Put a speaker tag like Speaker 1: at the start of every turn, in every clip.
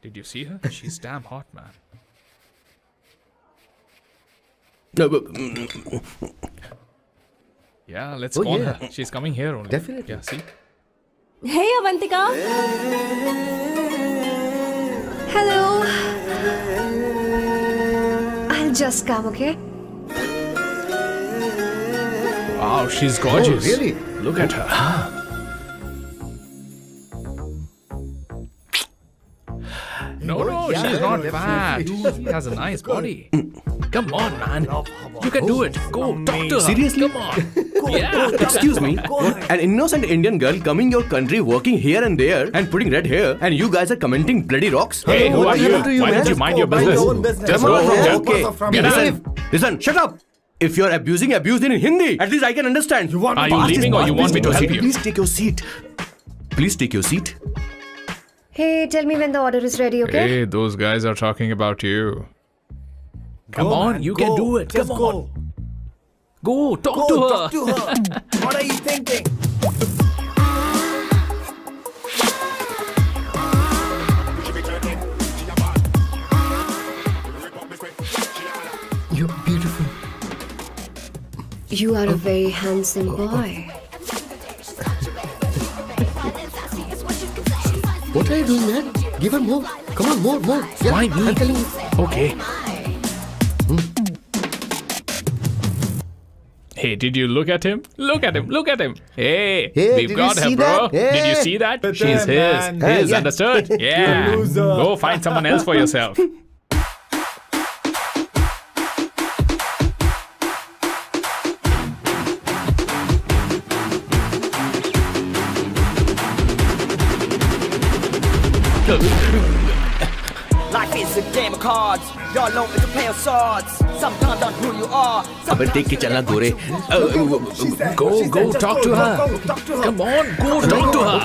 Speaker 1: Did you see her? She's damn hot, man. Yeah, let's call her. She's coming here only.
Speaker 2: Definitely.
Speaker 1: Yeah, see?
Speaker 3: Hey, Avantika. Hello. I'll just come, okay?
Speaker 1: Wow, she's gorgeous.
Speaker 2: Oh, really?
Speaker 1: Look at her. No, she's not bad. She has a nice body. Come on, man. You can do it. Go, talk to her.
Speaker 4: Seriously?
Speaker 1: Come on. Yeah.
Speaker 4: Excuse me, an innocent Indian girl coming your country, working here and there, and putting red hair, and you guys are commenting bloody rocks?
Speaker 1: Hey, who
Speaker 2: What
Speaker 1: are
Speaker 2: the
Speaker 1: you?
Speaker 2: hell do you,
Speaker 1: Why
Speaker 2: man?
Speaker 1: don't you mind your
Speaker 2: Mind
Speaker 1: business?
Speaker 2: your own business.
Speaker 1: Just
Speaker 2: Come
Speaker 1: go
Speaker 2: on,
Speaker 1: from
Speaker 2: man.
Speaker 1: there.
Speaker 2: Okay.
Speaker 1: Get out.
Speaker 4: Listen, shut up. If you're abusing it in Hindi. At least I can understand.
Speaker 1: Are you leaving or you want me to help you?
Speaker 4: Please take your seat. Please take your seat.
Speaker 3: Hey, tell me when the order is ready, okay?
Speaker 1: Hey, those guys are talking about you. Come on, you can do it. Come on. Go, talk to her.
Speaker 5: What are you thinking?
Speaker 2: You're beautiful.
Speaker 3: You are a very handsome boy.
Speaker 2: What are you doing, man? Give her more. Come on, more. Yeah,
Speaker 1: Why me?
Speaker 2: I'm telling you.
Speaker 1: Okay. Hey, did you look at him? Look at him. Hey,
Speaker 2: Hey,
Speaker 1: we've
Speaker 2: did
Speaker 1: got
Speaker 2: you
Speaker 1: her,
Speaker 2: see
Speaker 1: bro.
Speaker 2: that? Hey.
Speaker 1: Did you see that?
Speaker 5: But
Speaker 1: She's
Speaker 5: then,
Speaker 1: his.
Speaker 5: man.
Speaker 1: His,
Speaker 2: Yeah.
Speaker 1: understood? Yeah.
Speaker 5: loser.
Speaker 1: Go find someone else for yourself.
Speaker 6: Life is a game of cards. Y'all know it's a play of swords. Sometimes on who you are.
Speaker 4: अबे देख के चलना गोरे.
Speaker 1: Go, talk to her. Come on, go, talk to her.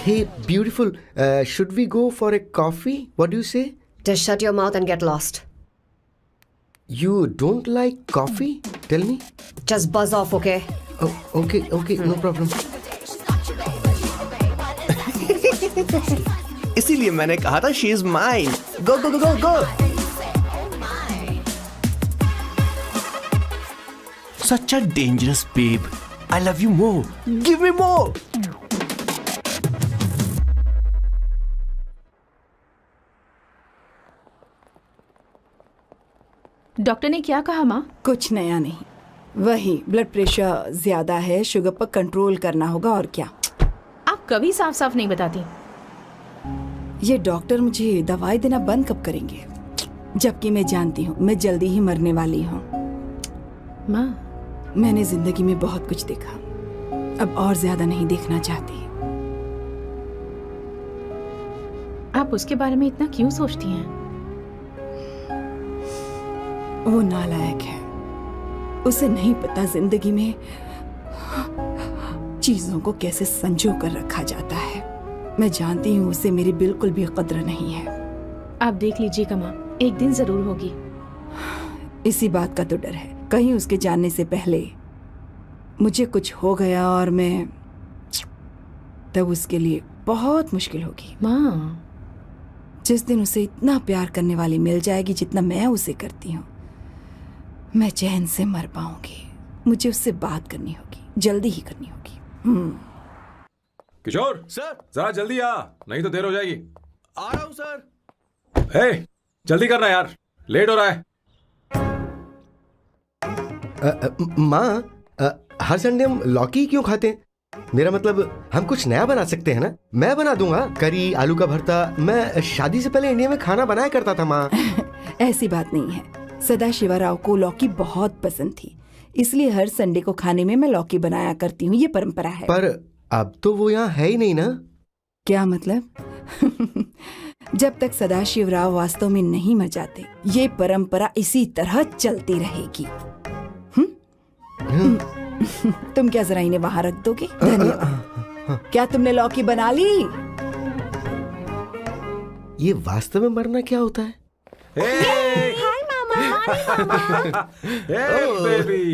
Speaker 2: Hey, beautiful. Should we go for a coffee? What do you say?
Speaker 3: Just shut your mouth and get lost.
Speaker 2: You don't like coffee? Tell me.
Speaker 3: Just buzz off, okay?
Speaker 2: Oh, okay, no problem.
Speaker 4: इसीलिए मैंने कहा था she is mine. Go. Such a dangerous babe. I love you more. Give me more.
Speaker 7: Doctor ने क्या कहा माँ?
Speaker 8: कुछ नया नहीं, वही ब्लड प्रेशर ज्यादा है, शुगर पर कंट्रोल करना होगा और क्या।
Speaker 7: आप कभी साफ साफ नहीं बताती।
Speaker 8: ये डॉक्टर मुझे दवाई देना बंद कब करेंगे, जबकि मैं जानती हूँ मैं जल्दी ही मरने वाली हूँ।
Speaker 7: माँ,
Speaker 8: मैंने जिंदगी में बहुत कुछ देखा, अब और ज्यादा नहीं देखना चाहती।
Speaker 7: आप उसके बारे में इतना क्यों सोचती हैं?
Speaker 8: वो नालायक है, उसे नहीं पता जिंदगी में चीजों को कैसे संजो कर रखा जाता है। मैं जानती हूँ उसे मेरी बिल्कुल भी कद्र नहीं है।
Speaker 7: आप देख लीजिएगा माँ, एक दिन जरूर होगी।
Speaker 8: इसी बात का तो डर है, कहीं उसके जानने से पहले मुझे कुछ हो गया और मैं, तब उसके लिए बहुत मुश्किल होगी।
Speaker 7: माँ,
Speaker 8: जिस दिन उसे इतना प्यार करने वाली मिल जाएगी जितना मैं उसे करती हूँ, मैं चैन से मर पाऊंगी। मुझे उससे बात करनी होगी, जल्दी ही करनी होगी।
Speaker 5: किशोर
Speaker 4: सर,
Speaker 5: जरा जल्दी आ, नहीं तो देर हो जाएगी।
Speaker 4: आ रहा हूँ सर.
Speaker 5: हे, जल्दी करना यार, लेट हो रहा है।
Speaker 2: माँ, हर संडे हम लौकी क्यों खाते हैं? मेरा मतलब हम कुछ नया बना सकते हैं ना? मैं बना दूंगा करी, आलू का भरता। मैं शादी से पहले इंडिया में खाना बनाया करता था माँ।
Speaker 8: ऐसी बात नहीं है, सदाशिवराव को लौकी बहुत पसंद थी, इसलिए हर संडे को खाने में मैं लौकी बनाया करती हूँ। ये परंपरा है।
Speaker 2: पर अब तो वो यहाँ है ही नहीं ना।
Speaker 8: क्या मतलब? जब तक सदाशिवराव वास्तव में नहीं मर जाते, ये परंपरा इसी तरह चलती रहेगी। तुम क्या जरा इन्हें वहां रख दोगे? धन्यवाद। क्या तुमने लौकी बना ली?
Speaker 2: ये वास्तव में मरना क्या होता है?
Speaker 3: हाय मामा।
Speaker 5: Hey, baby.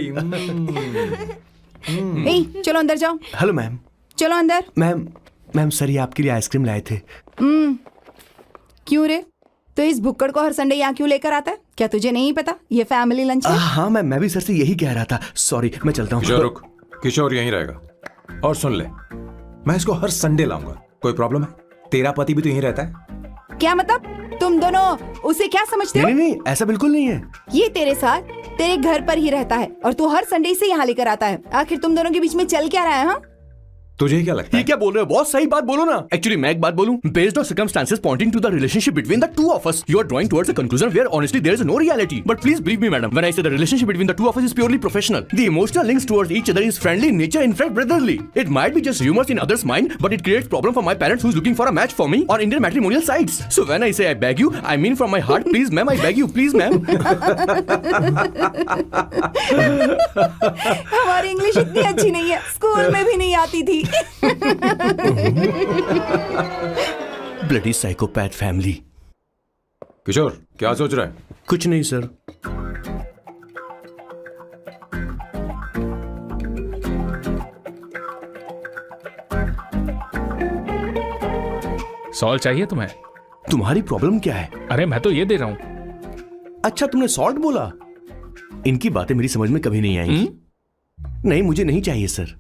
Speaker 8: ए, चलो अंदर जाओ,
Speaker 4: हेलो मैम।
Speaker 8: चलो अंदर।
Speaker 4: मैम सर ये आपके लिए आइसक्रीम लाए थे।
Speaker 8: क्यों रे? तो इस भुक्कड़ को हर संडे यहाँ क्यों लेकर आता है? क्या तुझे नहीं पता ये फैमिली लंच है?
Speaker 4: हाँ मैम, मैं भी सर से यही कह रहा था। सॉरी, मैं चलता हूँ।
Speaker 5: किशोर रुक, किशोर यहीं रहेगा। और सुन ले, मैं इसको हर संडे लाऊंगा। कोई प्रॉब्लम है? तेरा पति भी तो यहीं रहता है।
Speaker 8: क्या मतलब? तुम दोनों उसे क्या समझते हो?
Speaker 4: नहीं, ऐसा बिल्कुल नहीं है।
Speaker 8: ये तेरे साथ तेरे घर पर ही रहता है और तू हर संडे से यहाँ लेकर आता है। आखिर तुम दोनों के बीच में चल क्या रहा है? हाँ,
Speaker 5: तुझे क्या लगता
Speaker 4: ये
Speaker 5: है?
Speaker 4: क्या बोल रहे हो बॉस? सही बात बोलो ना। एक्चुअली मैं एक बात बोलूं, based on circumstances pointing to the relationship between the two of us, you are drawing towards a conclusion where honestly there is no reality. But please believe me madam, when I say the relationship between the two of us is purely professional. The emotional links towards each other is friendly in nature, in fact brotherly. It might be just humours in others mind, but it creates problem for my parents who is looking for a match for me on Indian matrimonial sites. So when I say I beg you, I mean from my heart, please ma'am, I beg you, please ma'am.
Speaker 8: हमारी English इतनी अच्छी नहीं है, school में भी नहीं आती थी।
Speaker 4: Bloody psychopath family.
Speaker 5: किशोर क्या सोच रहा है?
Speaker 4: कुछ नहीं सर।
Speaker 1: सॉल्ट चाहिए तुम्हें?
Speaker 4: तुम्हारी प्रॉब्लम क्या है?
Speaker 1: अरे मैं तो ये दे रहा हूं।
Speaker 4: अच्छा तुमने सॉल्ट बोला? इनकी बातें मेरी समझ में कभी नहीं आएंगी। नहीं, मुझे नहीं चाहिए सर।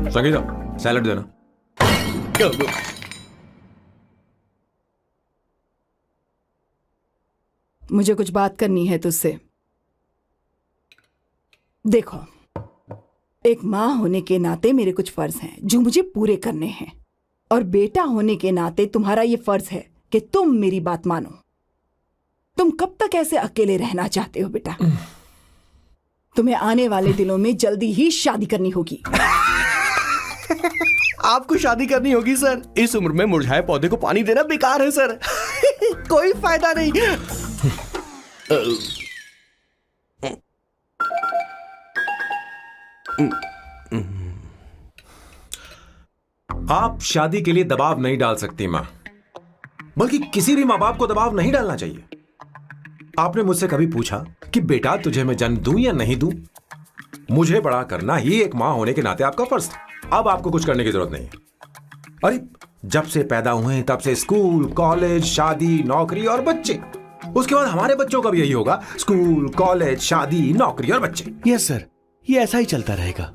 Speaker 5: संगीता सैलड देना।
Speaker 8: मुझे कुछ बात करनी है तुझसे। देखो, एक माँ होने के नाते मेरे कुछ फर्ज हैं जो मुझे पूरे करने हैं, और बेटा होने के नाते तुम्हारा ये फर्ज है कि तुम मेरी बात मानो। तुम कब तक ऐसे अकेले रहना चाहते हो बेटा? तुम्हें आने वाले दिनों में जल्दी ही शादी करनी होगी।
Speaker 4: आपको शादी करनी होगी सर? इस उम्र में मुरझाए पौधे को पानी देना बेकार है सर। कोई फायदा नहीं।
Speaker 5: आप शादी के लिए दबाव नहीं डाल सकती मां, बल्कि किसी भी मां बाप को दबाव नहीं डालना चाहिए। आपने मुझसे कभी पूछा कि बेटा तुझे मैं जन्म दूं या नहीं दूं? मुझे बड़ा करना ही एक मां होने के नाते आपका फर्ज था। अब आपको कुछ करने की जरूरत नहीं है। अरे जब से पैदा हुए तब से स्कूल, कॉलेज, शादी, नौकरी और बच्चे। उसके बाद हमारे बच्चों का भी यही होगा, स्कूल, कॉलेज, शादी, नौकरी और बच्चे।
Speaker 4: यस सर, ये ऐसा ही चलता रहेगा।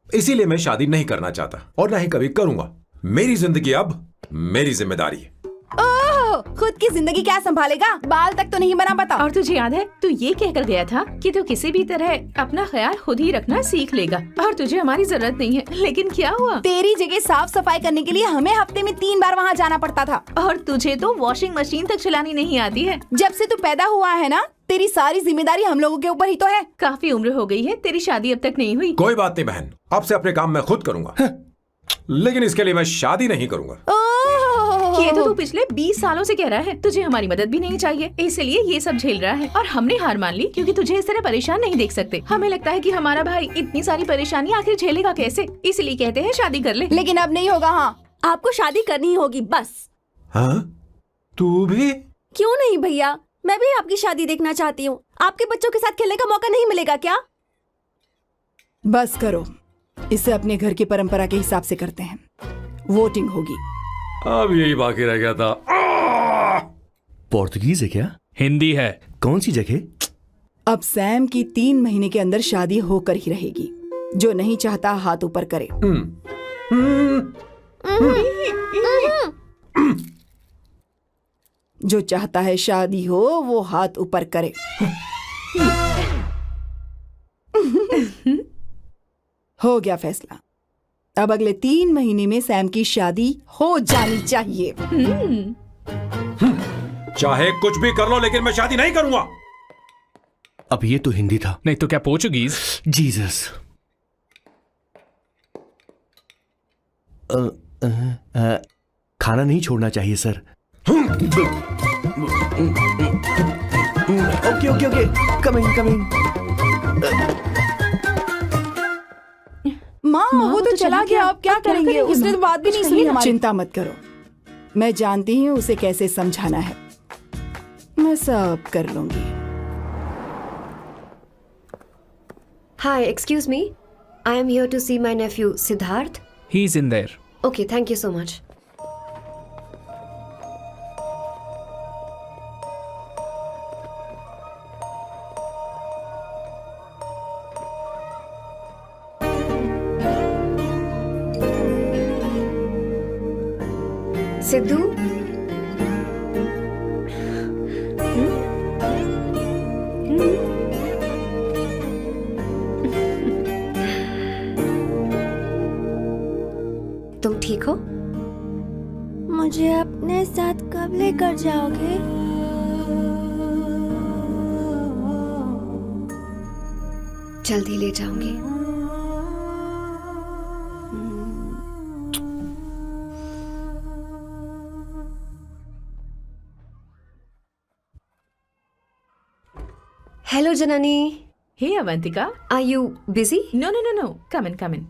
Speaker 5: इसीलिए मैं शादी नहीं करना चाहता और ना ही कभी करूंगा। मेरी जिंदगी अब मेरी जिम्मेदारी है।
Speaker 8: ओह, खुद की जिंदगी क्या संभालेगा? बाल तक तो नहीं बना पता।
Speaker 7: और तुझे याद है तू ये कहकर गया था कि तू किसी भी तरह अपना ख्याल खुद ही रखना सीख लेगा और तुझे हमारी जरूरत नहीं है। लेकिन क्या हुआ?
Speaker 8: तेरी जगह साफ सफाई करने के लिए हमें हफ्ते में 3 बार वहाँ जाना पड़ता था।
Speaker 7: और तुझे तो वॉशिंग मशीन तक चलानी नहीं आती है।
Speaker 8: जब से तू पैदा हुआ है ना, तेरी सारी जिम्मेदारी हम लोगों के ऊपर ही तो है।
Speaker 7: काफी उम्र हो गई है, तेरी शादी अब तक नहीं हुई।
Speaker 5: कोई बात नहीं बहन, अब से अपने काम मैं खुद करूंगा। लेकिन इसके लिए मैं शादी नहीं करूंगा।
Speaker 7: ये तो तू पिछले 20 सालों से कह रहा है। तुझे हमारी मदद भी नहीं चाहिए, इसलिए ये सब झेल रहा है। और हमने हार मान ली क्योंकि तुझे इस तरह परेशान नहीं देख सकते। हमें लगता है कि हमारा भाई इतनी सारी परेशानी आखिर झेलेगा कैसे, इसलिए कहते हैं शादी कर ले।
Speaker 8: लेकिन अब नहीं होगा। हाँ,
Speaker 9: आपको शादी करनी होगी बस।
Speaker 5: हाँ? तू भी?
Speaker 9: क्यों नहीं भैया, मैं भी आपकी शादी देखना चाहती हूँ। आपके बच्चों के साथ खेलने का मौका नहीं मिलेगा क्या?
Speaker 8: बस करो, इसे अपने घर की परंपरा के हिसाब से करते हैं। वोटिंग होगी।
Speaker 5: अब यही बाकी रह गया था।
Speaker 4: पोर्तुगीज है क्या?
Speaker 1: हिंदी है।
Speaker 4: कौन सी जगह?
Speaker 8: अब सैम की 3 महीने के अंदर शादी होकर ही रहेगी। जो नहीं चाहता हाथ ऊपर करे। जो चाहता है शादी हो वो हाथ ऊपर करे। हो गया फैसला। अब अगले 3 महीने में सैम की शादी हो जानी चाहिए।
Speaker 5: चाहे कुछ भी कर लो, लेकिन मैं शादी नहीं करूंगा।
Speaker 4: अब ये तो हिंदी था।
Speaker 1: नहीं तो क्या पोर्चुगीज?
Speaker 4: जीसस। खाना नहीं छोड़ना चाहिए sir. Okay okay okay, coming.
Speaker 8: माँ, वो तो चला गया, अब क्या करेंगे? उसने तो बात भी नहीं सुनी हमारी। चिंता मत करो, मैं जानती हूँ उसे कैसे समझाना है। मैं सब कर लूंगी।
Speaker 3: Hi, excuse me. I am here to see my nephew Siddharth.
Speaker 1: He's in there.
Speaker 3: Okay, thank you so much. Sidhu, तुम ठीक हो?
Speaker 9: मुझे अपने साथ कब लेकर जाओगे?
Speaker 3: जल्दी ले जाऊंगी। Hello, Janani.
Speaker 7: Hey, Avantika.
Speaker 3: Are you busy?
Speaker 7: No. Come in.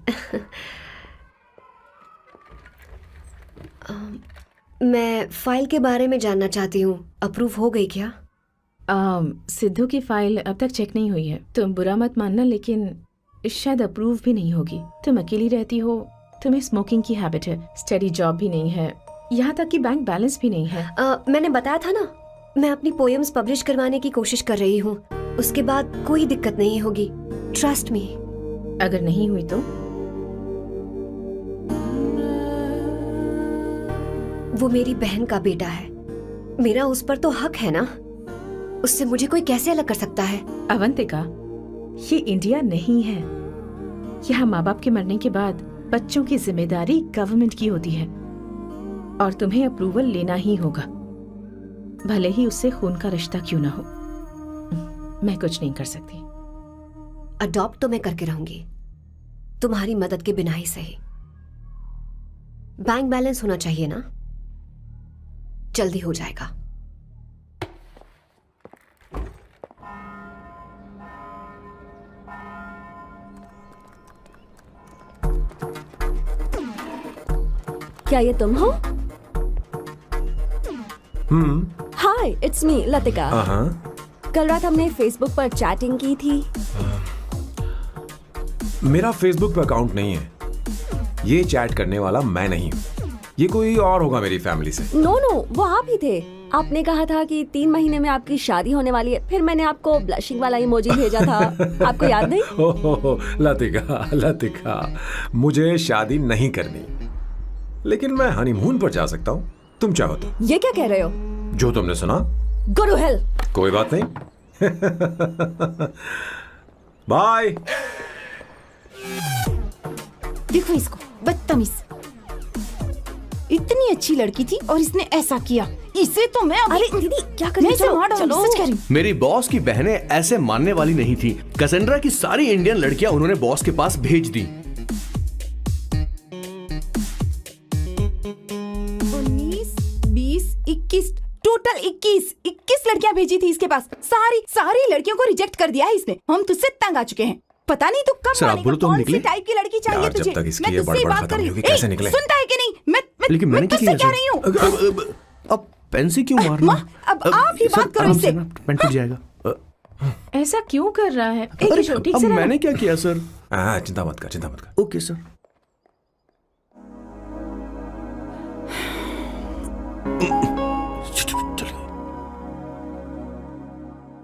Speaker 3: मैं फाइल के बारे में जानना चाहती हूँ। अप्रूव हो गई क्या?
Speaker 7: सिद्धू की फाइल अब तक चेक नहीं हुई है। तुम बुरा मत मानना, लेकिन शायद अप्रूव भी नहीं होगी। तुम अकेली रहती हो, तुम्हें स्मोकिंग की हैबिट है, स्टडी जॉब भी नहीं है, यहाँ तक कि बैंक बैलेंस भी नहीं है।
Speaker 3: मैंने बताया था ना, मैं अपनी पोएम्स पब्लिश करवाने की कोशिश कर रही हूँ। उसके बाद कोई दिक्कत नहीं होगी, ट्रस्ट मी।
Speaker 7: अगर नहीं हुई तो?
Speaker 3: वो मेरी बहन का बेटा है, मेरा उस पर तो हक है ना। उससे मुझे कोई कैसे अलग कर सकता है?
Speaker 7: अवंतिका, ये इंडिया नहीं है। यहाँ माँ बाप के मरने के बाद बच्चों की जिम्मेदारी गवर्नमेंट की होती है और तुम्हें अप्रूवल लेना ही होगा, भले ही उससे खून का रिश्ता क्यों ना हो। मैं कुछ नहीं कर सकती।
Speaker 3: अडॉप्ट तो मैं करके रहूंगी, तुम्हारी मदद के बिना ही सही। बैंक बैलेंस होना चाहिए ना, जल्दी हो जाएगा।
Speaker 9: क्या ये तुम हो? हाय, इट्स मी लतिका। कल रात हमने फेसबुक पर चैटिंग की थी।
Speaker 5: मेरा फेसबुक पे अकाउंट नहीं है। ये चैट करने वाला मैं नहीं हूँ, ये कोई और होगा मेरी फैमिली से।
Speaker 9: नो, वो आप ही थे। आपने कहा था कि 3 महीने में आपकी शादी होने वाली है। फिर मैंने आपको ब्लशिंग वाला इमोजी भेजा था। आपको याद नहीं?
Speaker 5: ओहो, लतिका, मुझे शादी नहीं करनी, लेकिन मैं हनीमून पर जा सकता हूँ, तुम चाहो तो।
Speaker 9: ये क्या कह रहे हो?
Speaker 5: जो तुमने सुना।
Speaker 9: Go to hell।
Speaker 5: कोई बात नहीं। बाय।
Speaker 8: देखो इसको, बदतमीज। इतनी अच्छी लड़की थी और इसने ऐसा किया। इसे तो मैं अभी...
Speaker 9: अरे दीदी, क्या कर रही हो?
Speaker 8: चलो, सच कह रही हूं।
Speaker 4: मेरी बॉस की बहनें ऐसे मानने वाली नहीं थी। कैसेंड्रा की सारी इंडियन लड़कियां उन्होंने बॉस के पास भेज दी।
Speaker 8: 19, 20, 21, टोटल 21 लड़कियां भेजी थी इसके पास। सारी लड़कियों को रिजेक्ट कर दिया है इसने। हम तुझसे तंग आ चुके हैं। पता नहीं तू कब मानेगा, कौन सी टाइप की लड़की चाहिए
Speaker 5: यार,
Speaker 8: तुझे?
Speaker 5: जब तक इसकी
Speaker 8: मैं
Speaker 5: ये
Speaker 8: तुझसे
Speaker 5: बड़बड़
Speaker 8: बात कर
Speaker 5: खत्म
Speaker 8: रही
Speaker 5: नहीं
Speaker 8: हूँ।
Speaker 5: होगी, कैसे निकले?
Speaker 8: सुनता है कि नहीं?
Speaker 4: लेकिन
Speaker 8: मैं
Speaker 4: मैंने क्या
Speaker 8: तुझसे
Speaker 4: किया
Speaker 8: कह रही हूँ।
Speaker 4: अब पेंसी क्यों मारना?
Speaker 8: अब आप ही बात करो इससे।
Speaker 4: पेन टूट जाएगा।
Speaker 7: ऐसा क्यों कर रहा है? एक
Speaker 4: अरे,
Speaker 7: छोटी
Speaker 4: अब
Speaker 7: सी
Speaker 4: मैंने क्या किया सर?
Speaker 5: चिंता मत कर।
Speaker 4: Okay sir.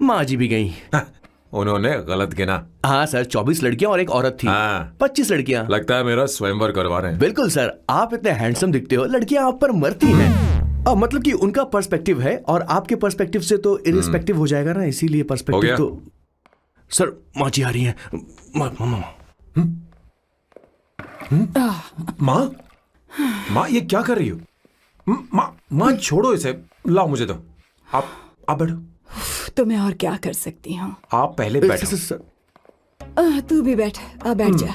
Speaker 4: माँ जी भी गई।
Speaker 5: उन्होंने गलत गिना।
Speaker 4: हाँ सर, 24 लड़कियां और एक औरत थी। 25 लड़कियां।
Speaker 5: लगता है मेरा स्वयंवर करवा रहे हैं।
Speaker 4: बिल्कुल सर, आप इतने हैंडसम दिखते हो, लड़कियां आप पर मरती हैं। मतलब कि उनका पर्सपेक्टिव है और आपके पर्सपेक्टिव से तो इरिस्पेक्टिव हो जाएगा ना, इसीलिए पर्सपेक्टिव तो। सर, माँ जी आ रही हैं।
Speaker 5: माँ ये क्या कर रही हो? माँ छोड़ो इसे, लाओ मुझे दो। आप बैठो।
Speaker 8: तो मैं और क्या कर सकती हूँ?
Speaker 5: आप पहले बैठो।
Speaker 8: तू भी बैठ। बैठ जा,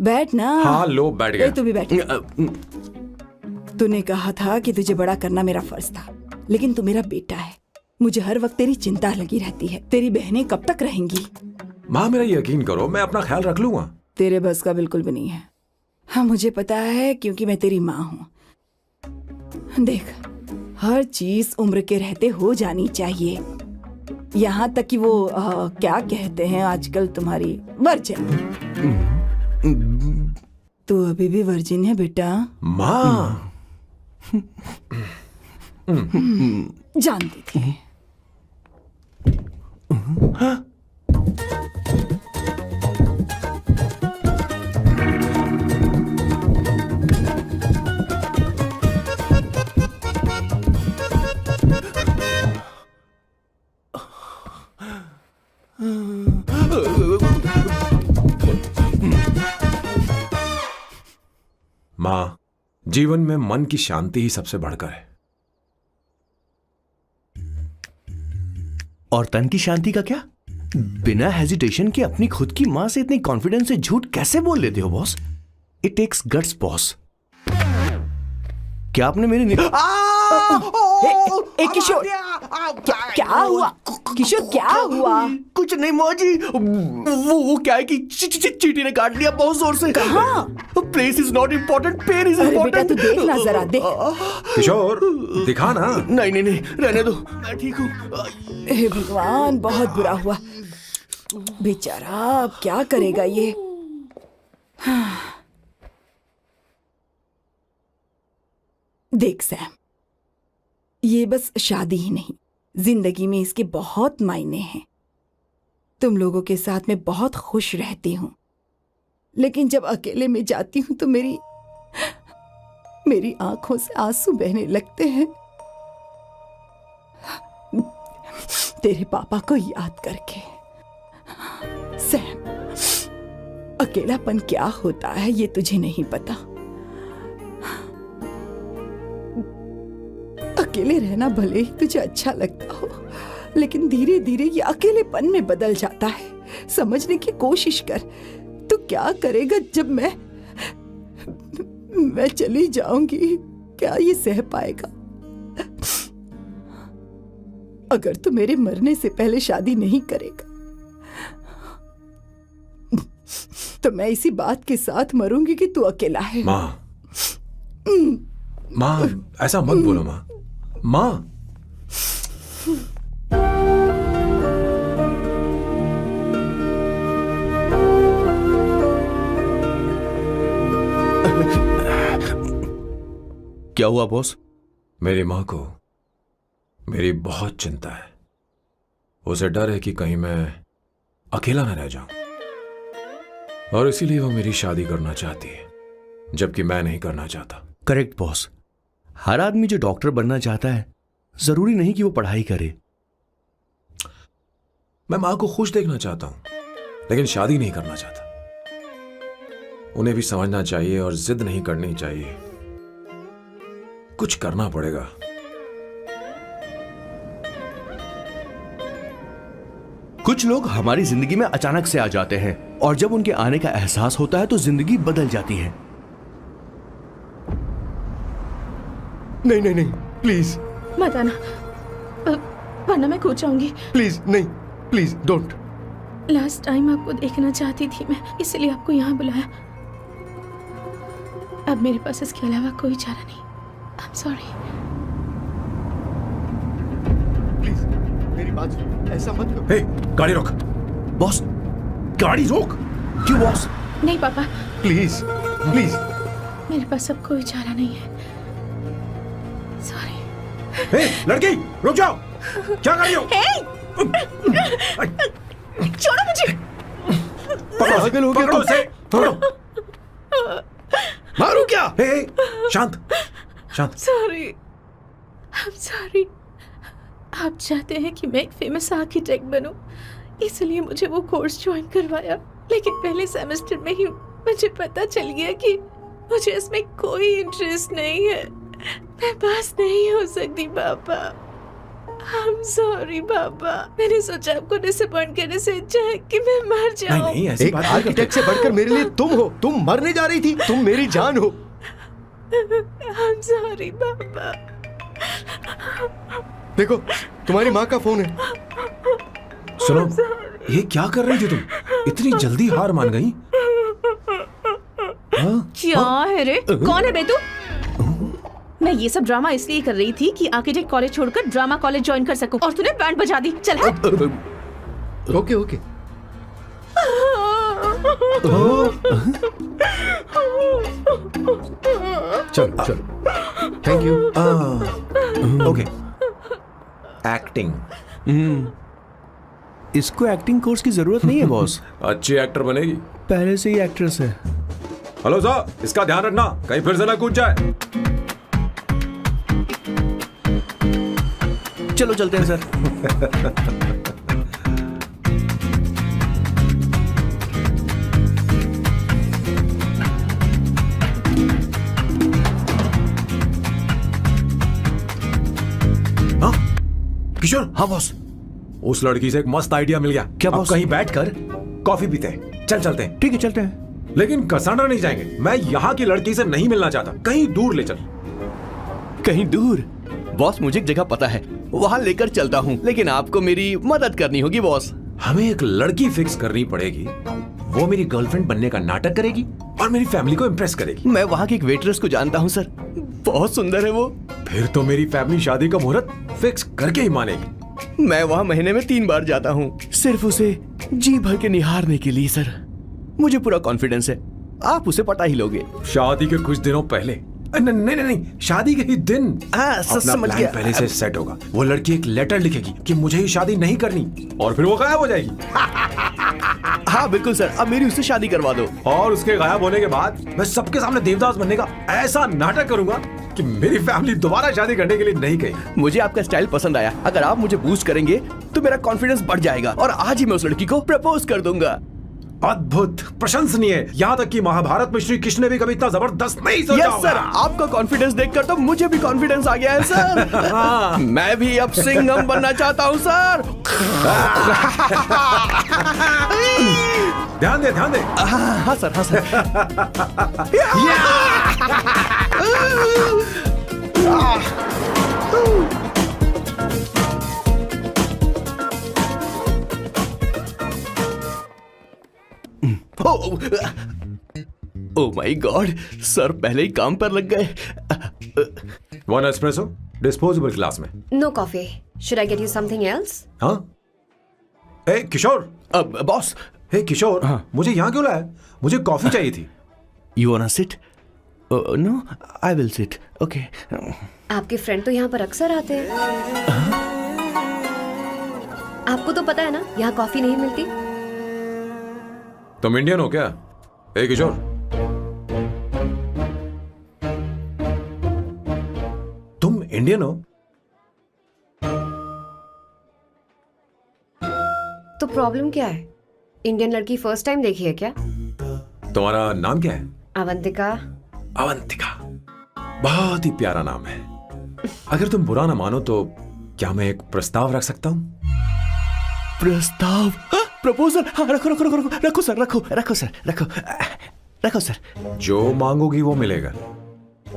Speaker 8: बैठ ना।
Speaker 5: हाँ लो, बैठ गया।
Speaker 8: तू भी बैठ। तूने कहा था कि तुझे बड़ा करना मेरा फर्ज था, लेकिन तू मेरा बेटा है। मुझे हर वक्त तेरी चिंता लगी रहती है। तेरी बहनें कब तक रहेंगी?
Speaker 5: माँ मेरा यकीन करो, मैं अपना ख्याल रख लूंगा।
Speaker 8: तेरे बस का बिल्कुल भी नहीं है। हाँ मुझे पता है, क्योंकि मैं तेरी माँ हूँ। देख, हर चीज उम्र के रहते हो जानी चाहिए, यहाँ तक कि वो क्या कहते हैं आजकल तुम्हारी वर्जिन। तू अभी भी वर्जिन है बेटा?
Speaker 5: माँ
Speaker 8: जानती थी।
Speaker 5: माँ, जीवन में मन की शांति ही सबसे बढ़कर है।
Speaker 4: और तन की शांति का क्या? बिना हेजिटेशन के अपनी खुद की मां से इतनी कॉन्फिडेंस से झूठ कैसे बोल लेते हो boss? It takes guts boss. क्या आपने मेरी
Speaker 8: किशोर, क्या हुआ किशोर, क्या हुआ?
Speaker 4: कुछ नहीं मौजी, वो क्या है कि चींटी ने काट लिया बहुत जोर से।
Speaker 8: कहाँ?
Speaker 4: Place is not important, pen is
Speaker 8: अरे बेटा,
Speaker 4: इम्पोर्टेंट।
Speaker 8: तू देख ना जरा, देख।
Speaker 5: किशोर, दिखा ना।
Speaker 4: नहीं नहीं नहीं, रहने दो, मैं ठीक हूँ।
Speaker 8: हे भगवान, बहुत बुरा हुआ बेचारा, अब क्या करेगा ये? देख सैम, ये बस शादी ही नहीं, जिंदगी में इसके बहुत मायने हैं। तुम लोगों के साथ मैं बहुत खुश रहती हूँ, लेकिन जब अकेले में जाती हूँ तो मेरी आंखों से आंसू बहने लगते हैं, तेरे पापा को याद करके। सैम, अकेलापन क्या होता है ये तुझे नहीं पता। अकेले रहना भले ही तुझे अच्छा लगता हो, लेकिन धीरे धीरे ये अकेलेपन में बदल जाता है। समझने की कोशिश कर। तू क्या करेगा जब मैं चली जाऊंगी? क्या ये सह पाएगा? अगर तू मेरे मरने से पहले शादी नहीं करेगा तो मैं इसी बात के साथ मरूंगी कि तू अकेला है।
Speaker 5: माँ, माँ ऐसा मत बोलो माँ। माँ,
Speaker 4: क्या हुआ बॉस?
Speaker 5: मेरी माँ को मेरी बहुत चिंता है। उसे डर है कि कहीं मैं अकेला न रह जाऊं, और इसीलिए वो मेरी शादी करना चाहती है, जबकि मैं नहीं करना चाहता।
Speaker 4: करेक्ट बॉस, हर आदमी जो डॉक्टर बनना चाहता है जरूरी नहीं कि वो पढ़ाई करे।
Speaker 5: मैं माँ को खुश देखना चाहता हूं, लेकिन शादी नहीं करना चाहता। उन्हें भी समझना चाहिए और जिद नहीं करनी चाहिए। कुछ करना पड़ेगा।
Speaker 4: कुछ लोग हमारी जिंदगी में अचानक से आ जाते हैं, और जब उनके आने का एहसास होता है तो जिंदगी बदल जाती है।
Speaker 2: नहीं नहीं नहीं, प्लीज
Speaker 7: मत आना, वरना मैं कूद जाऊंगी।
Speaker 2: प्लीज नहीं, प्लीज डोंट।
Speaker 7: लास्ट टाइम आपको देखना चाहती थी मैं, इसलिए आपको यहाँ बुलाया। अब मेरे पास इसके अलावा कोई चारा नहीं। आई एम सॉरी।
Speaker 2: प्लीज मेरी बात सुनो, ऐसा मत करो।
Speaker 5: हे, गाड़ी रोक।
Speaker 4: बॉस, गाड़ी रोक। क्यों बॉस?
Speaker 7: नहीं पापा,
Speaker 2: प्लीज प्लीज।
Speaker 7: मेरे पास अब कोई चारा नहीं है। सॉरी।
Speaker 5: हे, लड़की रुक जाओ। क्या कर रही हो?
Speaker 7: छोड़ो मुझे।
Speaker 2: पागल हो गया
Speaker 5: पकड़ो
Speaker 2: तुम?
Speaker 5: उसे, पकड़ो।
Speaker 2: मारू क्या?
Speaker 5: हे, शांत शांत।
Speaker 7: Sorry, I am sorry. आप चाहते हैं कि मैं एक फेमस आर्किटेक्ट बनूं, इसलिए मुझे वो कोर्स ज्वाइन करवाया, लेकिन पहले सेमेस्टर में ही मुझे पता चल गया कि मुझे इसमें कोई इंटरेस्ट नहीं है। मैं पास नहीं हो सकती पापा। आई एम सॉरी पापा। मैंने सोचा आपको डिसअपॉइंट करने से अच्छा है कि मैं मर जाऊं।
Speaker 5: नहीं नहीं, ऐसी
Speaker 2: एक
Speaker 5: बात नहीं करते।
Speaker 2: आर्किटेक्ट से बढ़कर मेरे लिए तुम हो। तुम मरने जा रही थी, तुम मेरी जान हो।
Speaker 7: आई एम सॉरी पापा।
Speaker 2: देखो, तुम्हारी माँ का फोन है।
Speaker 5: सुनो, ये क्या कर रही थी तुम? इतनी जल्दी हार मान गई?
Speaker 7: क्या है रे? कौन है बे तू? मैं ये सब ड्रामा इसलिए कर रही थी कि आर्किटेक्ट कॉलेज छोड़कर ड्रामा कॉलेज ज्वाइन कर सकूं, और तूने बैंड बजा दी। चल हट।
Speaker 2: Okay okay. चलो चलो, थैंक यू।
Speaker 5: ओके। एक्टिंग।
Speaker 4: इसको एक्टिंग कोर्स की जरूरत नहीं है बॉस।
Speaker 5: अच्छी एक्टर बनेगी।
Speaker 4: पहले से ही एक्ट्रेस है।
Speaker 5: हेलो सर, इसका ध्यान रखना कहीं फिर से ना कूद जाए।
Speaker 4: चलो चलते हैं सर।
Speaker 5: हाँ किशोर।
Speaker 4: हाँ बॉस।
Speaker 5: उस लड़की से एक मस्त आइडिया मिल गया।
Speaker 4: क्या
Speaker 5: अब
Speaker 4: बॉस?
Speaker 5: कहीं बैठकर कॉफी पीते हैं। चल चलते हैं।
Speaker 4: ठीक है चलते हैं।
Speaker 5: लेकिन कसांड्रा नहीं जाएंगे। मैं यहाँ की लड़की से नहीं मिलना चाहता। कहीं दूर ले चल।
Speaker 4: कहीं दूर? बॉस मुझे एक जगह पता है, वहाँ लेकर चलता हूँ, लेकिन आपको मेरी मदद करनी होगी बॉस।
Speaker 5: हमें एक लड़की फिक्स करनी पड़ेगी। वो मेरी गर्लफ्रेंड बनने का नाटक करेगी और मेरी फैमिली को इम्प्रेस करेगी।
Speaker 4: मैं वहाँ की एक वेट्रेस को जानता हूँ सर, बहुत सुंदर है वो।
Speaker 5: फिर तो मेरी फैमिली शादी का मुहूर्त फिक्स करके ही मानेगी।
Speaker 4: मैं वहाँ महीने में 3 बार जाता हूँ, सिर्फ उसे जी भर के निहारने के लिए सर। मुझे पूरा कॉन्फिडेंस है आप उसे पटा ही लोगे।
Speaker 5: शादी के कुछ दिनों पहले। नहीं, शादी के ही दिन अपना
Speaker 4: समझ
Speaker 5: प्लान
Speaker 4: गया।
Speaker 5: पहले से सेट होगा। वो लड़की एक लेटर लिखेगी कि मुझे ही शादी नहीं करनी, और फिर वो गायब हो जाएगी।
Speaker 4: हाँ बिल्कुल सर, अब मेरी उससे शादी करवा दो।
Speaker 5: और उसके गायब होने के बाद मैं सबके सामने देवदास बनने का ऐसा नाटक करूंगा कि मेरी फैमिली दोबारा शादी करने के लिए नहीं कही।
Speaker 4: मुझे आपका स्टाइल पसंद आया। अगर आप मुझे बूस्ट करेंगे तो मेरा कॉन्फिडेंस बढ़ जाएगा और आज ही मैं उस लड़की को प्रपोज कर दूंगा।
Speaker 5: अद्भुत, प्रशंसनीय। यहाँ तक कि महाभारत में श्री कृष्ण ने भी कभी इतना जबरदस्त नहीं सोचा
Speaker 4: यस सर, आपका कॉन्फिडेंस देखकर तो मुझे भी कॉन्फिडेंस आ गया है सर। मैं भी अब सिंघम बनना चाहता हूँ सर।
Speaker 5: ध्यान दे, ध्यान दे।
Speaker 4: हाँ सर, हाँ sir. Oh my god, sir पहले ही काम पर लग गए।
Speaker 5: 1 एस्प्रेसो डिस्पोजेबल ग्लास में।
Speaker 3: No coffee. Should I get you something else?
Speaker 5: हाँ। ए किशोर।
Speaker 4: बॉस।
Speaker 5: हे किशोर,
Speaker 4: हाँ।
Speaker 5: मुझे यहाँ क्यों लाया? मुझे कॉफी चाहिए थी।
Speaker 4: You want sit? No, I will sit. Okay.
Speaker 3: आपके फ्रेंड तो यहाँ पर अक्सर आते हैं। आपको तो पता है ना, यहाँ कॉफी नहीं मिलती।
Speaker 5: तुम इंडियन हो क्या? ए किशोर, तुम इंडियन हो?
Speaker 3: तो प्रॉब्लम क्या है? इंडियन लड़की फर्स्ट टाइम देखी है क्या?
Speaker 5: तुम्हारा नाम क्या है?
Speaker 3: अवंतिका।
Speaker 5: अवंतिका, बहुत ही प्यारा नाम है। अगर तुम बुरा ना मानो तो क्या मैं एक प्रस्ताव रख सकता हूँ?
Speaker 4: प्रस्ताव? प्रपोजल? हाँ, रखो रखो रखो रखो रखो सर, रखो रखो सर, रखो रखो सर।
Speaker 5: जो मांगोगी वो मिलेगा।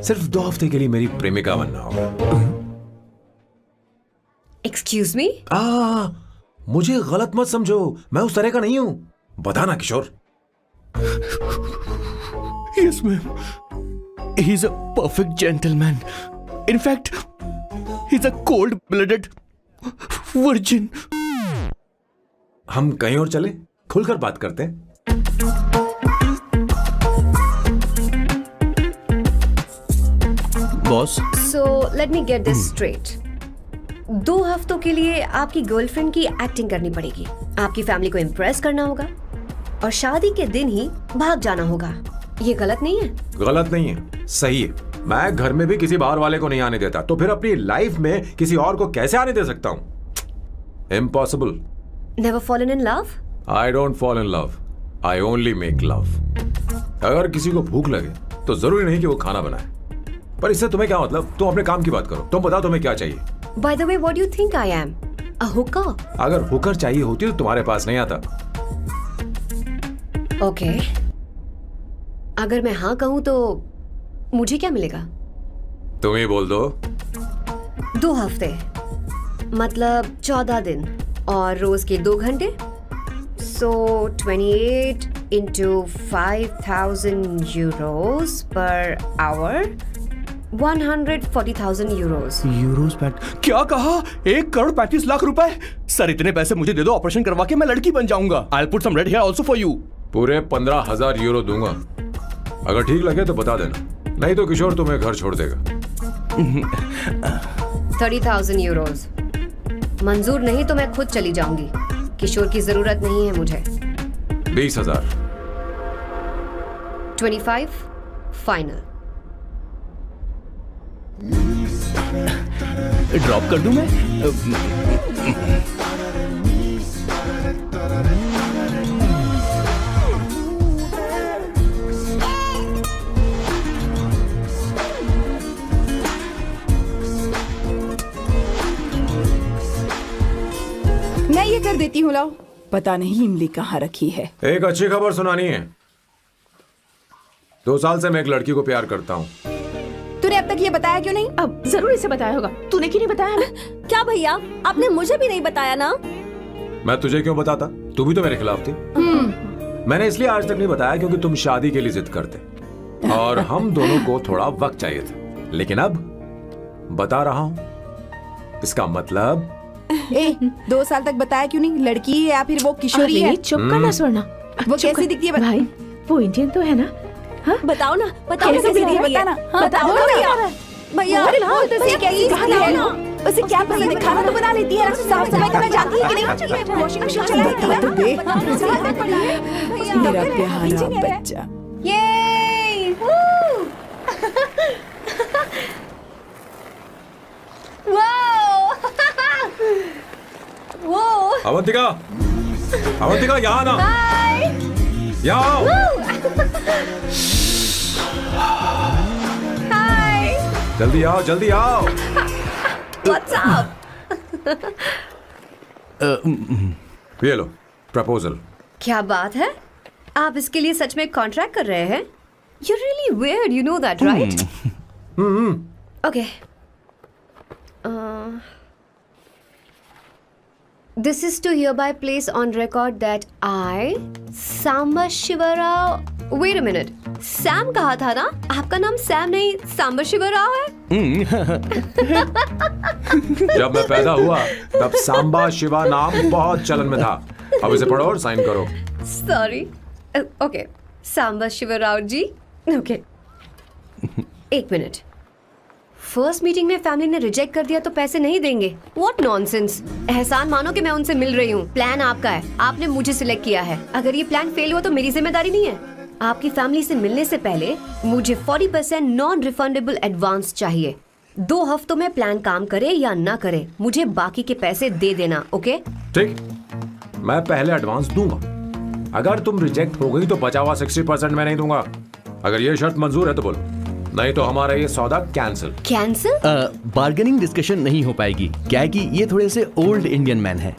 Speaker 5: सिर्फ 2 हफ्ते के लिए मेरी प्रेमिका बनना होगा।
Speaker 3: Excuse me?
Speaker 5: मुझे गलत मत समझो, मैं उस तरह का नहीं हूं। बताना किशोर।
Speaker 4: Yes, ma'am. He's a perfect gentleman. In fact, he's a cold-blooded virgin.
Speaker 5: हम कहीं और चले, खुलकर बात करते हैं।
Speaker 4: Boss,
Speaker 3: so let me get this straight. 2 हफ्तों के लिए आपकी गर्लफ्रेंड की एक्टिंग करनी पड़ेगी, आपकी फैमिली को इम्प्रेस करना होगा, और शादी के दिन ही भाग जाना होगा। ये गलत नहीं है?
Speaker 5: गलत नहीं है, सही है। मैं घर में भी किसी बाहर वाले को नहीं आने देता, तो फिर अपनी लाइफ में किसी और को कैसे आने दे सकता हूं? Impossible.
Speaker 3: Never fallen in love?
Speaker 5: I don't fall in love, I only make love. अगर किसी को भूख लगे तो जरूरी नहीं कि वो खाना बनाए, पर इससे तुम्हें क्या मतलब? तुम अपने काम की बात करो। तुम बताओ तुम्हें क्या चाहिए?
Speaker 3: Bye the way, what do you think I am? A Hooker?
Speaker 5: अगर हुकर चाहिए होती तो तुम्हारे पास नहीं आता।
Speaker 3: ओके, अगर मैं हाँ कहूं तो मुझे क्या मिलेगा?
Speaker 5: तुम ही बोल दो।
Speaker 3: 2 हफ्ते मतलब 14 दिन, और रोज के 2 घंटे। सो 28 into 5,000 euros per hour 140,000 euros.
Speaker 4: Euros PAT क्या कहा? 1,35,00,000 रुपए? सर इतने पैसे मुझे दे दो, ऑपरेशन करवा के मैं लड़की बन जाऊंगा. I'll put some red hair also for you.
Speaker 5: पूरे 15,000 यूरो दूंगा. अगर ठीक लगे तो बता देना, नहीं तो किशोर तुम्हें घर छोड़ देगा.
Speaker 3: 30,000 euros. मंजूर नहीं तो मैं खुद चली जाऊंगी. किशोर की जरूरत नहीं है मुझे.
Speaker 5: 20,000.
Speaker 3: 25 फाइनल.
Speaker 4: ड्रॉप कर दूं मैं?
Speaker 8: मैं ये कर देती हूँ, लाओ. पता नहीं इमली कहाँ रखी है.
Speaker 5: एक अच्छी खबर सुनानी है. 2 साल से मैं एक लड़की को प्यार करता हूँ.
Speaker 8: तूने अब तक ये बताया क्यों नहीं?
Speaker 7: अब जरूर इसे बताया होगा. तूने क्यों नहीं बताया हमें?
Speaker 9: क्या भैया, आपने मुझे भी नहीं बताया ना?
Speaker 5: मैं तुझे क्यों बताता? तू भी तो मेरे खिलाफ थी. मैंने इसलिए आज तक नहीं बताया क्योंकि तुम शादी के लिए जिद करते और हम दोनों को थोड़ा वक्त चाहिए था. लेकिन अब बता रहा हूँ. इसका मतलब
Speaker 8: 2 साल तक बताया क्यों नहीं? लड़की है या फिर वो किशोरी है?
Speaker 7: चुप करना स्वर्णा.
Speaker 8: वो कैसी दिखती है?
Speaker 7: भाई वो इंडियन तो है ना?
Speaker 9: बताओ ना, बताओ
Speaker 8: कैसे
Speaker 9: कैसी
Speaker 8: दिखती है?
Speaker 9: दिखती है?
Speaker 8: बताना.
Speaker 9: हाँ,
Speaker 8: बताओ
Speaker 9: बताओ
Speaker 8: भैया.
Speaker 9: भैया,
Speaker 8: उसे क्या दिखती है ना? उसे क्या पसंद है? खाना तो बना लेती है, साफ सफाई करना जानती है कि नहीं? वॉशिंग मशीन चलाती है तो देख. मेरा प्यारा बच्चा.
Speaker 3: Yay! Whoa!
Speaker 5: अवंतिका, अवंतिका यहाँ ना. यहाँ आओ. जल्दी आओ, जल्दी आओ.
Speaker 3: What's up?
Speaker 5: ये लो प्रपोजल.
Speaker 3: क्या बात है? आप इसके लिए सच में कॉन्ट्रैक्ट कर रहे हैं? You're really weird, you know that, right? Okay. This is to hereby place on record that I, Samba Shivarao. Wait a minute. Sam कहा था ना? आपका नाम सैम नहीं सांबा शिवराव है?
Speaker 5: जब मैं पैदा हुआ तब सांबा शिवा नाम बहुत चलन में था. अब इसे पढ़ो और साइन करो.
Speaker 3: Sorry. Okay. सांबा शिवराव जी. Okay. 1 मिनट. फर्स्ट मीटिंग में फैमिली ने रिजेक्ट कर दिया तो पैसे नहीं देंगे. What nonsense. एहसान मानो कि मैं उनसे मिल रही हूँ. प्लान आपका है, आपने मुझे सिलेक्ट किया है. अगर ये प्लान फेल हुआ तो मेरी जिम्मेदारी नहीं है. आपकी फैमिली से मिलने से पहले मुझे 40% नॉन रिफंडेबल एडवांस चाहिए. 2 हफ्तों में प्लान काम करे या ना करे, मुझे बाकी के पैसे दे देना. ओके?
Speaker 5: ठीक, मैं पहले एडवांस दूंगा. अगर तुम रिजेक्ट हो गई तो बचा हुआ 60% मैं नहीं दूंगा. अगर ये शर्त मंजूर है तो बोलो, नहीं तो हमारा ये सौदा कैंसिल.
Speaker 3: कैंसिल?
Speaker 4: बार्गेनिंग डिस्कशन नहीं हो पाएगी. क्या है कि ये थोड़े से ओल्ड इंडियन मैन है.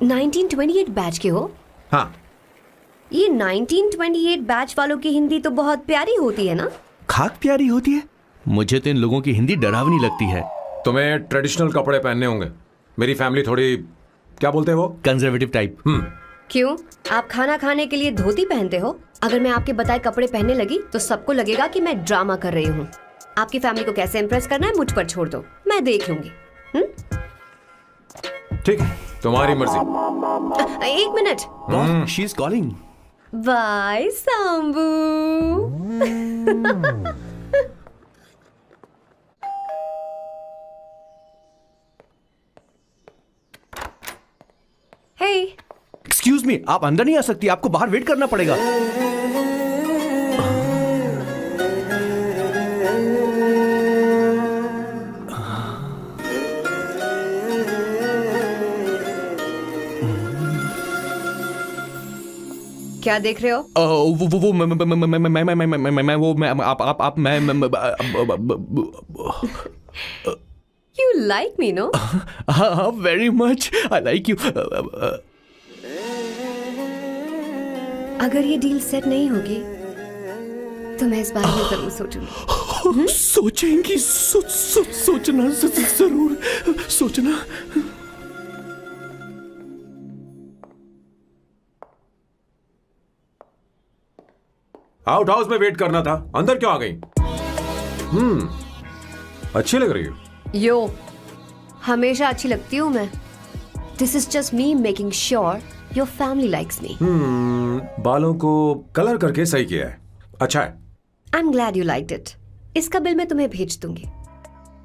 Speaker 3: 1928 बैच के हो?
Speaker 5: हाँ.
Speaker 3: ये 1928 बैच वालों की हिंदी तो बहुत प्यारी होती है ना?
Speaker 4: खाक प्यारी होती है. मुझे तो इन लोगों की हिंदी डरावनी लगती है.
Speaker 5: तुम्हें ट्रेडिशनल कपड़े पहनने होंगे. मेरी फैमिली थोड़ी, क्या बोलते हैं वो,
Speaker 4: कंजर्वेटिव टाइप.
Speaker 3: क्यों? आप खाना खाने के लिए धोती पहनते हो? अगर मैं आपके बताए कपड़े पहनने लगी तो सबको लगेगा कि मैं ड्रामा कर रही हूँ. आपकी फैमिली को कैसे इम्प्रेस करना है मुझ पर छोड़ दो, मैं देख लूंगी.
Speaker 5: ठीक है, तुम्हारी मर्जी.
Speaker 3: 1 मिनट.
Speaker 4: She is calling.
Speaker 3: Bye Sambu. Hey.
Speaker 4: Excuse me, आप अंदर नहीं आ सकती. आपको बाहर वेट करना पड़ेगा.
Speaker 3: क्या देख रहे हो?
Speaker 4: वो मैं वो मैं आप मैं
Speaker 3: You like me, no?
Speaker 4: हाँ, very much. I like you.
Speaker 3: अगर ये डील सेट नहीं होगी तो मैं इस बारे में जरूर सोचूंगी.
Speaker 4: सोचेंगी. सोचना जरूर सोचना.
Speaker 5: आउट हाउस में वेट करना था, अंदर क्यों आ गई? अच्छी लग रही हो।
Speaker 3: यो, हमेशा अच्छी लगती हूँ मैं। This is just me making sure your family likes me.
Speaker 5: बालों को कलर करके सही किया है, अच्छा है।
Speaker 3: I am glad you liked it. इसका बिल मैं तुम्हें भेज दूंगी।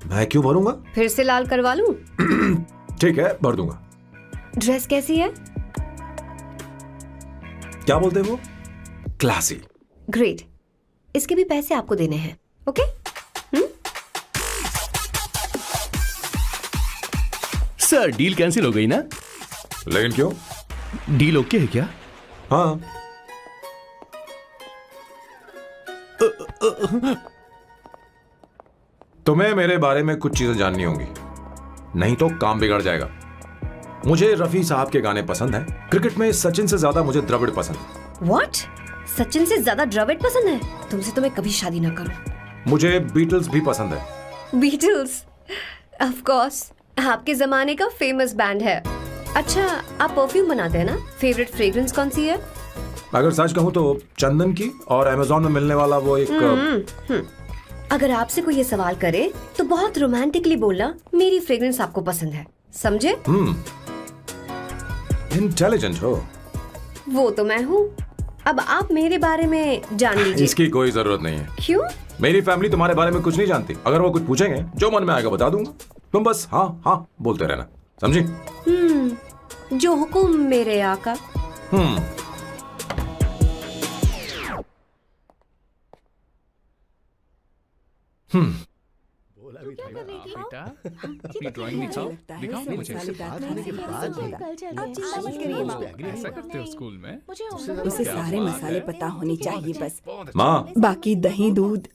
Speaker 5: मैं क्यों भरूंगा?
Speaker 3: फिर से लाल करवा लूं?
Speaker 5: ठीक है, भर दूंगा।
Speaker 3: ड्रेस कैसी है?
Speaker 5: क्या बोलते हो? क्लासी।
Speaker 3: ग्रेट। इसके भी पैसे आपको देने हैं, ओके?
Speaker 4: सर डील कैंसिल हो गई ना?
Speaker 5: लेकिन क्यों?
Speaker 4: डील ओके है क्या?
Speaker 5: हाँ। तुम्हें मेरे बारे में कुछ चीजें जाननी होंगी, नहीं तो काम बिगड़ जाएगा। मुझे रफी साहब के गाने पसंद हैं। क्रिकेट में सचिन से ज्यादा मुझे द्रविड़ पसंद है।
Speaker 3: व्हाट? सचिन से ज्यादा द्रविड़ पसंद है? तुमसे तो मैं कभी शादी ना करूं।
Speaker 5: मुझे बीटल्स भी पसंद है।
Speaker 3: बीटल्स? ऑफ कोर्स, आपके जमाने का फेमस बैंड है। अच्छा, आप परफ्यूम बनाते हैं ना? फेवरेट फ्रेग्रेंस कौन सी है?
Speaker 5: अगर सच कहूं तो चंदन की, और अमेज़न में मिलने वाला वो एक
Speaker 3: अगर आपसे कोई ये सवाल करे तो बहुत रोमांटिकली बोलना मेरी फ्रेग्रेंस आपको पसंद है, समझे?
Speaker 5: इंटेलिजेंट हो।
Speaker 3: वो तो मैं हूँ। अब आप मेरे बारे में जान लीजिए।
Speaker 5: इसकी कोई जरूरत नहीं है।
Speaker 3: क्यों?
Speaker 5: मेरी फैमिली तुम्हारे बारे में कुछ नहीं जानती। अगर वो कुछ पूछेंगे, जो मन में आएगा बता दूंगा। तुम बस हाँ हाँ बोलते रहना, समझी?
Speaker 3: जो हुकुम मेरे आका।
Speaker 1: बेटा, अपनी ड्राइंग दिखाओ, दिखाओ ना मुझे। ऐसा करते हो स्कूल में?
Speaker 8: उसे सारे मसाले पता होने चाहिए बस।
Speaker 5: माँ,
Speaker 8: बाकी दही दूध।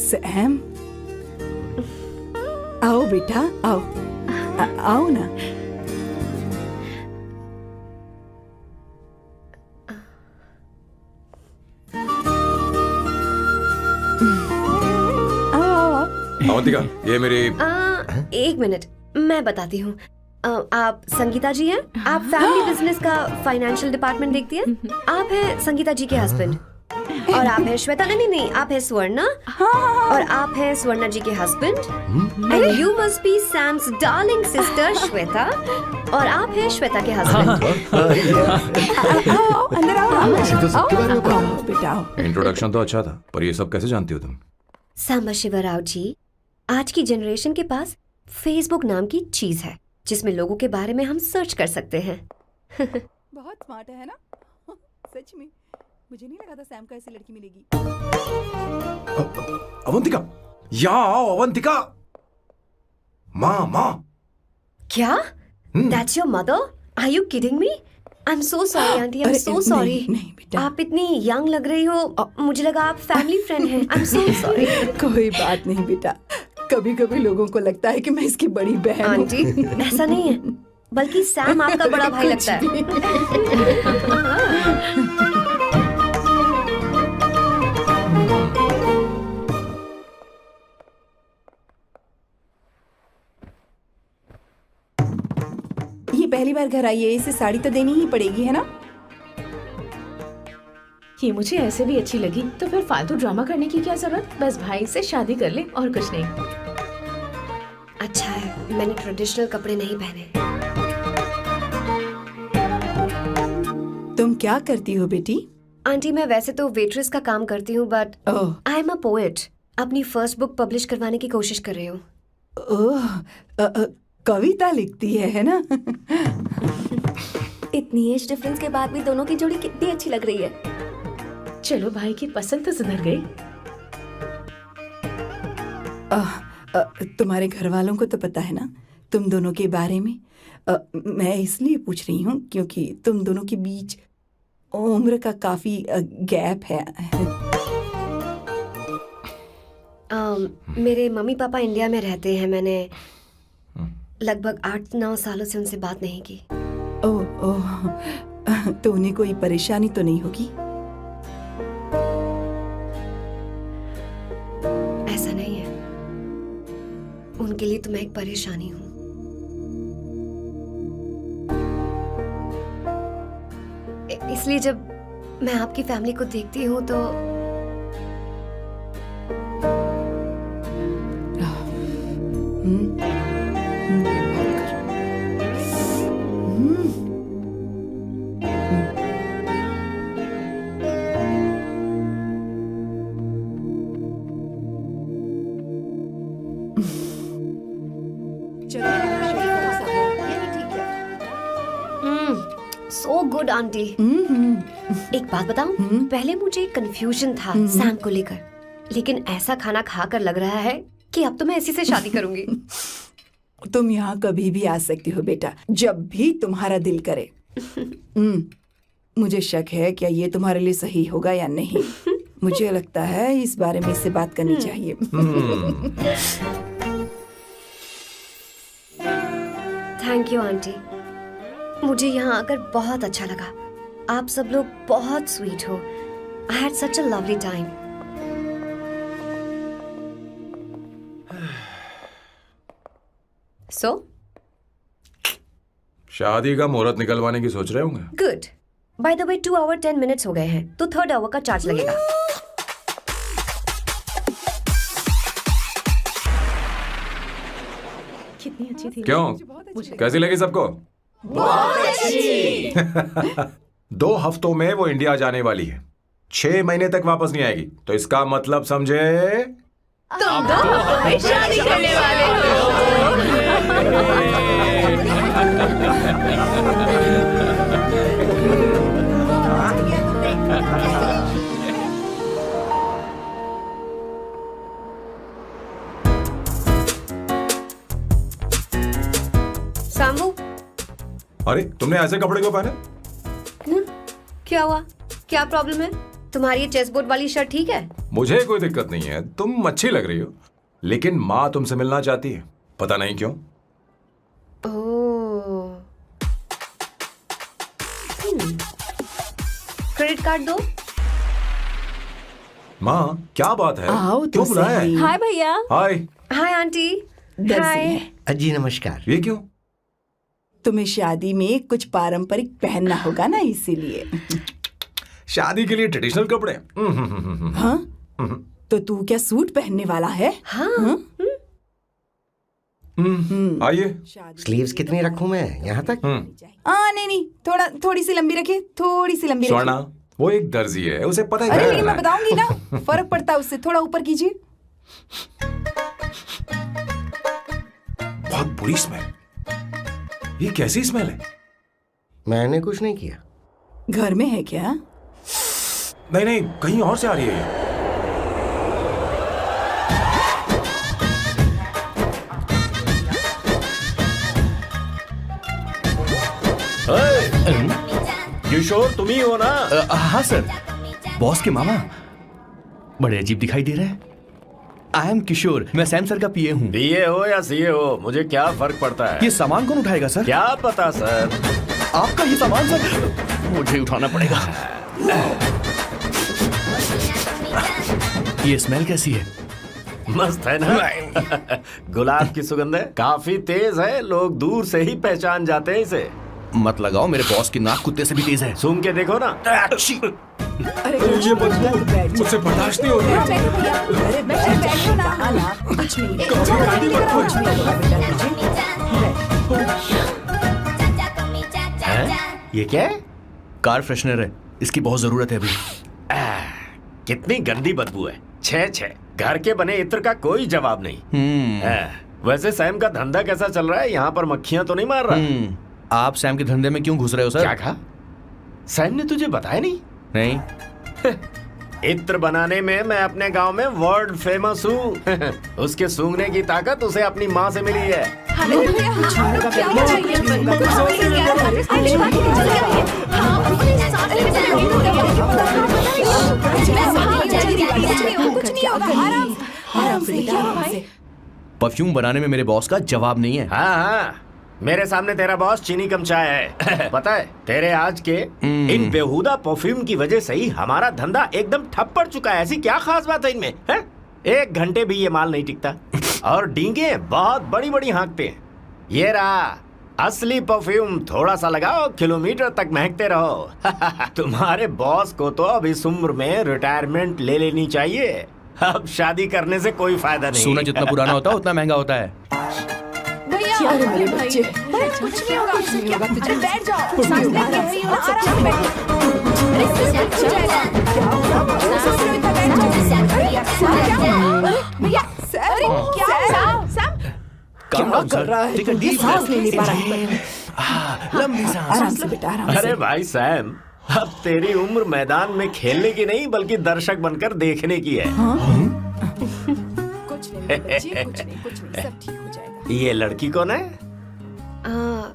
Speaker 8: सैम, आओ बेटा, आओ। आओ ना।
Speaker 5: अवंतिका, ये मेरी।
Speaker 3: एक मिनट, मैं बताती हूँ। आप संगीता जी हैं? आप फैमिली बिजनेस का फाइनेंशियल डिपार्टमेंट देखती हैं? आप हैं संगीता जी के हस्बैंड। और आप हैं श्वेता। नहीं, आप हैं स्वर्णा। और आप हैं स्वर्णा जी के husband. And you must be Sam's darling sister Shweta. और आप हैं श्वेता के हस्बैंड।
Speaker 8: आओ, अंदर आओ।
Speaker 2: ऐसे तो सबके बारे में पता है।
Speaker 8: आओ बेटा, आओ।
Speaker 5: इंट्रोडक्शन तो अच्छा था, पर ये सब कैसे जानती हो तुम?
Speaker 3: सांबा शिवराव जी, आज की जनरेशन के पास फेसबुक नाम की चीज है जिसमें लोगों के बारे में हम सर्च कर सकते हैं।
Speaker 8: बहुत स्मार्ट है ना? सच में मुझे नहीं लगा था सैम को ऐसी लड़की मिलेगी।
Speaker 5: अवंतिका, यहाँ आओ अवंतिका। माँ।
Speaker 3: क्या? That's your mother? Are you kidding me? I'm so sorry, auntie. I'm so sorry.
Speaker 8: नहीं बेटा।
Speaker 3: आप इतनी यंग लग रही हो, मुझे लगा आप फैमिली फ्रेंड हैं। I'm so sorry.
Speaker 8: कोई बात नहीं बेटा। कभी कभी लोगों को लगता है कि मैं इसकी बड़ी बहन हूँ।
Speaker 3: आंटी, ऐसा नहीं है, बल्कि सैम आपका बड़ा भाई लगता है।
Speaker 8: ये पहली बार घर आई है, इसे साड़ी तो देनी ही पड़ेगी, है ना?
Speaker 7: ये मुझे ऐसे भी अच्छी लगी, तो फिर फालतू ड्रामा करने की क्या जरूरत? बस भाई से शादी कर ले और कुछ नहीं।
Speaker 3: अच्छा है, मैंने ट्रेडिशनल कपड़े नहीं पहने।
Speaker 8: तुम क्या करती हो बेटी?
Speaker 3: आंटी, मैं वैसे तो वेट्रेस का काम करती हूँ, but
Speaker 8: oh,
Speaker 3: I am a poet. अपनी फर्स्ट बुक पब्लिश करवाने की कोशिश कर रही हूँ।
Speaker 8: ओह, कविता लिखती है ना?
Speaker 9: इतनी एज डिफरेंस के बाद भी दोनों की जोड़ी कितनी अच्छी लग रही है।
Speaker 7: चलो, भाई की पसंद तो सुधर गई।
Speaker 8: तुम्हारे घर वालों को तो पता है ना तुम दोनों के बारे में? मैं इसलिए पूछ रही हूँ क्योंकि तुम दोनों के बीच उम्र का काफी गैप है।
Speaker 3: मेरे मम्मी पापा इंडिया में रहते हैं। मैंने लगभग 8-9 सालों से उनसे बात नहीं की।
Speaker 8: ओह, तो उन्हें कोई परेशानी तो नहीं होगी?
Speaker 3: ऐसा नहीं है, उनके लिए तो मैं एक परेशानी हूँ। इसलिए जब मैं आपकी फैमिली को देखती हूँ तो सो गुड आंटी। एक बात बताऊं, पहले मुझे कंफ्यूजन था सैम को लेकर, लेकिन ऐसा खाना खाकर लग रहा है कि अब तो मैं इसी से शादी करूंगी।
Speaker 8: तुम यहाँ कभी भी आ सकती हो बेटा, जब भी तुम्हारा दिल करे। मुझे शक है क्या ये तुम्हारे लिए सही होगा या नहीं। मुझे लगता है इस बारे में इससे बात करनी चाहिए।
Speaker 3: थैंक यू आंटी, मुझे यहाँ आकर बहुत अच्छा लगा। आप सब लोग बहुत स्वीट हो। I had such a lovely time. सो
Speaker 5: शादी का मुहूर्त निकलवाने की सोच रहे होंगे।
Speaker 3: Good. By the way 2 hour 10 minutes हो गए हैं, तो 3rd आवर का चार्ज लगेगा।
Speaker 7: कितनी अच्छी थी।
Speaker 5: क्यों, कैसी लगी सबको? बहुत अच्छी। 2 हफ्तों में वो इंडिया जाने वाली है, 6 महीने तक वापस नहीं आएगी। तो इसका मतलब समझे
Speaker 7: तुम 2 हफ्तों में शादी करने वाले
Speaker 3: सामू,
Speaker 5: अरे तुमने ऐसे कपड़े क्यों पहने?
Speaker 3: क्या हुआ? क्या प्रॉब्लम है? तुम्हारी ये चेस्ट बोर्ड वाली शर्ट ठीक है?
Speaker 5: मुझे कोई दिक्कत नहीं है, तुम अच्छी लग रही हो, लेकिन माँ तुमसे मिलना चाहती है, पता नहीं क्यों।
Speaker 3: ओह। क्रेडिट कार्ड दो।
Speaker 5: माँ क्या बात है?
Speaker 8: आओ तो
Speaker 5: क्यों बुलाया है?
Speaker 8: सही।
Speaker 9: हाय भैया।
Speaker 5: हाय।
Speaker 3: हाय आंटी।
Speaker 8: दर्जी
Speaker 3: हाय।
Speaker 8: है।
Speaker 2: जी नमस्कार।
Speaker 5: ये क्यों?
Speaker 8: तुम्हें शादी में कुछ पारंपरिक पहनना होगा ना, इसीलिए।
Speaker 5: शादी के लिए ट्रेडिशनल कपड़े?
Speaker 8: हाँ, तो तू क्या सूट पहनने वाला है?
Speaker 3: हाँ।
Speaker 5: आइए।
Speaker 2: स्लीव्स कितनी रखूं मैं? यहाँ तक?
Speaker 8: नहीं, थोड़ी सी लंबी रखे, थोड़ी सी लंबी
Speaker 5: स्वर्णा,
Speaker 8: रखे।
Speaker 5: वो एक दर्जी है, उसे पता
Speaker 8: अरे
Speaker 5: है।
Speaker 8: लेकिन मैं बताऊंगी ना, फर्क पड़ता है उससे। थोड़ा ऊपर कीजिए।
Speaker 5: बहुत बुरी स्मेल। ये कैसी स्मेल है?
Speaker 2: मैंने कुछ नहीं किया।
Speaker 8: घर में है क्या?
Speaker 5: नहीं, कहीं और से आ रही है ये।
Speaker 4: किशोर तुम ही हो ना? हाँ सर, बॉस के मामा। बड़े अजीब दिखाई दे रहे हैं। आई एम किशोर, मैं सैम सर का पीए हूँ।
Speaker 10: पीए हो या सीए हो, मुझे क्या फर्क पड़ता है?
Speaker 4: ये सामान कौन उठाएगा सर?
Speaker 10: क्या पता सर।
Speaker 4: आपका ही सामान सर, मुझे उठाना पड़ेगा। ये स्मेल कैसी है?
Speaker 10: मस्त है ना? गुलाब की सुगंध है, काफी तेज है, लोग दूर से ही पहचान जाते हैं इसे।
Speaker 4: मत लगाओ, मेरे बॉस की नाक कुत्ते से भी तेज है।
Speaker 10: सूंघ के देखो ना।
Speaker 8: अरे
Speaker 5: ये बदबू मुझसे बर्दाश्त नहीं हो रही है।
Speaker 8: बैठो भैया। अरे बैठो ना। कुछ नहीं। कुछ
Speaker 10: है? ये क्या है?
Speaker 4: कार फ्रेशनर है, इसकी बहुत जरूरत है अभी।
Speaker 10: कितनी गंदी बदबू है। छे घर के बने इत्र का कोई जवाब नहीं। वैसे सैम का धंधा कैसा चल रहा है? यहाँ पर मक्खियां तो नहीं मार रहा?
Speaker 4: आप सैम के धंधे में क्यों घुस रहे हो सर?
Speaker 10: क्या कहा? सैम ने तुझे बताया नहीं?
Speaker 4: नहीं।
Speaker 10: इत्र बनाने में मैं अपने गांव में वर्ल्ड फेमस हूँ। उसके सूंघने की ताकत उसे अपनी माँ से मिली है।
Speaker 4: परफ्यूम बनाने में मेरे बॉस का जवाब नहीं है।
Speaker 10: हाँ, मेरे सामने तेरा बॉस चीनी कम चाय है। पता है, तेरे आज के इन बेहुदा परफ्यूम की वजह से ही हमारा धंधा एकदम ठप पड़ चुका है। ऐसी क्या खास बात है इनमें? 1 घंटे भी ये माल नहीं टिकता और डींगे बहुत बड़ी बड़ी हाँकते हैं। ये रहा असली परफ्यूम, थोड़ा सा लगाओ, किलोमीटर तक महकते रहो। तुम्हारे बॉस को तो अब इस उम्र में रिटायरमेंट ले लेनी चाहिए। अब शादी करने से कोई फायदा नहीं।
Speaker 4: सोना जितना पुराना होता है उतना महंगा होता है।
Speaker 8: क्या अरे मेरे बच्चे कुछ नहीं होगा तुझे बैठ जाओ सांस ले आराम से बैठ भैया अरे क्या कर रहा है ये सांस ले नहीं पा रहा है
Speaker 4: लंबी सांस
Speaker 8: आराम से बेटा आराम से
Speaker 10: अरे भाई सैम, अब तेरी उम्र मैदान में खेलने की नहीं बल्कि दर्शक बनकर देखने की है।
Speaker 8: कुछ नहीं बच्चे कुछ नहीं सब ठीक हो जाएगा।
Speaker 10: ये लड़की कौन है?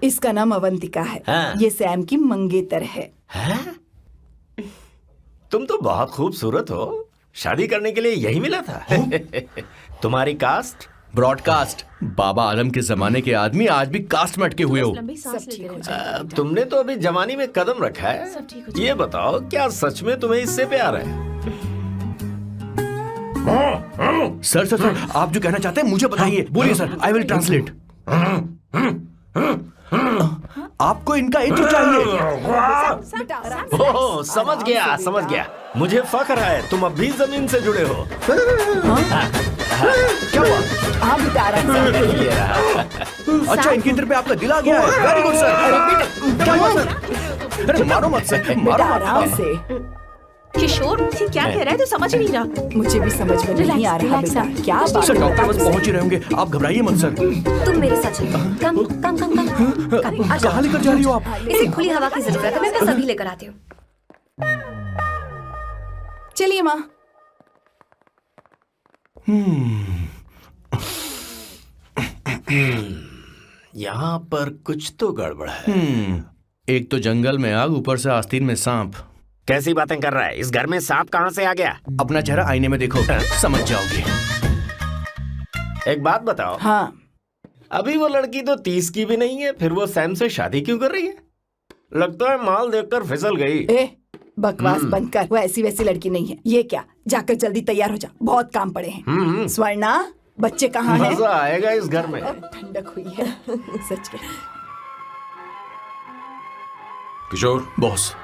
Speaker 8: इसका नाम अवंतिका है।
Speaker 10: हाँ।
Speaker 8: ये सैम की मंगेतर है।
Speaker 10: हैं? तुम तो बहुत खूबसूरत हो, शादी करने के लिए यही मिला था। तुम्हारी कास्ट?
Speaker 4: ब्रॉडकास्ट। बाबा आलम के जमाने के आदमी आज भी कास्ट में अटके हुए हो।
Speaker 7: लंबी सांस लेते रहो।
Speaker 10: तुमने तो अभी जवानी में कदम रखा है।
Speaker 7: सब ठीक हो
Speaker 10: ये बताओ, क्या सच में तुम्हें इससे प्यार है?
Speaker 4: सर सर सर, आप जो कहना चाहते हैं मुझे बताइए। बोलिए सर, आई विल ट्रांसलेट। आपको इनका इंट्रो चाहिए।
Speaker 10: ओह, समझ गया। मुझे फख्र है तुम अब भी जमीन से जुड़े हो।
Speaker 8: क्या हुआ? हाँ बेटा आराम से
Speaker 10: ये रहा।
Speaker 4: अच्छा, इनके इंटर पे आपका दिल आ गया है। Very good sir. अरे बेटे क्या हुआ सर? अरे मारो मत सर,
Speaker 8: बेटा
Speaker 4: मारो
Speaker 8: आराम
Speaker 4: मत।
Speaker 8: से।
Speaker 7: किशोर ये क्या कह रहा है तो समझ नहीं रहा।
Speaker 8: मुझे भी समझ में नहीं आ रहा
Speaker 7: Relax,
Speaker 8: बेटा क्या बात
Speaker 4: सर
Speaker 8: है
Speaker 4: डॉक्टर
Speaker 8: बता
Speaker 4: बस
Speaker 8: मुझसे।
Speaker 4: पहुंच ही रहे होंगे, आप घबराइए मत सर।
Speaker 3: तुम मेरे साथ चलो। कम कम कम कम कम आ जाओ।
Speaker 4: कहाँ लेकर जा रही हो आप?
Speaker 3: इसे खुली हवा की जरूरत है, मैं बस अभी लेकर आती हूँ।
Speaker 8: चलिए माँ।
Speaker 10: यहाँ पर कुछ तो गड़बड़ है।
Speaker 4: एक तो जंगल में आग, ऊपर से आस्तीन में सांप।
Speaker 10: कैसी बातें कर रहा है? इस घर में सांप कहाँ से आ गया?
Speaker 4: अपना चेहरा आईने में देखो, समझ जाओगे।
Speaker 10: एक बात बताओ।
Speaker 8: हाँ
Speaker 10: अभी वो लड़की तो 30 की भी नहीं है, फिर वो सैम से शादी क्यों कर रही है? लगता है माल देखकर फिसल गई।
Speaker 8: ए बकवास बंद कर, वो ऐसी वैसी लड़की नहीं है। ये क्या, जाकर जल्दी तैयार हो जा, बहुत काम पड़े हैं। स्वर्णा बच्चे कहाँ हैं?
Speaker 10: मजा आएगा इस घर में।
Speaker 8: ठंडक हुई है सच में।
Speaker 5: किशोर,
Speaker 4: बॉस,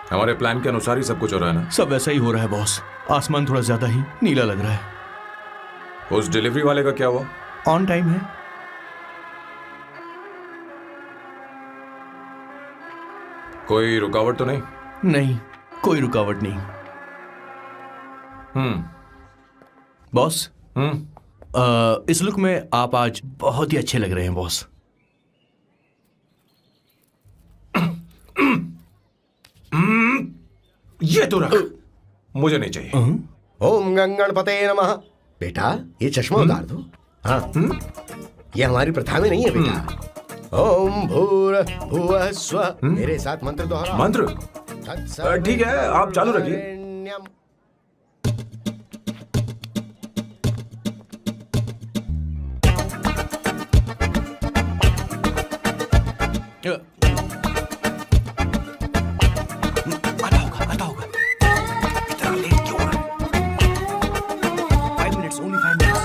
Speaker 5: हमारे प्लान के अनुसार ही सब कुछ हो रहा है ना?
Speaker 4: सब वैसा ही हो रहा है बॉस। आसमान थोड़ा ज्यादा ही नीला लग रहा है।
Speaker 5: उस डिलीवरी वाले का क्या हुआ?
Speaker 4: ऑन टाइम है।
Speaker 5: कोई रुकावट तो नहीं?
Speaker 4: नहीं, कोई रुकावट नहीं। बॉस, इस लुक में आप आज बहुत ही अच्छे लग रहे हैं बॉस।
Speaker 5: ये तो रख, मुझे नहीं चाहिए।
Speaker 2: ओम गंगणपते नमः। बेटा ये चश्मा उतार दो। हाँ ये हमारी प्रथा में नहीं है बेटा। ओम भूर भुवः स्वः। मेरे साथ मंत्र दोहराओ।
Speaker 5: मंत्र? ठीक है, आप चालू रखिए।
Speaker 2: रखिए।
Speaker 4: आता होगा। इतना लेट क्यों हो रहा है? 5 minutes, only 5 minutes।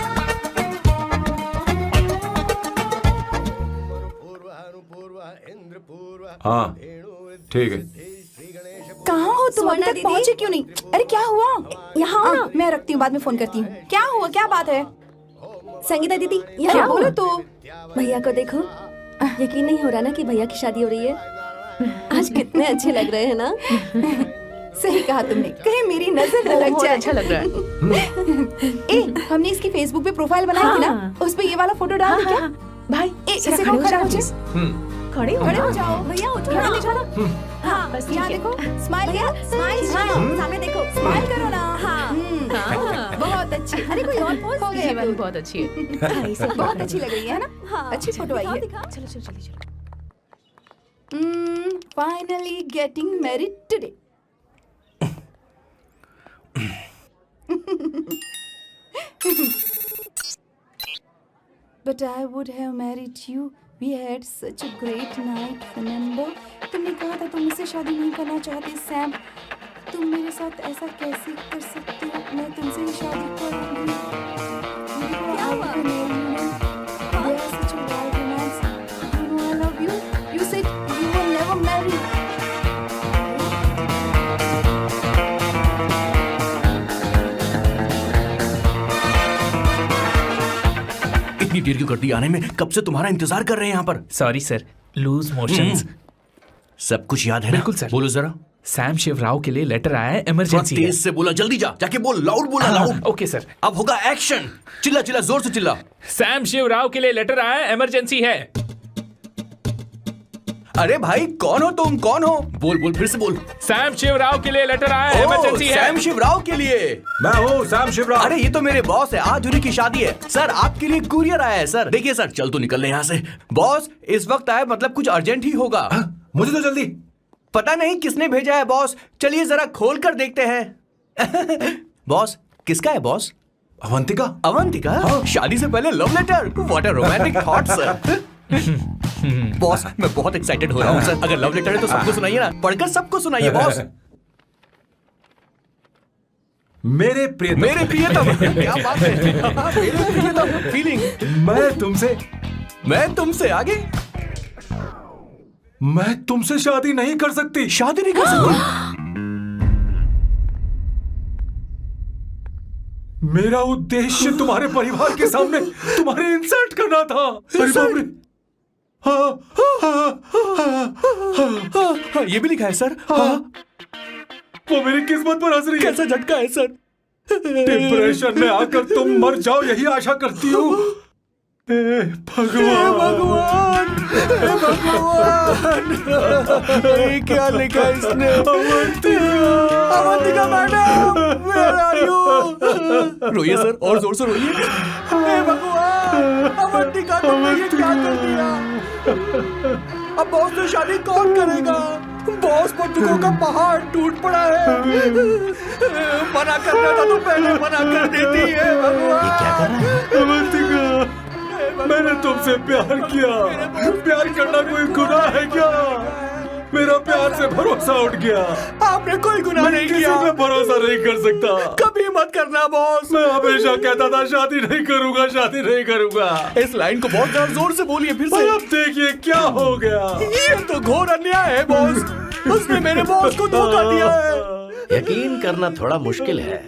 Speaker 5: हाँ ठीक है।
Speaker 8: कहाँ हो तुम? अभी
Speaker 3: स्वर्णा
Speaker 8: तक
Speaker 3: दीदी?
Speaker 8: पहुँचे क्यों नहीं? अरे क्या हुआ?
Speaker 3: यहाँ आओ ना।
Speaker 8: मैं रखती हूँ, बाद में फोन करती हूँ। क्या हुआ, क्या बात है?
Speaker 3: संगीता दीदी
Speaker 8: क्या
Speaker 3: यहाँ
Speaker 8: बोलो
Speaker 3: बोलो।
Speaker 8: तो।
Speaker 9: भैया को देखो, यकीन नहीं हो रहा ना कि भैया की शादी हो रही है। आज कितने अच्छे लग रहे हैं ना।
Speaker 8: सही कहा तुमने, कहीं मेरी नजर न लग
Speaker 7: बहुत
Speaker 8: जाए।
Speaker 7: अच्छा लग रहा है।
Speaker 8: ए, हमने इसकी फेसबुक पे प्रोफाइल बनाई थी ना, उस पे ये वाला फोटो डाल क्या?
Speaker 7: भाई
Speaker 8: ए,
Speaker 7: जरा
Speaker 8: इसे
Speaker 7: खड़े हो
Speaker 8: खड़ा
Speaker 7: जाओ
Speaker 8: हो
Speaker 7: please।
Speaker 8: जाओ।
Speaker 7: खड़े हो
Speaker 8: खड़े हो
Speaker 7: जाओ।
Speaker 8: जाओ भैया, उठो
Speaker 3: यहाँ
Speaker 8: ना।
Speaker 3: देखो।
Speaker 8: हाँ
Speaker 7: बस
Speaker 8: यहाँ
Speaker 7: ठीक है।
Speaker 8: देखो, स्माइल
Speaker 3: भैया स्माइल सामने देखो।
Speaker 8: स्माइल करो ना।
Speaker 7: हाँ।
Speaker 8: बहुत अच्छी। अरे कोई और पोज हो
Speaker 7: ये
Speaker 8: गया
Speaker 7: वाली
Speaker 8: तो।
Speaker 7: बहुत अच्छी है।
Speaker 8: बहुत अच्छी लग रही है ना।
Speaker 9: हाँ,
Speaker 8: अच्छी फोटो आई है।
Speaker 7: चलो चलो जल्दी चलो।
Speaker 8: Finally getting married today. But I would have married you. We had such a great night, remember? तुमने कहा था तुम मुझसे शादी नहीं करना चाहते सैम। तुम मेरे साथ ऐसा कैसे कर सकते हो? मैं तुमसे ही शादी करूंगी। क्या हुआ? We are such a wild romance. You know I love you. You said you will never marry.
Speaker 4: इतनी देर क्यों कर दी आने में? कब से तुम्हारा इंतजार कर रहे हैं यहाँ पर।
Speaker 1: Sorry sir, loose motions.
Speaker 4: सब कुछ याद है ना?
Speaker 1: बिल्कुल सर।
Speaker 4: बोलो जरा।
Speaker 1: सैम शिवराव के लिए लेटर आया है, इमरजेंसी है।
Speaker 4: तेज से बोला, जल्दी जा, जाके बोल, लाउड बोला, लाउड।
Speaker 1: Okay sir.
Speaker 4: अब होगा एक्शन। चिल्ला चिल्ला, जोर से चिल्ला।
Speaker 1: सैम शिवराव के लिए लेटर आया है, इमरजेंसी है।
Speaker 4: अरे भाई कौन हो तुम, कौन हो? बोल बोल, फिर से बोल।
Speaker 1: सैम शिवराव के लिए लेटर आया है, इमरजेंसी है।
Speaker 4: सैम शिवराव के लिए?
Speaker 5: मैं हूँ सैम शिवराव।
Speaker 4: अरे ये तो मेरे बॉस है, आज उन्हीं की शादी है। सर आपके लिए कुरियर आया है सर। देखिए सर, चल तो निकल यहाँ से। बॉस इस वक्त आए, मतलब कुछ अर्जेंट ही होगा।
Speaker 5: मुझे तो जल्दी।
Speaker 4: पता नहीं किसने भेजा है बॉस, चलिए जरा खोल कर देखते हैं। बॉस किसका है बॉस?
Speaker 5: अवंतिका।
Speaker 4: अवंतिका? शादी से पहले love letter, what a romantic thought sir. Boss मैं बहुत एक्साइटेड हो रहा हूँ सर। अगर लव लेटर है तो सबको सुनाइए ना, पढ़कर सबको सुनाइए बॉस।
Speaker 5: मेरे प्रियतम।
Speaker 4: मेरे प्रियतम, क्या बात है। मेरे प्रियतम, फीलिंग। मैं तुमसे आगे।
Speaker 5: मैं तुमसे शादी नहीं कर सकती।
Speaker 4: शादी नहीं कर सकती?
Speaker 5: मेरा उद्देश्य तुम्हारे परिवार के सामने तुम्हारे इंसल्ट करना था। अरे बाप रे।
Speaker 4: हाँ, ये भी लिखा है सर।
Speaker 5: वो मेरी किस्मत पर हंस रही है।
Speaker 4: कैसा झटका है सर।
Speaker 5: डिप्रेशन में आकर तुम मर जाओ, यही आशा करती हूँ। भगवान
Speaker 4: भगवान ये क्या लिखा इसने? Avantika madam, where are you? रोइए सर, और जोर से रोइए। हे भगवान, अवंतिका तुमने ये क्या कर दिया? अब बॉस से शादी कौन करेगा? बॉस पर दुखों का पहाड़ टूट पड़ा है। मना करना था तो पहले मना कर देती है। भगवान ये क्या कर रहा है?
Speaker 5: अवंतिका, मैंने तुमसे प्यार किया। प्यार करना कोई गुनाह है क्या? मेरा प्यार से भरोसा उठ गया।
Speaker 4: आपने कोई गुनाह नहीं किया।
Speaker 5: किसी पे भरोसा नहीं कर सकता।
Speaker 4: कभी मत करना बॉस।
Speaker 5: मैं हमेशा कहता था शादी नहीं करूंगा, शादी नहीं करूंगा।
Speaker 4: इस लाइन को बहुत जोर से बोलिए फिर से।
Speaker 5: अब देखिए क्या हो गया।
Speaker 4: ये तो घोर अन्याय है बॉस। उसने मेरे बॉस को धोखा दिया है।
Speaker 10: यकीन करना थोड़ा मुश्किल है।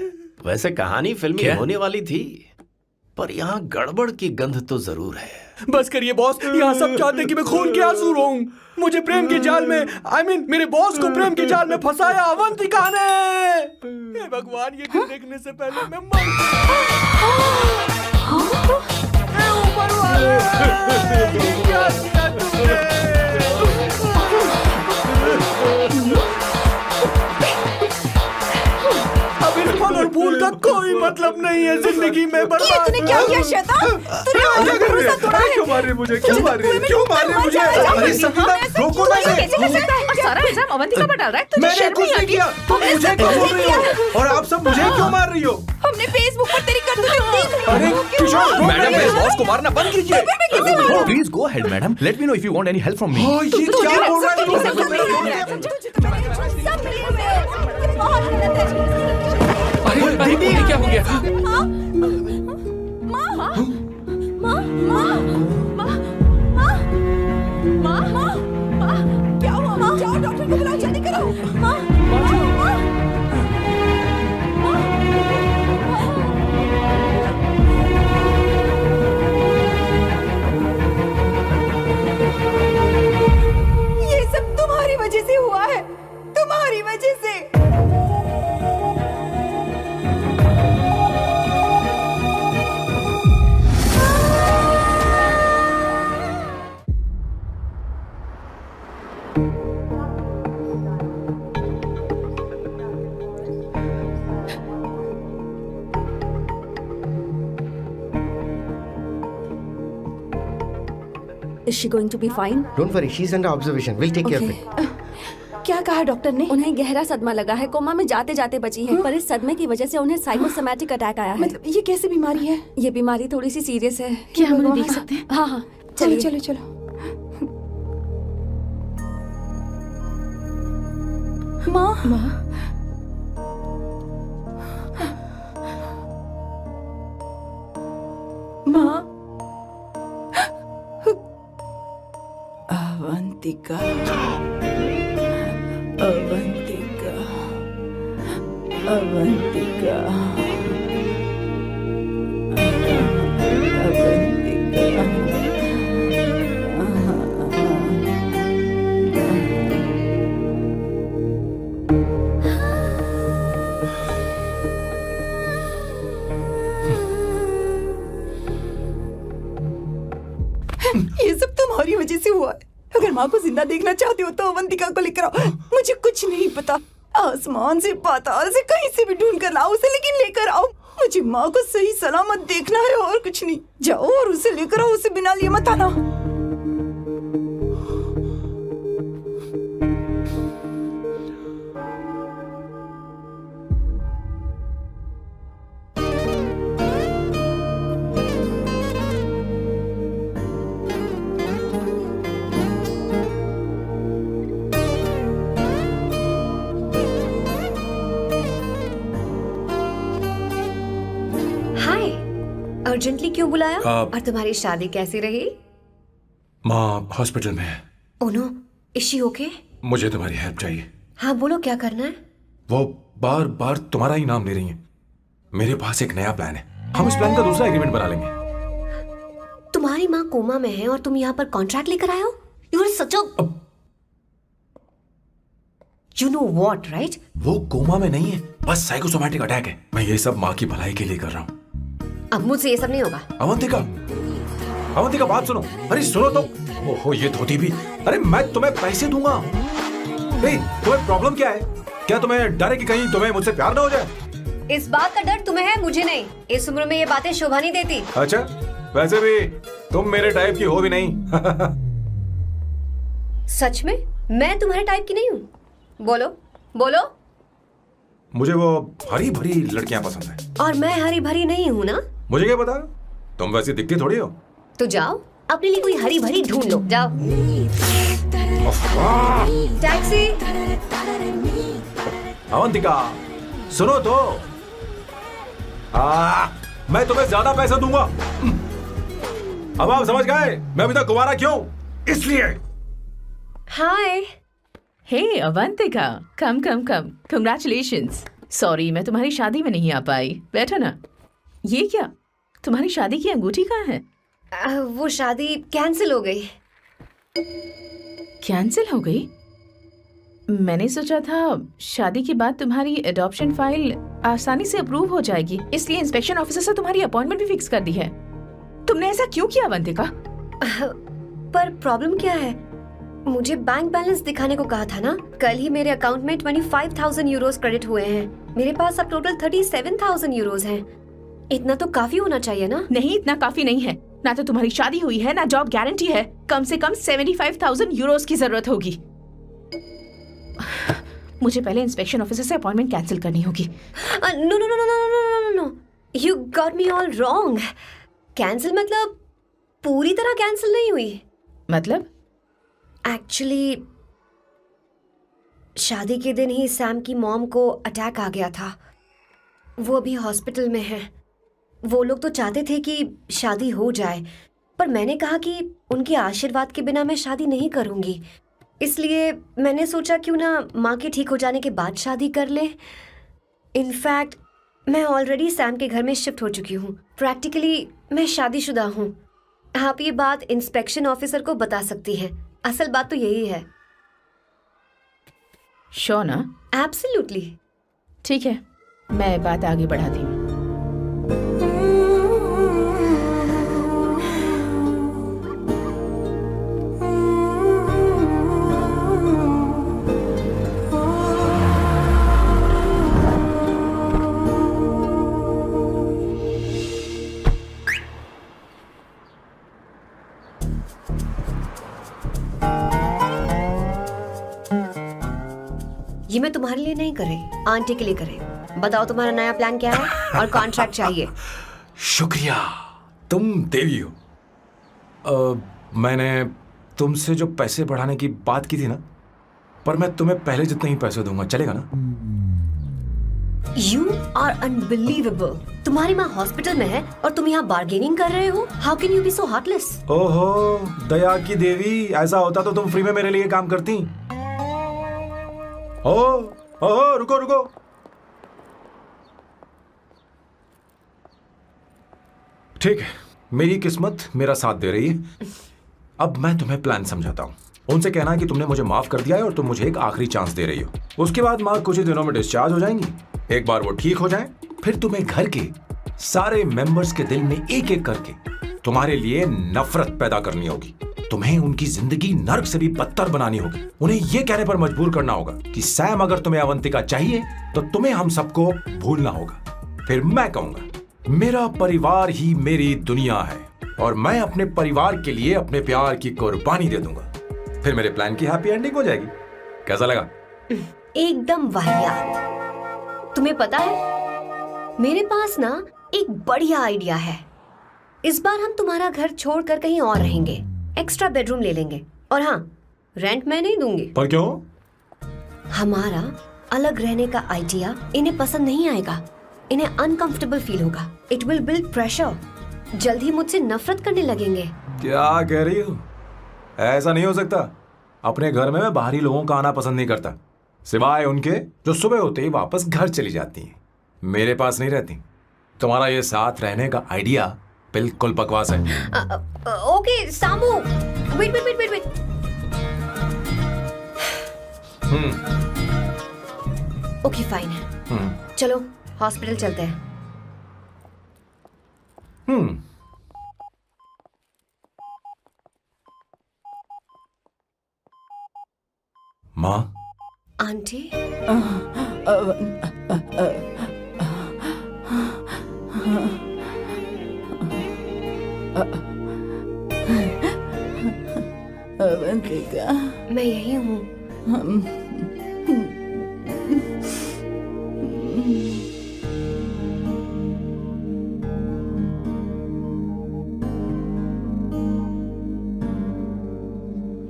Speaker 10: वैसे कहानी फिल्मी होने वाली थी, पर यहाँ गड़बड़ की गंध तो जरूर है।
Speaker 4: बस करिए बॉस, यहाँ सब चाहते हैं कि मैं खून के आंसू रोऊं। मुझे प्रेम के जाल में, मेरे बॉस को प्रेम के जाल में फंसाया अवंतिका ने। हे भगवान, ये दिन देखने से पहले मैं मर हे ऊपर वाले, ये क्या किया तुमने? अब इस फल और फूल का कोई मतलब नहीं है जिंदगी में।
Speaker 8: ये तूने क्या किया शैतान? तूने हमारा भरोसा तोड़ा है।
Speaker 5: क्यों मार रही मुझे? क्यों मार रही? क्यों मार रही मुझे? अरे संगीता, रोको ना इसे।
Speaker 7: कैसे कर सकता है? और सारा इल्जाम अवंतिका पर डाल रहा है। तुझे
Speaker 5: मैंने
Speaker 7: शर्म
Speaker 5: कुछ
Speaker 7: नहीं
Speaker 5: नहीं
Speaker 7: आती?
Speaker 5: किया।
Speaker 7: हमने
Speaker 5: मुझे
Speaker 7: सब
Speaker 5: क्यों
Speaker 7: कुछ
Speaker 5: बोल रही
Speaker 7: किया है।
Speaker 5: हो? और आप सब मुझे क्यों मार रही हो?
Speaker 8: हमने फेसबुक पर तेरी करतूतें देख ली।
Speaker 5: अरे किशोर,
Speaker 4: मैडम मेरे बॉस को मारना बंद कीजिए। Please go ahead madam, let me know if you want any help from me.
Speaker 5: ये क्या बोल रहा है?
Speaker 8: सब मिले हुए हैं। बहुत गलत है।
Speaker 1: अरे ये क्या हो गया?
Speaker 8: माँ, माँ, माँ, माँ, माँ, माँ, माँ, माँ, माँ, क्या हुआ? माँ, जाओ डॉक्टर को बुलाओ, जल्दी करो। माँ, माँ, माँ, ये सब तुम्हारी वजह से हुआ है, तुम्हारी वजह से।
Speaker 9: Is she going to be fine?
Speaker 2: Don't worry, she's under observation. We'll take care of it.
Speaker 8: क्या कहा डॉक्टर ने?
Speaker 9: उन्हें गहरा सदमा लगा है, कोमा में जाते जाते बची है, पर इस सदमे की वजह से उन्हें साइकोसोमैटिक अटैक आया है।
Speaker 8: मतलब ये कैसी बीमारी है?
Speaker 9: ये बीमारी थोड़ी सी सीरियस है।
Speaker 7: क्या हम उन्हें देख सकते हैं?
Speaker 9: हाँ हाँ,
Speaker 8: चलो
Speaker 9: चलिए।
Speaker 8: चलो चलो। माँ,
Speaker 7: माँ,
Speaker 8: माँ, अवंतिका, अवंतिका, अवंतिका, अवंतिका। वजह से हुआ है। अगर माँ को जिंदा देखना चाहते हो तो अवंतिका को लेकर आओ। मुझे कुछ नहीं पता, आसमान से पाताल से कहीं से भी ढूंढ कर लाओ उसे, लेकिन लेकर आओ। मुझे माँ को सही सलामत देखना है और कुछ नहीं। जाओ और उसे लेकर आओ, उसे बिना लिए मत आना।
Speaker 3: अर्जेंटली क्यों बुलाया? और तुम्हारी शादी कैसी रही?
Speaker 5: माँ हॉस्पिटल में है।
Speaker 3: Oh no, is she okay?
Speaker 5: मुझे तुम्हारी हेल्प चाहिए।
Speaker 3: हाँ बोलो, क्या करना है?
Speaker 5: वो बार बार तुम्हारा ही नाम ले रही है। मेरे पास एक नया प्लान है, हम इस प्लान का दूसरा एग्रीमेंट बना लेंगे।
Speaker 3: तुम्हारी माँ कोमा में है और तुम यहाँ पर कॉन्ट्रैक्ट लेकर आए हो? You are such a you know what, right?
Speaker 5: वो कोमा में नहीं है, बस साइकोसोमैटिक अटैक है। मैं ये सब माँ की भलाई के लिए कर रहा हूँ।
Speaker 3: अब मुझसे ये सब नहीं होगा।
Speaker 5: अवंतिका, अवंतिका बात सुनो। अरे सुनो तो। ओहो ये धोती भी। अरे मैं तुम्हें पैसे दूंगा। तुम्हें प्रॉब्लम क्या है? क्या तुम्हें डर है कि कहीं तुम्हें मुझसे प्यार ना हो जाए?
Speaker 3: इस बात का डर तुम्हें है, मुझे नहीं। इस उम्र में ये बातें शोभा नहीं देती।
Speaker 5: अच्छा, वैसे भी तुम मेरे टाइप की हो भी नहीं।
Speaker 3: सच में मैं तुम्हारे टाइप की नहीं हूँ? बोलो बोलो।
Speaker 5: मुझे वो हरी भरी लड़कियां पसंद है।
Speaker 3: और मैं हरी भरी नहीं हूँ ना?
Speaker 5: मुझे क्या पता, तुम वैसे दिखती थोड़ी हो।
Speaker 3: तो जाओ अपने लिए कोई हरी भरी ढूंढ लो, जाओ। टैक्सी।
Speaker 5: अवंतिका सुनो तो। मैं तुम्हें ज्यादा पैसा दूंगा। अब आप समझ गए मैं अभी तक कुंवारा क्यों? इसलिए।
Speaker 3: हाय।
Speaker 7: हे अवंतिका, कम कम कम, कंग्रेचुलेशंस। सॉरी मैं तुम्हारी शादी में नहीं आ पाई। बैठो ना। ये क्या, तुम्हारी शादी की अंगूठी कहाँ है?
Speaker 3: वो शादी कैंसिल हो गई।
Speaker 7: कैंसिल हो गई? मैंने सोचा था शादी के बाद तुम्हारी एडॉप्शन फाइल आसानी से अप्रूव हो जाएगी, इसलिए इंस्पेक्शन ऑफिसर से तुम्हारी अपॉइंटमेंट भी फिक्स कर दी है। तुमने ऐसा क्यों किया अवंतिका?
Speaker 3: पर प्रॉब्लम क्या है? मुझे बैंक बैलेंस दिखाने को कहा था ना। कल ही मेरे अकाउंट में 25,000 यूरोस क्रेडिट हुए हैं। मेरे पास अब टोटल 37,000 यूरोस हैं। इतना तो काफी होना चाहिए ना?
Speaker 7: नहीं, इतना काफी नहीं है। ना तो तुम्हारी शादी हुई है, ना जॉब गारंटी है। कम से कम 75,000 यूरोस की जरूरत होगी। मुझे पहले इंस्पेक्शन ऑफिसर से अपॉइंटमेंट कैंसिल करनी होगी।
Speaker 3: No no no no no no no, you got me all wrong. Cancel मतलब पूरी तरह कैंसिल नहीं हुई।
Speaker 7: मतलब?
Speaker 3: एक्चुअली शादी के दिन ही सैम की मॉम को अटैक आ गया था। वो अभी हॉस्पिटल में है। वो लोग तो चाहते थे कि शादी हो जाए, पर मैंने कहा कि उनके आशीर्वाद के बिना मैं शादी नहीं करूंगी। इसलिए मैंने सोचा क्यों ना माँ के ठीक हो जाने के बाद शादी कर ले। इनफैक्ट मैं ऑलरेडी सैम के घर में शिफ्ट हो चुकी हूँ। प्रैक्टिकली मैं शादीशुदा हूँ। आप ये बात इंस्पेक्शन ऑफिसर को बता सकती हैं। असल बात तो यही है।
Speaker 7: श्योर ना?
Speaker 3: एब्सोल्युटली।
Speaker 7: ठीक है, मैं बात आगे बढ़ाती हूँ।
Speaker 3: ये मैं तुम्हारे लिए नहीं कर रही, आंटी के लिए कर रही। बताओ तुम्हारा नया प्लान क्या है और कॉन्ट्रैक्ट चाहिए।
Speaker 5: शुक्रिया, तुम देवी हो। मैंने तुमसे जो पैसे बढ़ाने की बात की थी ना, पर मैं तुम्हें पहले जितने ही पैसे दूंगा, चलेगा ना?
Speaker 3: You are unbelievable। तुम्हारी माँ हॉस्पिटल में है और तुम यहाँ बार्गेनिंग कर रहे हो? How can you be so heartless?
Speaker 5: ओहो दया की देवी, ऐसा होता तो तुम फ्री में मेरे लिए काम करती। ओहो रुको रुको। ठीक है, मेरी किस्मत मेरा साथ दे रही है। अब मैं तुम्हें प्लान समझाता हूँ। उनसे कहना कि तुमने मुझे माफ कर दिया है और तुम मुझे एक आखिरी चांस दे रही हो। उसके बाद माँ कुछ ही दिनों में डिस्चार्ज हो जाएंगी। एक बार वो ठीक हो जाए, फिर तुम्हें घर के सारे मेंबर्स के दिल में एक एक करके तुम्हारे लिए नफरत पैदा करनी होगी। तुम्हें उनकी जिंदगी नर्क से भी बदतर बनानी होगी। उन्हें यह कहने पर मजबूर करना होगा कि सैम अगर तुम्हें अवंतिका चाहिए तो तुम्हें हम सबको भूलना होगा। फिर मैं कहूंगा मेरा परिवार ही मेरी दुनिया है और मैं अपने परिवार के लिए अपने प्यार की कुर्बानी दे दूंगा। फिर मेरे प्लान की हैप्पी एंडिंग हो जाएगी। कैसा लगा?
Speaker 3: एकदम वाहियात। तुम्हें पता है मेरे पास ना एक बढ़िया आइडिया है। इस बार हम तुम्हारा घर छोड़कर कहीं और रहेंगे, एक्स्ट्रा बेडरूम ले लेंगे और हाँ, रेंट मैं नहीं दूंगी।
Speaker 5: पर क्यों?
Speaker 3: हमारा अलग रहने का आइडिया इन्हें पसंद नहीं आएगा। इन्हें अनकंफर्टेबल फील होगा। It will build pressure. जल्द ही मुझसे नफरत करने लगेंगे।
Speaker 5: क्या कह रही हो? ऐसा नहीं हो सकता। अपने घर में मैं बाहरी लोगों का आना पसंद नहीं करता, सिवाय उनके जो सुबह होते ही वापस घर चली जाती हैं, मेरे पास नहीं रहती। तुम्हारा ये साथ रहने का आइडिया बिल्कुल बकवास है।
Speaker 3: Okay Samu, wait wait wait wait wait. Okay fine, चलो हॉस्पिटल चलते हैं।
Speaker 5: माँ,
Speaker 3: आंटी,
Speaker 8: अवंतिका,
Speaker 3: मैं यही हूँ।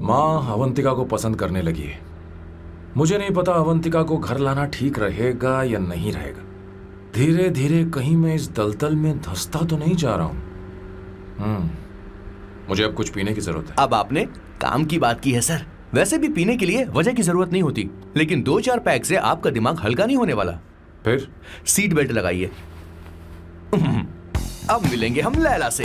Speaker 5: माँ अवंतिका को पसंद करने लगी है। मुझे नहीं पता अवंतिका को घर लाना ठीक रहेगा या नहीं रहेगा। धीरे धीरे कहीं मैं इस दलदल में धंसता तो नहीं जा रहा हूं। मुझे अब कुछ पीने की जरूरत है।
Speaker 4: अब आपने काम की बात की है सर। वैसे भी पीने के लिए वजह की जरूरत नहीं होती, लेकिन 2-4 पैक से आपका दिमाग हल्का नहीं होने वाला।
Speaker 5: फिर
Speaker 4: सीट बेल्ट लगाइए। अब मिलेंगे हम लैला से।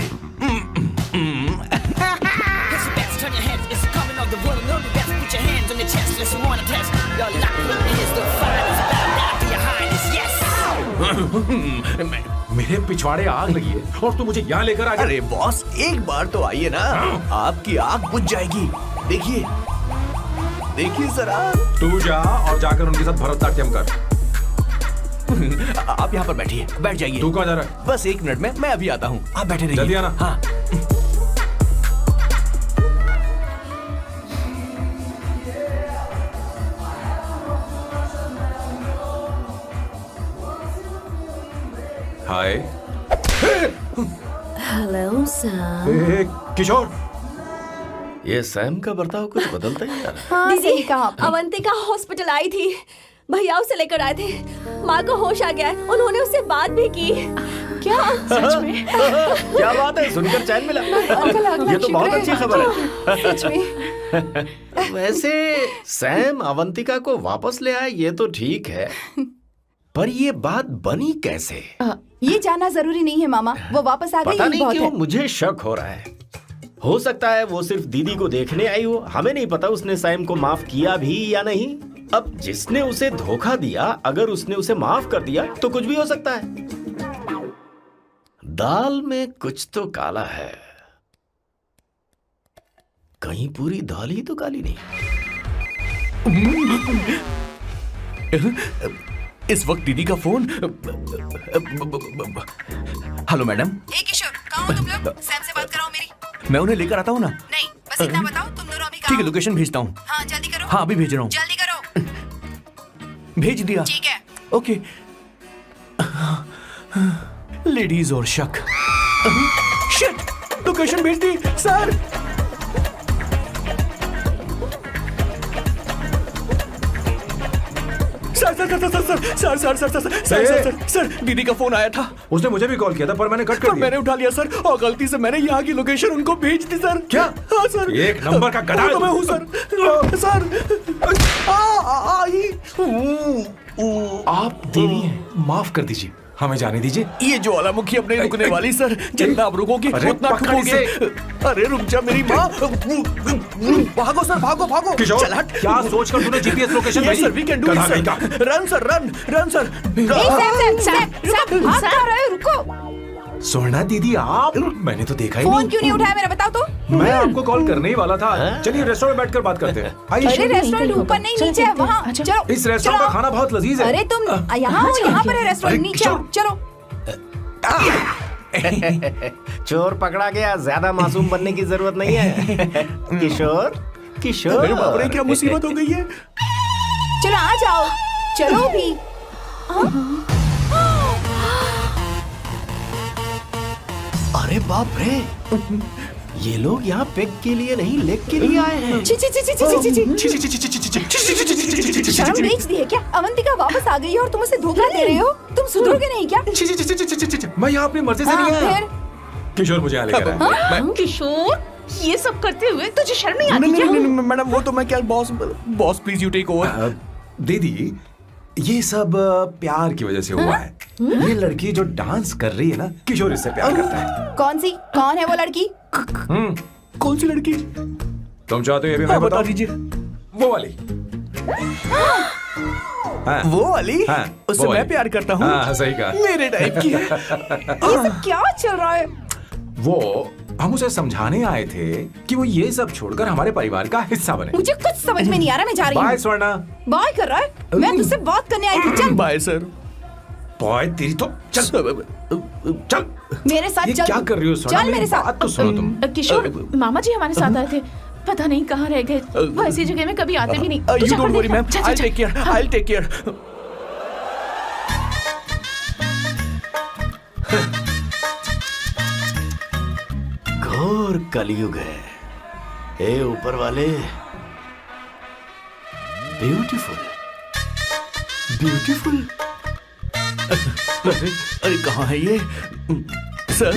Speaker 6: Turn your heads, it's coming off the road. Know the best, put your hands on your chest, unless you wanna test. Your lock is the finest, bow down to your highness, yes.
Speaker 5: मेरे पिछवाड़े आग लगी है और तू मुझे यहाँ लेकर आ गया।
Speaker 4: अरे बॉस, एक बार तो आइए ना, आपकी आग बुझ जाएगी। देखिए देखिए जरा।
Speaker 5: तू जा और जाकर उनके साथ भरतनाट्यम कर।
Speaker 4: आप यहाँ पर बैठिए, बैठ जाइए।
Speaker 5: तू कहाँ जा रहा है?
Speaker 4: बस 1 मिनट में मैं अभी आता हूँ, आप बैठे रहिए।
Speaker 5: जल्दी आना।
Speaker 4: हाँ।
Speaker 5: हाय।
Speaker 9: Hello sir.
Speaker 5: किशोर,
Speaker 10: ये सैम का बर्ताव कुछ बदलता ही जा रहा है।
Speaker 9: हाँ, दीदी अवंतिका हॉस्पिटल आई थी, भैया उसे लेकर आए थे। माँ को होश आ गया है, उन्होंने उससे बात भी की। क्या
Speaker 7: सच में?
Speaker 10: क्या बात है, सुनकर चैन मिला। ये तो बहुत अच्छी खबर है।
Speaker 9: सच में।
Speaker 10: वैसे सैम अवंतिका को वापस ले आए ये तो ठीक है, पर ये बात बनी कैसे?
Speaker 8: ये जानना जरूरी नहीं है मामा, वो वापस आ गई।
Speaker 10: पता नहीं
Speaker 8: बहुत
Speaker 10: क्यों
Speaker 8: है।
Speaker 10: मुझे शक हो रहा है। हो सकता है वो सिर्फ दीदी को देखने आई हो, हमें नहीं पता उसने सैम को माफ किया भी या नहीं। अब जिसने उसे धोखा दिया, अगर उसने उसे माफ कर दिया तो कुछ भी हो सकता है। दाल में कुछ तो काला है, कहीं पूरी दाल ही तो काली नहीं।
Speaker 4: इस वक्त दीदी का फोन। Hello madam.
Speaker 8: ए किशोर, कहाँ हो तुम लोग? सैम से बात कराओ मेरी।
Speaker 4: मैं उन्हें लेकर आता हूँ ना।
Speaker 8: नहीं, बस इतना बताओ तुम दोनों अभी
Speaker 4: ठीक है, लोकेशन भेजता हूँ।
Speaker 8: हाँ जल्दी करो।
Speaker 4: हाँ अभी भेज रहा हूँ।
Speaker 8: जल्दी करो।
Speaker 4: भेज दिया।
Speaker 8: ठीक है।
Speaker 4: ओके। लेडीज और शक। शिट, लोकेशन भेज दी सर। सर दीदी का फोन आया था।
Speaker 5: उसने मुझे भी कॉल किया था पर मैंने कट कर दिया।
Speaker 4: मैंने उठा लिया सर, और गलती से मैंने यहाँ की लोकेशन उनको भेज दी सर।
Speaker 5: क्या?
Speaker 4: हाँ सर।
Speaker 5: एक नंबर का गधा है
Speaker 4: तो मैं हूँ सर।
Speaker 5: आप देवी हैं, माफ कर दीजिए, हमें जाने दीजिए।
Speaker 4: ये ज्वालामुखी अपने रुकने वाली सर, जितना आप रुकोगे उतना ठुकोगे। अरे रुक जा मेरी माँ। भागो सर, भागो भागो।
Speaker 5: किशोर,
Speaker 4: चल हट।
Speaker 5: क्या सोचकर तूने जीपीएस लोकेशन भेजी?
Speaker 4: Sir we can do it sir. Run sir, run sir.
Speaker 8: रुको।
Speaker 5: सोना दीदी आप, मैंने तो देखा ही
Speaker 8: फोन
Speaker 5: नहीं।
Speaker 8: क्यों नहीं उठाया मेरा, बताओ तो।
Speaker 5: मैं आपको कॉल करने ही वाला था। चलिए रेस्टोरेंट में बैठकर बात करते हैं। आइए।
Speaker 8: अरे रेस्टोरेंट ऊपर नहीं नीचे है, वहाँ चलो।
Speaker 5: इस रेस्टोरेंट का खाना बहुत लजीज है।
Speaker 8: अरे तुम यहाँ हो, यहाँ पर है रेस्टोरेंट, नीचे आओ, चलो।
Speaker 10: चोर पकड़ा गया, ज्यादा मासूम बनने की जरूरत नहीं है। किशोर किशोर,
Speaker 4: मेरे बाप रे क्या मुसीबत हो गई है।
Speaker 8: चलो आ जाओ, चलो भी।
Speaker 10: अरे बाप रे, ये लोग यहाँ पेग के लिए नहीं लेग के लिए आए हैं।
Speaker 8: ची ची ची ची ची ची ची। शर्म बेच दी है क्या? अवंतिका वापस आ गई है और तुम उसे धोखा दे रहे हो। तुम सुधरोगे नहीं क्या?
Speaker 5: मैं यहाँ अपनी मर्जी से नहीं आया।
Speaker 8: फिर
Speaker 5: किशोर मुझे यहाँ लेकर आया।
Speaker 7: किशोर, ये सब करते हुए तुझे शर्म नहीं आती क्या?
Speaker 4: मैडम वो तो मैं क्या, boss please you take over.
Speaker 5: दीदी, ये सब प्यार की वजह से हुआ है। ये लड़की जो डांस कर रही है ना, किशोर इससे प्यार करता है।
Speaker 8: कौन सी, कौन है वो लड़की?
Speaker 4: कौन सी लड़की?
Speaker 5: तुम चाहते हो ये भी मैं
Speaker 4: बता
Speaker 5: बताऊं?
Speaker 4: दीजिए।
Speaker 5: वो वाली। हाँ,
Speaker 4: वो वाली?
Speaker 5: हाँ,
Speaker 4: उससे
Speaker 5: वो
Speaker 4: मैं
Speaker 5: वाली।
Speaker 4: प्यार करता हूँ।
Speaker 5: हाँ, सही कहा।
Speaker 4: मेरे टाइप की है।
Speaker 8: ये सब क्या चल रहा है?
Speaker 5: वो हम उसे समझाने आए थे कि वो ये सब छोड़कर हमारे परिवार का हिस्सा बने।
Speaker 8: मुझे कुछ समझ में नहीं आ रहा, मैं जा रही
Speaker 5: बाय
Speaker 8: हूँ।
Speaker 5: स्वर्णा।
Speaker 8: बाय कर रहा है? मैं तुझसे बात करने आई थी, चल।
Speaker 4: Bye sir.
Speaker 5: बाय तेरी तो। चल चल।
Speaker 8: मेरे साथ
Speaker 5: ये
Speaker 8: चल।
Speaker 5: क्या कर रही हो स्वर्णा?
Speaker 8: चल मेरे साथ।
Speaker 5: बात तो सुनो तुम।
Speaker 7: किशोर, मामा जी हमारे साथ आए थे, पता नहीं कहाँ रह गए। वो ऐसी जगह में कभी आते भी नहीं। तू
Speaker 4: यू
Speaker 7: जाकर
Speaker 4: डोंट वरी
Speaker 7: देख।
Speaker 4: मैम,
Speaker 7: चल,
Speaker 4: आई
Speaker 7: चल,
Speaker 4: टेक केयर,
Speaker 7: हाँ।
Speaker 4: I take care.
Speaker 10: घोर कलयुग है। ए ऊपर वाले, ब्यूटीफुल ब्यूटीफुल।
Speaker 4: अरे कहाँ है ये सर?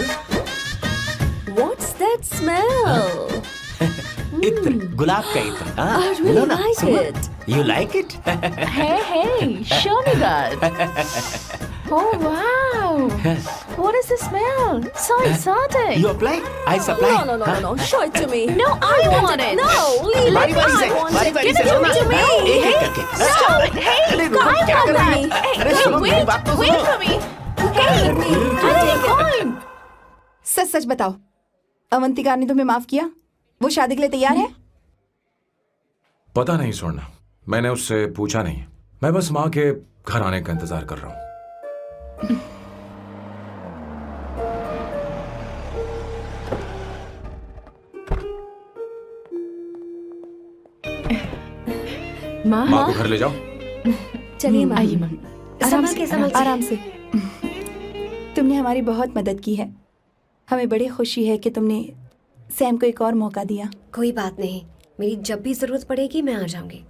Speaker 9: What's that smell?
Speaker 10: इत्र, गुलाब का इत्र।
Speaker 9: I really like it.
Speaker 10: You like it?
Speaker 7: Hey, show me that. Oh wow! What is the smell? So exotic.
Speaker 10: You apply? I supply.
Speaker 9: No. Show it to me.
Speaker 7: No, I want it.
Speaker 9: No, leave
Speaker 10: बारी
Speaker 9: it.
Speaker 10: बारी से,
Speaker 9: I want
Speaker 10: बारी
Speaker 9: it.
Speaker 10: बारी
Speaker 9: Give
Speaker 10: से
Speaker 9: it
Speaker 10: सुनना।
Speaker 9: to me.
Speaker 10: एक एक करके।
Speaker 7: Stop it. Hey,
Speaker 10: अरे रुको,
Speaker 7: I
Speaker 10: क्या
Speaker 7: want
Speaker 10: कर रही
Speaker 7: that.
Speaker 10: है?
Speaker 7: Hey,
Speaker 10: अरे सुनो, मेरी बात तो
Speaker 7: wait
Speaker 10: सुनो।
Speaker 7: for me.
Speaker 9: Hey,
Speaker 7: Fine.
Speaker 8: सच सच बताओ, अवंतिका ने तुम्हें माफ किया? वो शादी के लिए तैयार है?
Speaker 5: पता नहीं स्वर्णा, मैंने उससे पूछा नहीं। मैं बस माँ के घर आने का इंतजार कर रहा हूँ।
Speaker 7: माँ,
Speaker 5: माँ को घर ले जाओ।
Speaker 9: चलिए माँ।
Speaker 7: आइए माँ।
Speaker 8: आराम से,
Speaker 3: संभल के।
Speaker 8: आराम से। तुमने हमारी बहुत मदद की है। हमें बड़ी खुशी है कि तुमने सैम को एक और मौका दिया।
Speaker 3: कोई बात नहीं, मेरी जब भी जरूरत पड़ेगी मैं आ जाऊंगी।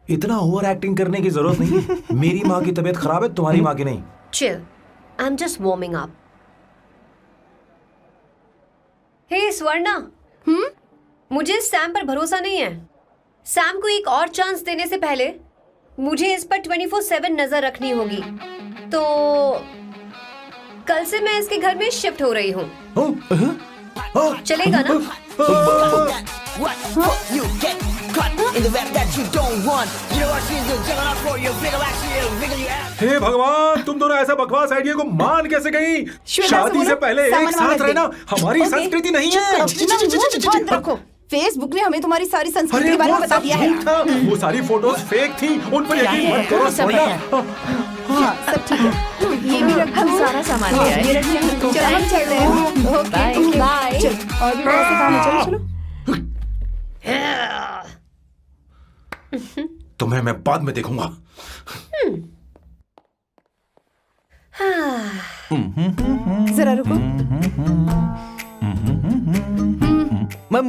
Speaker 5: इतना ओवर एक्टिंग करने की जरूरत नहीं है। मेरी माँ की तबीयत खराब है, तुम्हारी माँ की नहीं।
Speaker 3: Chill. I'm just warming up. Hey Swarna, मुझे सैम पर भरोसा नहीं है। सैम को एक और चांस देने से पहले मुझे इस पर 24/7 नजर रखनी होगी। तो कल से मैं इसके घर में शिफ्ट हो रही हूँ। चलेगा ना?
Speaker 6: What? You get caught in the web that you don't want. You know what she's doing? Juggling out for you. Wiggle actually, wiggle your ass.
Speaker 5: हे भगवान, तुम दोनों ऐसा बकवास आइडिया को मान कैसे गई?
Speaker 8: श्वेता
Speaker 5: शादी
Speaker 8: बोलो,
Speaker 5: से पहले
Speaker 8: सामान
Speaker 5: एक
Speaker 8: वहाँ
Speaker 5: साथ
Speaker 8: रख दे।
Speaker 5: रहना हमारी
Speaker 8: ओके,
Speaker 5: संस्कृति नहीं
Speaker 8: चुप
Speaker 5: है।
Speaker 8: करो, अपना मुंह बंद रखो। फेसबुक ने हमें तुम्हारी सारी संस्कृति के बारे में बता दिया है।
Speaker 5: था, वो सारी फोटोज फेक थी, उन पर यकीन मत करो स्वर्णा।
Speaker 8: हाँ, सब ठीक है। ये भी रख,
Speaker 7: हम सारा सामान ले आए।
Speaker 8: ये रखिए। चलो हम चल रहे हैं। Okay, bye. चलो, और भी बहुत से काम है, चलो चलो।
Speaker 5: तुम्हें मैं बाद में देखूंगा।
Speaker 8: जरा रुको।
Speaker 4: मैम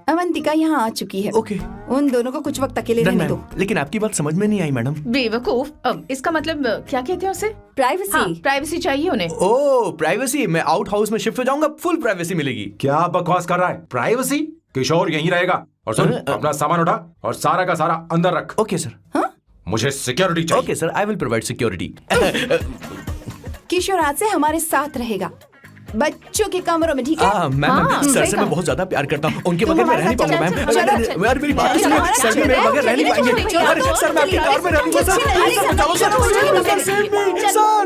Speaker 8: अवंतिका यहाँ आ चुकी है।
Speaker 4: ओके,
Speaker 8: उन दोनों को कुछ वक्त अकेले रहने दो।
Speaker 4: लेकिन आपकी बात समझ में नहीं आई मैडम।
Speaker 7: बेवकूफ। अब इसका मतलब क्या कहते हैं उसे?
Speaker 9: प्राइवेसी।
Speaker 7: हाँ, प्राइवेसी चाहिए उन्हें।
Speaker 4: ओह प्राइवेसी, मैं आउट हाउस में शिफ्ट हो जाऊंगा, फुल प्राइवेसी मिलेगी।
Speaker 5: क्या बकवास कर रहा है? प्राइवेसी? किशोर यहीं रहेगा। और सुन, अपना सामान उठा और सारा का सारा अंदर रख।
Speaker 4: Okay sir.
Speaker 5: मुझे सिक्योरिटी चाहिए।
Speaker 4: Okay sir, I will provide security.
Speaker 8: Kishore आज से हमारे साथ रहेगा, बच्चों के कमरों में, ठीक है?
Speaker 4: मैम सर
Speaker 7: सही
Speaker 4: से
Speaker 7: कहा।
Speaker 4: मैं बहुत ज्यादा प्यार करता हूँ, उनके
Speaker 8: तुम
Speaker 4: बगैर मैं
Speaker 8: हमारे
Speaker 4: रह नहीं
Speaker 8: साथ
Speaker 4: पाऊंगा
Speaker 8: चलो,
Speaker 4: मैम।
Speaker 8: चलो,
Speaker 4: अरे,
Speaker 8: चलो,
Speaker 4: यार मेरी बात तो
Speaker 8: चलो,
Speaker 4: सुनिए,
Speaker 8: चलो,
Speaker 4: सर भी मेरे बगैर रह नहीं
Speaker 8: चलो,
Speaker 4: पाएंगे।
Speaker 8: चलो,
Speaker 4: अरे,
Speaker 8: चलो,
Speaker 4: सर मैं आपकी
Speaker 8: चलो,
Speaker 4: कार में रहूंगा सर।
Speaker 8: चलो,
Speaker 4: सर बचाओ सर,
Speaker 8: चलो, चलो,
Speaker 4: sir.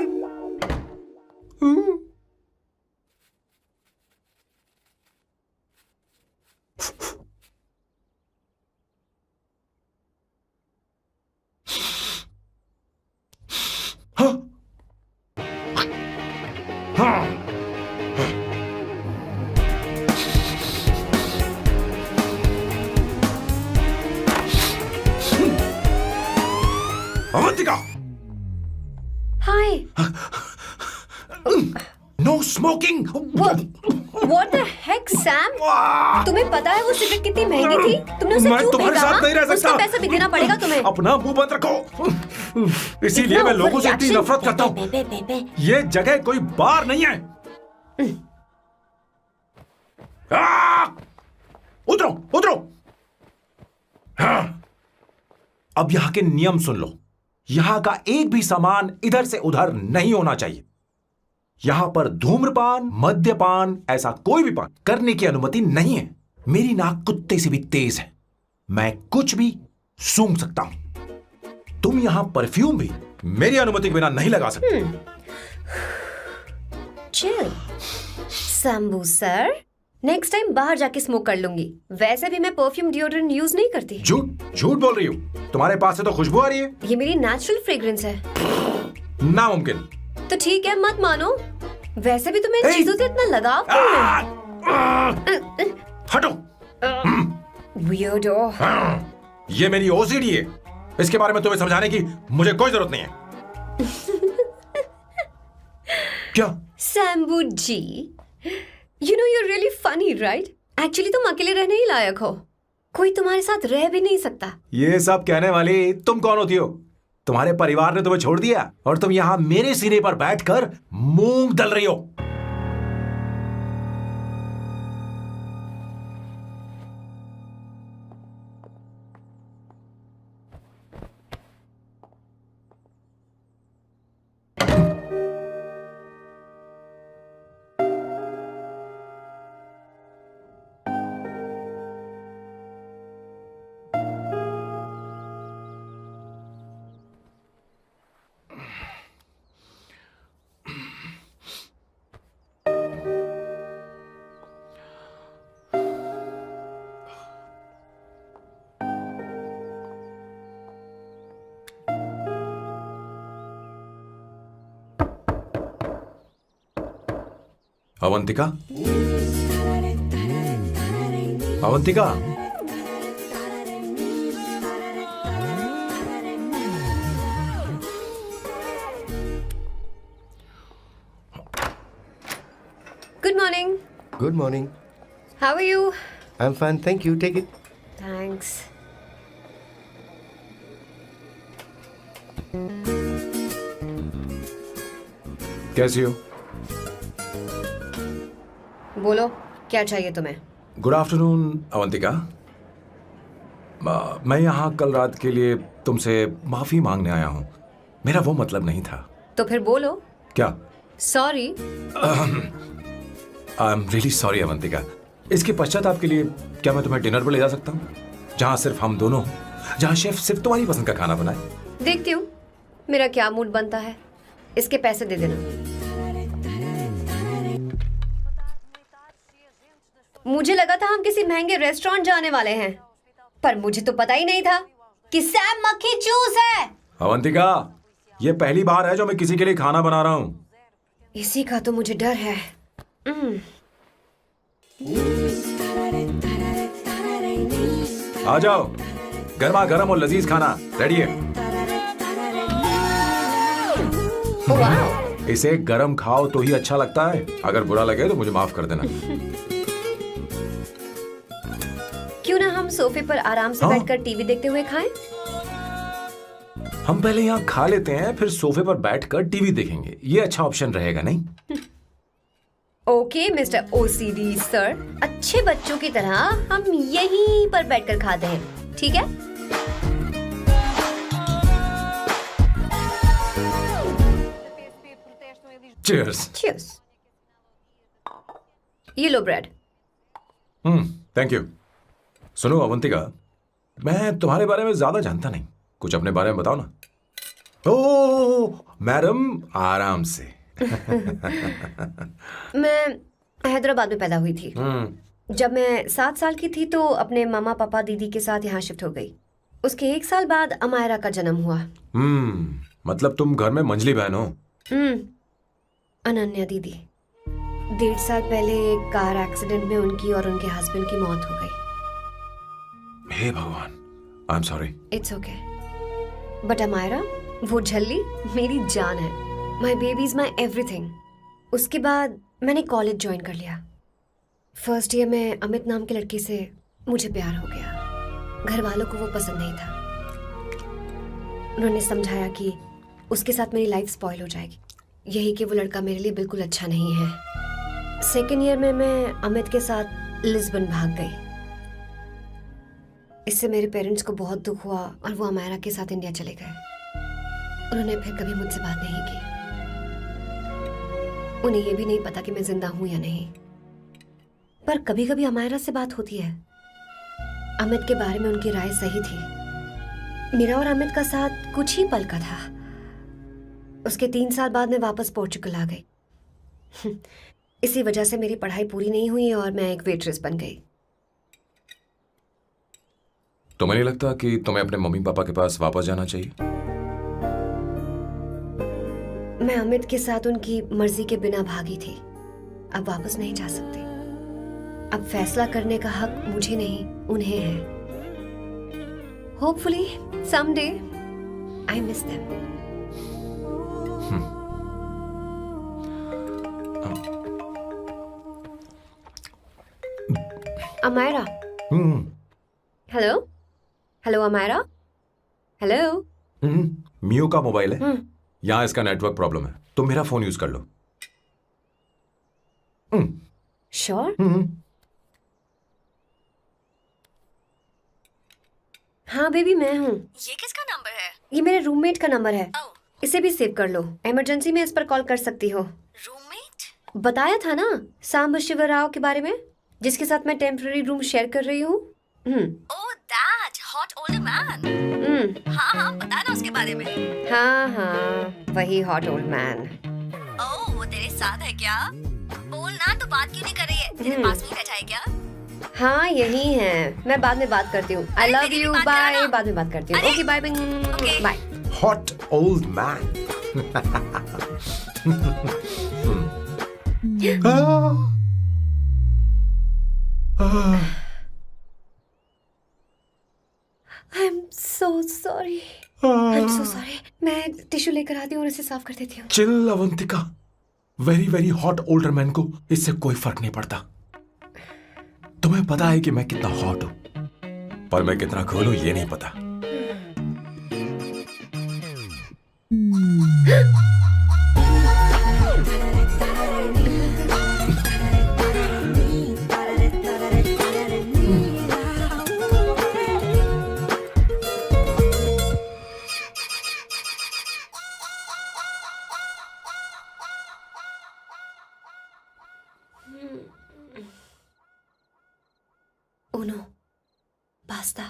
Speaker 5: No smoking.
Speaker 3: What the heck, Sam? तुम्हें पता है वो सिगरेट कितनी महंगी थी? तुमने उसे
Speaker 5: मैं
Speaker 3: क्यों
Speaker 5: तुम्हारे
Speaker 3: फेंका,
Speaker 5: साथ नहीं रह
Speaker 3: हाँ?
Speaker 5: सकता।
Speaker 3: उसका पैसा भी देना पड़ेगा तुम्हें।
Speaker 5: अपना मुंह बंद रखो। इसीलिए मैं लोगों से इतनी नफरत करता हूँ। ये जगह कोई बार नहीं है। उतरो उतरो। अब यहाँ के नियम सुन लो। यहाँ का एक भी सामान इधर से उधर नहीं होना चाहिए। यहां पर धूम्रपान, मद्यपान, ऐसा कोई भी पान करने की अनुमति नहीं है। मेरी नाक कुत्ते से भी तेज है, मैं कुछ भी सूंघ सकता हूं। तुम यहां परफ्यूम भी मेरी अनुमति के बिना नहीं लगा सकते।
Speaker 3: Chill Shambhu sir, next time बाहर जाके स्मोक कर लूंगी। वैसे भी मैं परफ्यूम डिओड्रेंट यूज नहीं करती।
Speaker 5: झूठ झूठ बोल रही हो। तुम्हारे पास से तो खुशबू आ रही है।
Speaker 3: ये मेरी नेचुरल फ्रेग्रेंस है।
Speaker 5: नामुमकिन।
Speaker 3: तो ठीक है, मत मानो। वैसे भी तुम्हें इन चीजों से इतना लगाव क्यों है?
Speaker 5: हटो।
Speaker 3: Weirdo।
Speaker 5: ये मेरी ओसीडी है। इसके बारे में तुम्हें समझाने की मुझे कोई जरूरत नहीं है। क्या?
Speaker 3: शंभू जी, you know you're really funny, right? Actually तुम अकेले रहने ही लायक हो। कोई तुम्हारे साथ रह भी नहीं सकता।
Speaker 5: ये सब कहने वाली तुम कौन होती हो? तुम्हारे परिवार ने तुम्हें छोड़ दिया और तुम यहां मेरे सिरे पर बैठकर मूंग दल रही हो। Avantika, Avantika,
Speaker 3: Good morning.
Speaker 2: Good morning.
Speaker 3: How are you?
Speaker 2: I'm fine, thank you. Take it.
Speaker 3: Thanks.
Speaker 5: कैसी हो?
Speaker 3: बोलो, क्या चाहिए तुम्हें?
Speaker 5: Good afternoon Avantika. मैं यहाँ कल रात के लिए तुमसे माफी मांगने आया हूँ। मेरा वो मतलब नहीं था।
Speaker 3: तो फिर बोलो।
Speaker 5: क्या?
Speaker 3: Sorry.
Speaker 5: I am really sorry Avantika. इसके पश्चाताप के लिए क्या मैं तुम्हें डिनर पर ले जा सकता हूँ, जहाँ सिर्फ हम दोनों, जहाँ शेफ सिर्फ तुम्हारी पसंद का खाना बनाए?
Speaker 3: देखती हूँ मेरा क्या मूड बनता है। इसके पैसे दे देना। मुझे लगा था हम किसी महंगे रेस्टोरेंट जाने वाले हैं, पर मुझे तो पता ही नहीं था कि सैम मक्खी चूस है।
Speaker 5: अवंतिका, ये पहली बार है जो मैं किसी के लिए खाना बना रहा हूँ।
Speaker 3: इसी का तो मुझे डर है।
Speaker 5: आ जाओ, गर्मा गर्म और लजीज खाना रेडी है।
Speaker 3: वाह।
Speaker 5: इसे गरम खाओ तो ही अच्छा लगता है। अगर बुरा लगे तो मुझे माफ कर देना।
Speaker 3: क्यों ना हम सोफे पर आराम से बैठकर टीवी देखते हुए खाएं?
Speaker 5: हम पहले यहाँ खा लेते हैं, फिर सोफे पर बैठकर टीवी देखेंगे। ये अच्छा ऑप्शन रहेगा, नहीं?
Speaker 3: ओके मिस्टर ओसीडी सर, अच्छे बच्चों की तरह हम यहीं पर बैठकर खाते हैं, ठीक है?
Speaker 5: चीयर्स।
Speaker 3: चीयर्स। ये लो ब्रेड।
Speaker 5: Thank you. सुनो अवंतिका, मैं तुम्हारे बारे में ज्यादा जानता नहीं, कुछ अपने बारे में बताओ ना। ओह मैडम, आराम से।
Speaker 3: मैं हैदराबाद में पैदा हुई थी। जब मैं 7 साल की थी तो अपने मामा पापा दीदी के साथ यहाँ शिफ्ट हो गई। उसके 1 साल बाद अमायरा का जन्म हुआ।
Speaker 5: मतलब तुम घर में मंझली बहन हो?
Speaker 3: अनन्या दीदी। 1.5 साल पहले एक कार एक्सीडेंट में उनकी और उनके हस्बैंड की मौत हो गई।
Speaker 5: हे भगवान, I am sorry.
Speaker 3: It's okay. But Amayra, वो झल्ली मेरी जान है। My baby is my everything. उसके बाद मैंने कॉलेज ज्वाइन कर लिया। फर्स्ट ईयर में अमित नाम के लड़के से मुझे प्यार हो गया। घर वालों को वो पसंद नहीं था। उन्होंने समझाया कि उसके साथ मेरी लाइफ स्पॉइल हो जाएगी, यही कि वो लड़का मेरे लिए बिल्कुल अच्छा नहीं है। सेकेंड ईयर में मैं अमित के साथ लिस्बन भाग गई। इससे मेरे पेरेंट्स को बहुत दुख हुआ और वो अमायरा के साथ इंडिया चले गए। उन्होंने फिर कभी मुझसे बात नहीं की। उन्हें ये भी नहीं पता कि मैं जिंदा हूं या नहीं। पर कभी कभी अमायरा से बात होती है। अमित के बारे में उनकी राय सही थी। मेरा और अमित का साथ कुछ ही पल का था। उसके 3 साल बाद मैं वापस पोर्चुगल आ गई। इसी वजह से मेरी पढ़ाई पूरी नहीं हुई और मैं एक वेट्रेस बन गई।
Speaker 5: तुम्हें नहीं लगता कि तुम्हें अपने मम्मी पापा के पास वापस जाना चाहिए?
Speaker 3: मैं अमित के साथ उनकी मर्जी के बिना भागी थी। अब वापस नहीं जा सकती। अब फैसला करने का हक मुझे नहीं, उन्हें है। Hopefully someday I miss them. Amaira. Hello hello Amaira. Hello.
Speaker 5: मियो का मोबाइल है। यहाँ इसका नेटवर्क प्रॉब्लम है। तुम मेरा फोन यूज कर लो।
Speaker 3: श्योर? हाँ बेबी, मैं हूँ।
Speaker 9: ये किसका नंबर है?
Speaker 3: ये मेरे रूममेट का नंबर है। इसे भी सेव कर लो। इमरजेंसी में इस पर कॉल कर सकती हो।
Speaker 9: रूममेट?
Speaker 3: बताया था ना सांब शिवराव के बारे में, जिसके साथ मैं टेम्पररी रूम शेयर कर रही हूँ।
Speaker 9: Oh that hot old man. हाँ हाँ, बता ना उसके बारे में।
Speaker 3: हाँ, वही हॉट ओल्ड मैन।
Speaker 9: ओह, वो तेरे साथ है क्या? बोल ना, तो बात क्यों नहीं कर रही है? तेरे पास में बैठा है क्या?
Speaker 3: हाँ यही है। मैं बाद में बात करती हूँ। I love you, bye. बाद में बात करती हूँ। Okay bye bye.
Speaker 5: Hot old man. I am so sorry. मैं टिश्यू लेकर आती हूँ और इसे साफ कर देती हूँ। Chill Avantika. Very very hot older man को इससे कोई फर्क नहीं पड़ता। तुम्हें पता है कि मैं कितना हॉट हूं, पर मैं कितना कूल हूं ये नहीं पता।
Speaker 3: Uno, basta.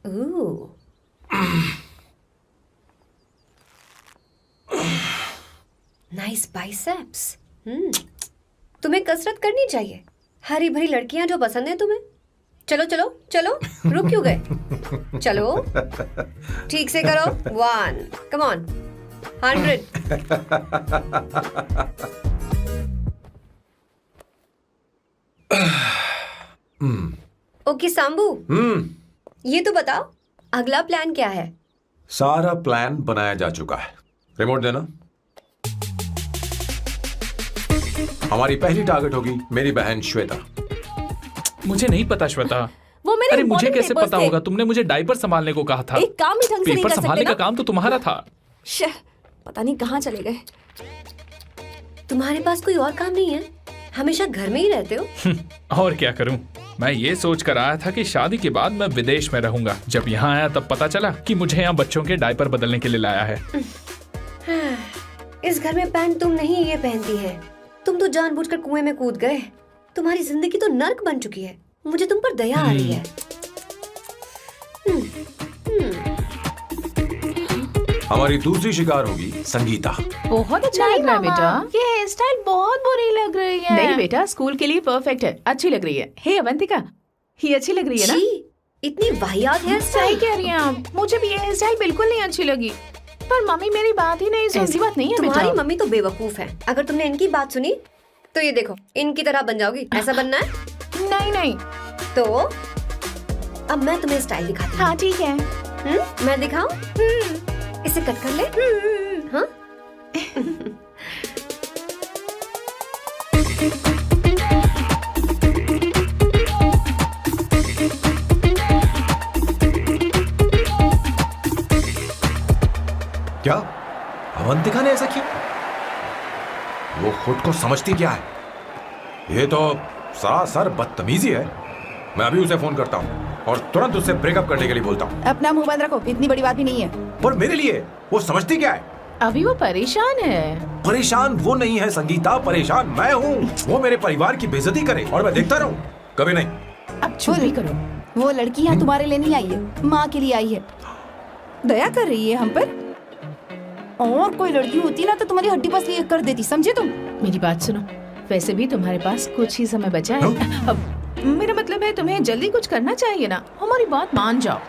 Speaker 3: Ooh. Nice biceps. तुम्हें कसरत करनी चाहिए। हरी भरी लड़कियां जो पसंद है तुम्हें। चलो चलो चलो, रुक क्यों गए? चलो ठीक से करो। 1, come on, 100. ओके सांबू, ये तो बताओ अगला प्लान क्या है?
Speaker 5: सारा प्लान बनाया जा चुका है। रिमोट देना। हमारी पहली टारगेट होगी मेरी बहन श्वेता।
Speaker 1: मुझे नहीं पता श्वेता।
Speaker 9: वो मेरे
Speaker 1: अरे मुझे
Speaker 9: important
Speaker 1: कैसे
Speaker 9: papers
Speaker 1: पता
Speaker 9: थे।
Speaker 1: होगा? तुमने मुझे डायपर संभालने को कहा था।
Speaker 9: एक काम भी ढंग से नहीं
Speaker 1: पेपर
Speaker 9: कर सकते
Speaker 1: संभालने
Speaker 9: ना?
Speaker 1: का काम तो तुम्हारा था।
Speaker 9: शे, पता नहीं कहाँ चले गए।
Speaker 3: तुम्हारे पास कोई और काम नहीं है? हमेशा घर में ही रहते हो।
Speaker 1: और क्या करूं? मैं ये सोच कर आया था कि शादी के बाद मैं विदेश में रहूंगा। जब यहाँ आया तब पता चला कि मुझे यहाँ बच्चों के डायपर बदलने के लिए लाया है।
Speaker 3: इस घर में पैंट तुम नहीं ये पहनती है। तुम तो जानबूझकर कुएं में कूद गए। तुम्हारी जिंदगी तो नर्क बन चुकी है। मुझे तुम पर दया आ रही है।
Speaker 5: हमारी दूसरी शिकार होगी संगीता।
Speaker 7: बहुत अच्छा लग रहा है बेटा।
Speaker 11: ये हेयर स्टाइल बहुत बुरी लग रही है।
Speaker 7: नहीं बेटा, स्कूल के लिए परफेक्ट है, अच्छी लग रही है। हे अवंतिका, ये अच्छी लग रही है ना?
Speaker 3: छी, इतनी वाहियात हेयर
Speaker 7: सही
Speaker 3: स्टाइल।
Speaker 7: कह रही हैं आप, मुझे भी ये हेयर स्टाइल बिल्कुल नहीं अच्छी लगी। पर मम्मी मेरी बात ही नहीं सुनती। ऐसी बात नहीं है
Speaker 3: तुम्हारी
Speaker 7: बेटा।
Speaker 3: मम्मी तो बेवकूफ है। अगर तुमने इनकी बात सुनी तो ये देखो, इनकी तरह बन जाओगी। ऐसा बनना है?
Speaker 7: नहीं नहीं।
Speaker 3: तो अब मैं तुम्हें स्टाइल दिखाती हूँ।
Speaker 7: हाँ ठीक है।
Speaker 3: मैं दिखाऊं? इसे कट कर ले। हाँ?
Speaker 5: क्या अवंतिका ने ऐसा किया? वो खुद को समझती क्या है? ये तो सरासर बदतमीजी है। मैं अभी उसे फोन करता हूँ और तुरंत उससे ब्रेकअप करने के लिए बोलता हूँ।
Speaker 8: अपना मुंह बंद रखो, इतनी बड़ी बात भी नहीं है।
Speaker 5: पर मेरे लिए वो समझती क्या है?
Speaker 7: अभी वो परेशान है।
Speaker 5: परेशान वो नहीं है संगीता, परेशान मैं हूँ। वो मेरे परिवार की बेइज्जती करे और मैं देखता रहूँ? कभी नहीं।
Speaker 7: अब चुप भी करो।
Speaker 8: वो लड़की यहाँ तुम्हारे लिए नहीं आई है, माँ के लिए आई है। दया कर रही है हम पर। और कोई लड़की होती ना तो तुम्हारी हड्डी पसली कर देती, समझे तुम?
Speaker 7: मेरी बात सुनो, वैसे भी तुम्हारे पास कुछ ही समय बचा है। अब मेरा मतलब है तुम्हें जल्दी कुछ करना चाहिए ना, हमारी बात मान जाओ।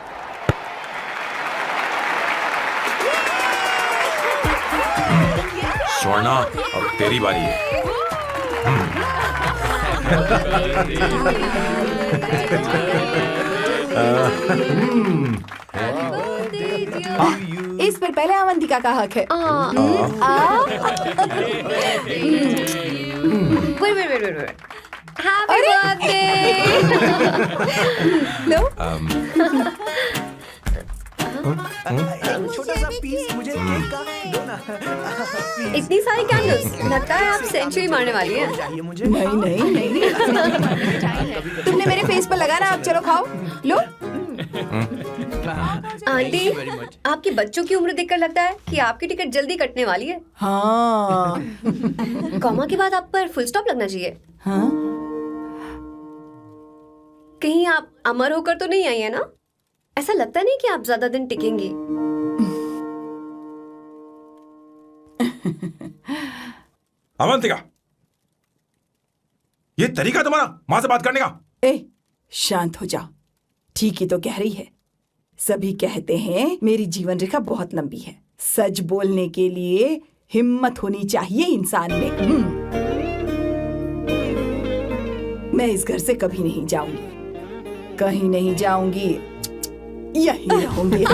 Speaker 5: स्वर्णा, अब तेरी बारी है।
Speaker 8: इस पर पहले अवंतिका का हक है।
Speaker 3: Wait. Happy birthday!
Speaker 8: लो।
Speaker 6: छोटा सा पीस मुझे केक का दो ना।
Speaker 3: इतनी सारी कैंडल्स, लगता है आप सेंचुरी मारने वाली है।
Speaker 6: चाहिए मुझे।
Speaker 8: नहीं। तुमने मेरे फेस पर लगाना, आप चलो खाओ। लो।
Speaker 3: आंटी, आपके बच्चों की उम्र देखकर लगता है कि आपकी टिकट जल्दी कटने वाली है।
Speaker 8: हाँ।
Speaker 3: कॉमा के बाद आप पर फुल स्टॉप लगना चाहिए।
Speaker 8: हाँ?
Speaker 3: कहीं आप अमर होकर तो नहीं आई है ना? ऐसा लगता नहीं कि आप ज्यादा दिन टिकेंगी।
Speaker 5: अवंतिका, ये तरीका तुम्हारा माँ से बात करने का?
Speaker 8: ए, शांत हो जाओ। ठीक ही तो कह रही है। सभी कहते हैं मेरी जीवन रेखा बहुत लंबी है। सच बोलने के लिए हिम्मत होनी चाहिए इंसान में। मैं इस घर से कभी नहीं जाऊंगी, कहीं नहीं जाऊंगी, यहीं रहूंगी।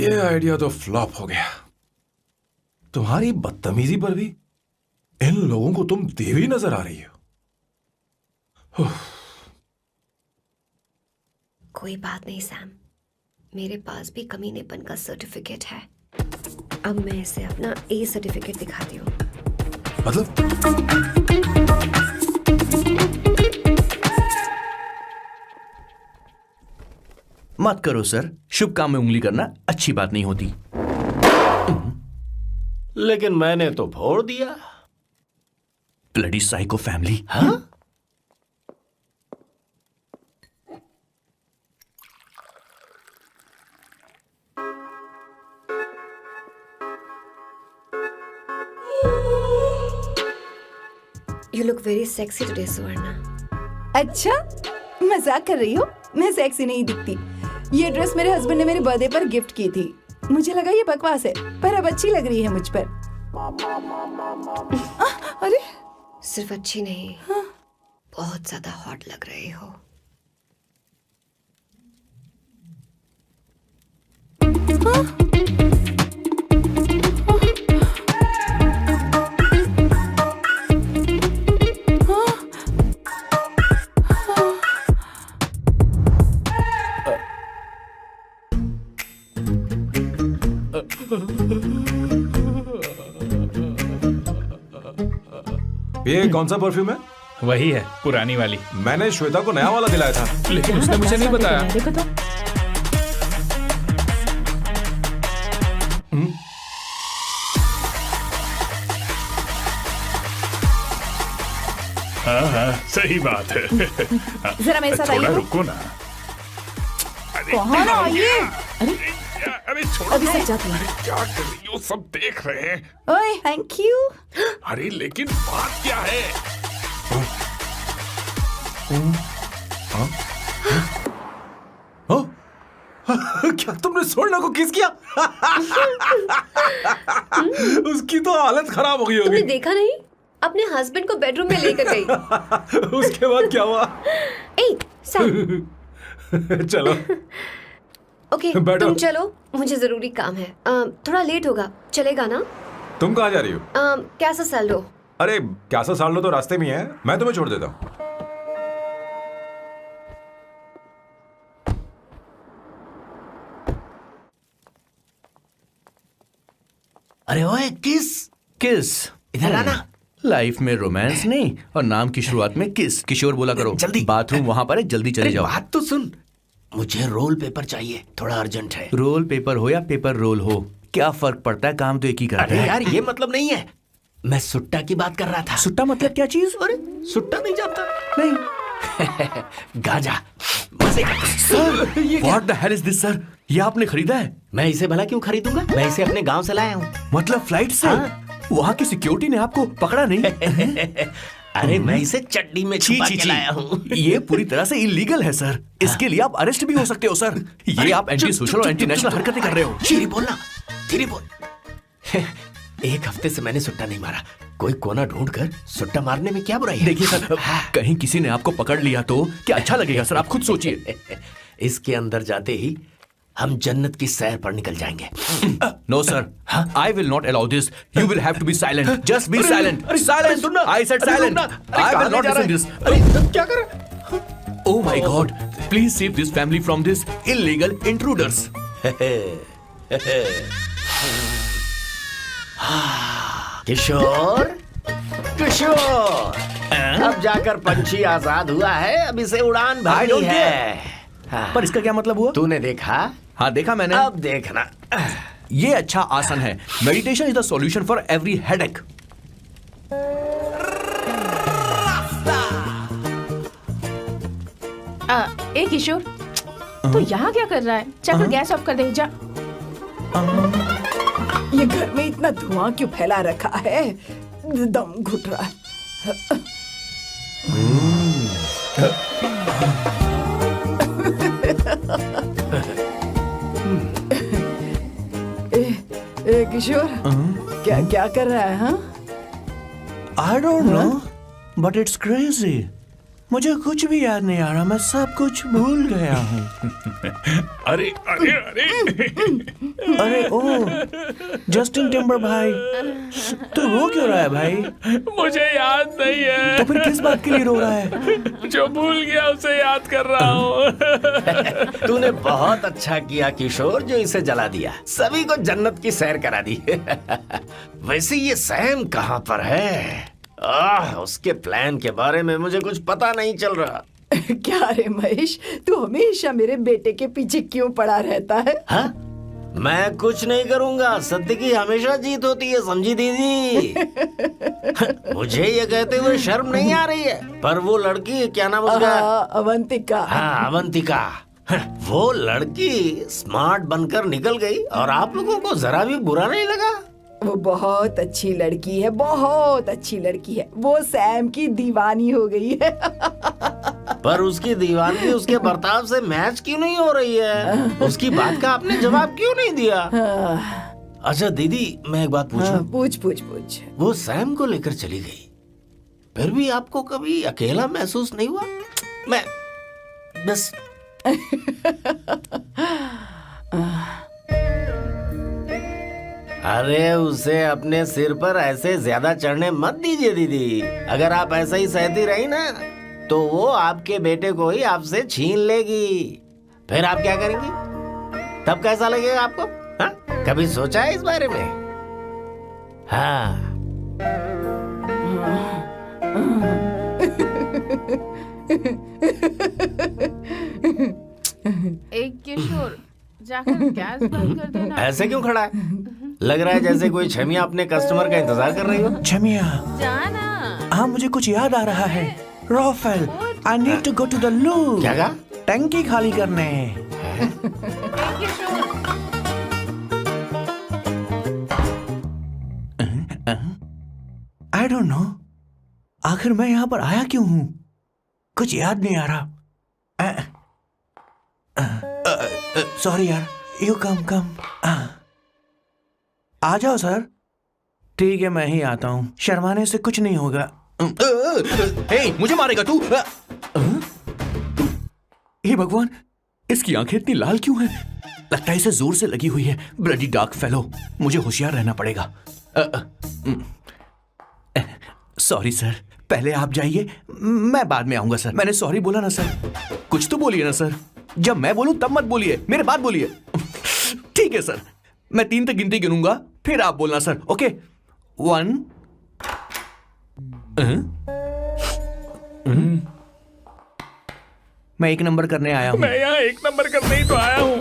Speaker 5: ये आइडिया तो फ्लॉप हो गया। तुम्हारी बदतमीजी पर भी इन लोगों को तुम देवी नजर आ रही हो।
Speaker 3: कोई बात नहीं सैम, मेरे पास भी कमीनेपन का सर्टिफिकेट है। अब मैं इसे अपना ए सर्टिफिकेट दिखाती हूँ।
Speaker 5: मतलब
Speaker 4: मत करो सर, शुभ काम में उंगली करना अच्छी बात नहीं होती।
Speaker 10: लेकिन मैंने तो फोड़ दिया।
Speaker 4: Bloody psycho family.
Speaker 10: हाँ?
Speaker 3: You look very sexy today, सुवर्णा।
Speaker 8: अच्छा, मजाक कर रही हो? मैं सेक्सी नहीं दिखती। ये ड्रेस मेरे हस्बैंड ने मेरे बर्थडे पर गिफ्ट की थी। मुझे लगा ये बकवास है, पर अब अच्छी लग रही है मुझ पर। अरे,
Speaker 3: सिर्फ अच्छी नहीं, बहुत ज्यादा हॉट लग रही हो।
Speaker 5: ये कौन सा परफ्यूम है?
Speaker 1: वही है, पुरानी वाली।
Speaker 5: मैंने श्वेता को नया वाला दिलाया था।
Speaker 1: लेकिन उसने मुझे नहीं बताया।
Speaker 7: देखो तो।
Speaker 1: हाँ हाँ सही बात है।
Speaker 8: जरा मेरे साथ
Speaker 1: थोड़ा
Speaker 8: आइए।
Speaker 1: रुको ना। अरे
Speaker 8: कहाँ ना आइए?
Speaker 1: अरे छोड़ो।
Speaker 8: अभी सच जाती हूँ।
Speaker 1: अरे क्या कर रही हो, सब देख रहे हैं।
Speaker 8: ओए थैंक यू।
Speaker 1: अरे लेकिन बात क्या है?
Speaker 5: क्या तुमने सोना को किस किया? उसकी तो हालत खराब हो गई
Speaker 3: तुमने
Speaker 5: होगी।
Speaker 3: देखा नहीं, अपने हस्बैंड को बेडरूम में लेकर गई।
Speaker 5: उसके बाद क्या हुआ?
Speaker 3: ए सैम,
Speaker 5: चलो
Speaker 3: ओके
Speaker 5: बैठो।
Speaker 3: तुम चलो, मुझे जरूरी काम है। थोड़ा लेट होगा, चलेगा ना?
Speaker 5: तुम कहाँ जा रही हो?
Speaker 3: कैसा सैल्डो?
Speaker 5: अरे कैसा साल लो तो रास्ते में ही है, मैं तुम्हें छोड़ देता हूँ।
Speaker 10: अरे ओए किस
Speaker 4: किस
Speaker 10: इधर आना।
Speaker 4: लाइफ में रोमांस नहीं और नाम की शुरुआत में किस। किशोर बोला करो।
Speaker 10: जल्दी।
Speaker 4: बाथरूम वहां पर है, जल्दी चले
Speaker 10: अरे
Speaker 4: जाओ।
Speaker 10: बात तो सुन, मुझे रोल पेपर चाहिए, थोड़ा अर्जेंट है।
Speaker 4: रोल पेपर हो या पेपर रोल हो, क्या फर्क पड़ता है, काम तो एक ही करता
Speaker 10: अरे
Speaker 4: है।
Speaker 10: यार ये मतलब नहीं है, मैं सुट्टा की बात कर रहा था।
Speaker 4: सुट्टा मतलब क्या चीज?
Speaker 10: अरे सुट्टा नहीं जानता?
Speaker 4: नहीं।
Speaker 10: गांजा मजे का।
Speaker 4: Sir what the hell is this sir? ये आपने खरीदा है?
Speaker 10: मैं इसे भला क्यों खरीदूंगा, मैं इसे अपने गांव से लाया हूँ।
Speaker 4: मतलब फ्लाइट से? वहाँ की सिक्योरिटी ने आपको पकड़ा नहीं?
Speaker 10: अरे मैं इसे चटनी में छुपा के लाया हूँ।
Speaker 4: ये पूरी तरह से इलीगल है सर। इसके लिए आप अरेस्ट भी हो सकते हो सर। ये आप एंटी सोशल और एंटी नेशनल हरकतें कर रहे हो।
Speaker 10: धीरे बोलना, धीरे बोल। एक हफ्ते से मैंने सुट्टा नहीं मारा, कोई कोना ढूंढकर सुट्टा मारने में क्या बुराई है?
Speaker 4: देखिए सर, कहीं किसी ने आपको पकड़ लिया तो क्या अच्छा लगेगा सर? आप खुद सोचिए।
Speaker 10: इसके अंदर जाते ही हम जन्नत की सैर पर निकल जाएंगे।
Speaker 4: No sir, I will not allow this. You will have to be silent. Just be silent. Silent. I said silent. I will not listen this.
Speaker 10: क्या कर रहे?
Speaker 4: Oh my God! Please save this family from this illegal intruders.
Speaker 10: किशोर, किशोर, अब जाकर पंछी आजाद हुआ है, अब इसे उड़ान
Speaker 4: I
Speaker 10: भरनी
Speaker 4: don't
Speaker 10: है।
Speaker 4: पर इसका क्या मतलब हुआ?
Speaker 10: तूने देखा?
Speaker 4: हाँ देखा मैंने।
Speaker 10: अब देखना।
Speaker 4: ये अच्छा आसन है। Meditation is the solution for every headache.
Speaker 7: ए किशोर, तू यहाँ क्या कर रहा है? जाकर गैस ऑफ कर दे जा।
Speaker 8: ये घर में इतना धुआं क्यों फैला रखा है? दम घुट रहा है। ए किशोर, क्या क्या कर रहा है? हाँ
Speaker 4: I don't know, but it's crazy. मुझे कुछ भी याद नहीं आ रहा, मैं सब कुछ भूल गया हूँ।
Speaker 1: अरे अरे अरे
Speaker 4: अरे ओ जस्टिन टिम्बर भाई, तू रो क्यों रहा है भाई?
Speaker 1: मुझे याद नहीं है।
Speaker 4: तो फिर किस बात के लिए रो रहा है?
Speaker 1: जो भूल गया उसे याद कर रहा हूँ।
Speaker 10: तूने बहुत अच्छा किया किशोर जो इसे जला दिया, सभी को जन्नत की सैर करा दी। वैसे ये सैम कहाँ पर है? उसके प्लान के बारे में मुझे कुछ पता नहीं चल रहा।
Speaker 8: क्या रे महेश, तू हमेशा मेरे बेटे के पीछे क्यों पड़ा रहता है?
Speaker 10: हाँ? मैं कुछ नहीं करूंगा, सत्य की हमेशा जीत होती है, समझी दीदी? मुझे ये कहते हुए शर्म नहीं आ रही है, पर वो लड़की, क्या नाम उसका?
Speaker 8: अवंतिका।
Speaker 10: हाँ अवंतिका, वो लड़की स्मार्ट बनकर निकल गई और आप लोगों को जरा भी बुरा नहीं लगा?
Speaker 8: वो बहुत अच्छी लड़की है, बहुत अच्छी लड़की है। वो सैम की दीवानी हो गई है।
Speaker 10: पर उसकी दीवानगी उसके बर्ताव से मैच क्यों नहीं हो रही है? उसकी बात का आपने जवाब क्यों नहीं दिया? अच्छा दीदी, मैं एक बात पूछूं?
Speaker 8: पूछ पूछ पूछ।
Speaker 10: वो सैम को लेकर चली गई, फिर भी आपको कभी अकेला महसूस नहीं हुआ? मैं बस अरे उसे अपने सिर पर ऐसे ज्यादा चढ़ने मत दीजिए दीदी। अगर आप ऐसा ही सहती रही ना तो वो आपके बेटे को ही आपसे छीन लेगी, फिर आप क्या करेंगी? तब कैसा लगेगा आपको? हाँ? कभी सोचा है इस बारे में? हाँ।
Speaker 7: एक किशोर, जाकर गैस बंद कर देना।
Speaker 10: ऐसे क्यों खड़ा है? लग रहा है जैसे कोई छमिया अपने कस्टमर का इंतजार कर रही हो।
Speaker 4: छमिया?
Speaker 7: जाना।
Speaker 4: हाँ मुझे कुछ याद आ रहा है।
Speaker 12: Rafael, I need to go to the loo.
Speaker 10: क्या कहा?
Speaker 12: टंकी खाली करने. I don't know. आखिर मैं यहाँ पर आया क्यों हूँ? कुछ याद नहीं आ रहा. सॉरी यार. You come. आ जाओ सर. ठीक है, मैं ही आता हूँ. शर्माने से कुछ नहीं होगा.
Speaker 4: हे, मुझे मारेगा तू? हे भगवान, इसकी आंखें इतनी लाल क्यों हैं? लगता है इसे जोर से लगी हुई है. Bloody dark fellow. मुझे होशियार रहना पड़ेगा. सॉरी सर, पहले आप जाइए, मैं बाद में आऊंगा सर. मैंने सॉरी बोला ना सर. कुछ तो बोलिए ना सर. जब मैं बोलूं तब मत बोलिए, मेरे बाद बोलिए. ठीक है सर, मैं 3 तक गिनती गिनूंगा, फिर आप बोलना सर. ओके? 1.
Speaker 12: मैं 1 नंबर करने आया हूँ.
Speaker 1: मैं यहाँ 1 नंबर करने ही तो आया हूँ.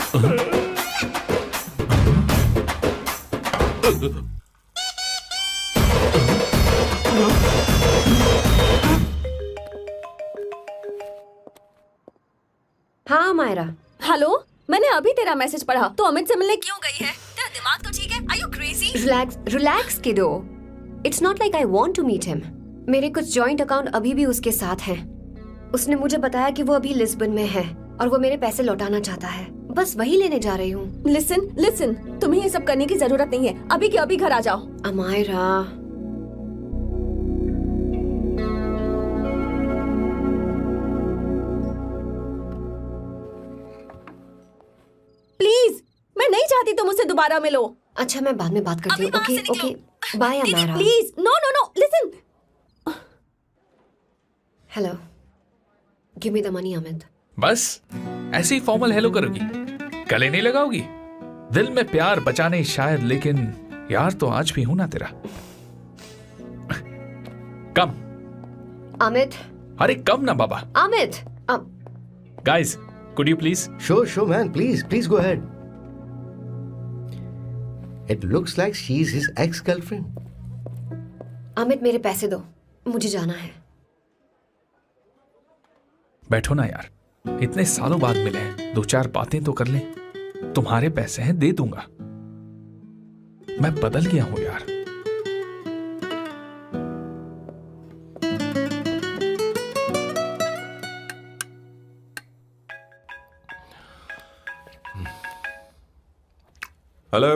Speaker 3: हाँ मायरा.
Speaker 9: हेलो, मैंने अभी तेरा मैसेज पढ़ा. तो अमित से मिलने क्यों गई है? तेरा दिमाग तो ठीक है? Are you crazy?
Speaker 3: Relax kiddo. It's not like I want to meet him. मेरे कुछ जॉइंट अकाउंट अभी भी उसके साथ हैं. उसने मुझे बताया कि वो अभी लिस्बन में है और वो मेरे पैसे लौटाना चाहता है. बस वही लेने जा रही हूँ.
Speaker 9: लिसन, तुम्हें ये सब करने की जरूरत नहीं है. अभी के अभी घर आ जाओ.
Speaker 3: अमायरा,
Speaker 9: प्लीज, मैं नहीं चाहती तुम मुझसे दोबारा मिलो.
Speaker 3: अच्छा मैं बाद में बात करती हूँ. Okay bye Amayra.
Speaker 9: Please, no, listen.
Speaker 3: Hello, give me the money Amit.
Speaker 1: बस ऐसे ही फॉर्मल हेलो करोगी, गले नहीं लगाओगी? दिल में प्यार बचा नहीं शायद, लेकिन यार तो आज भी हूं ना तेरा. कम
Speaker 3: अमित.
Speaker 1: अरे कम ना बाबा.
Speaker 3: Amit.
Speaker 1: Guys, could you please?
Speaker 2: Sure, man. Please go ahead. It looks like she's his ex-girlfriend.
Speaker 3: Amit मेरे पैसे दो, मुझे जाना है.
Speaker 1: बैठो ना यार, इतने सालों बाद मिले हैं, 2-4 बातें तो कर लें. तुम्हारे पैसे हैं, दे दूंगा. मैं बदल गया हूं यार.
Speaker 5: हेलो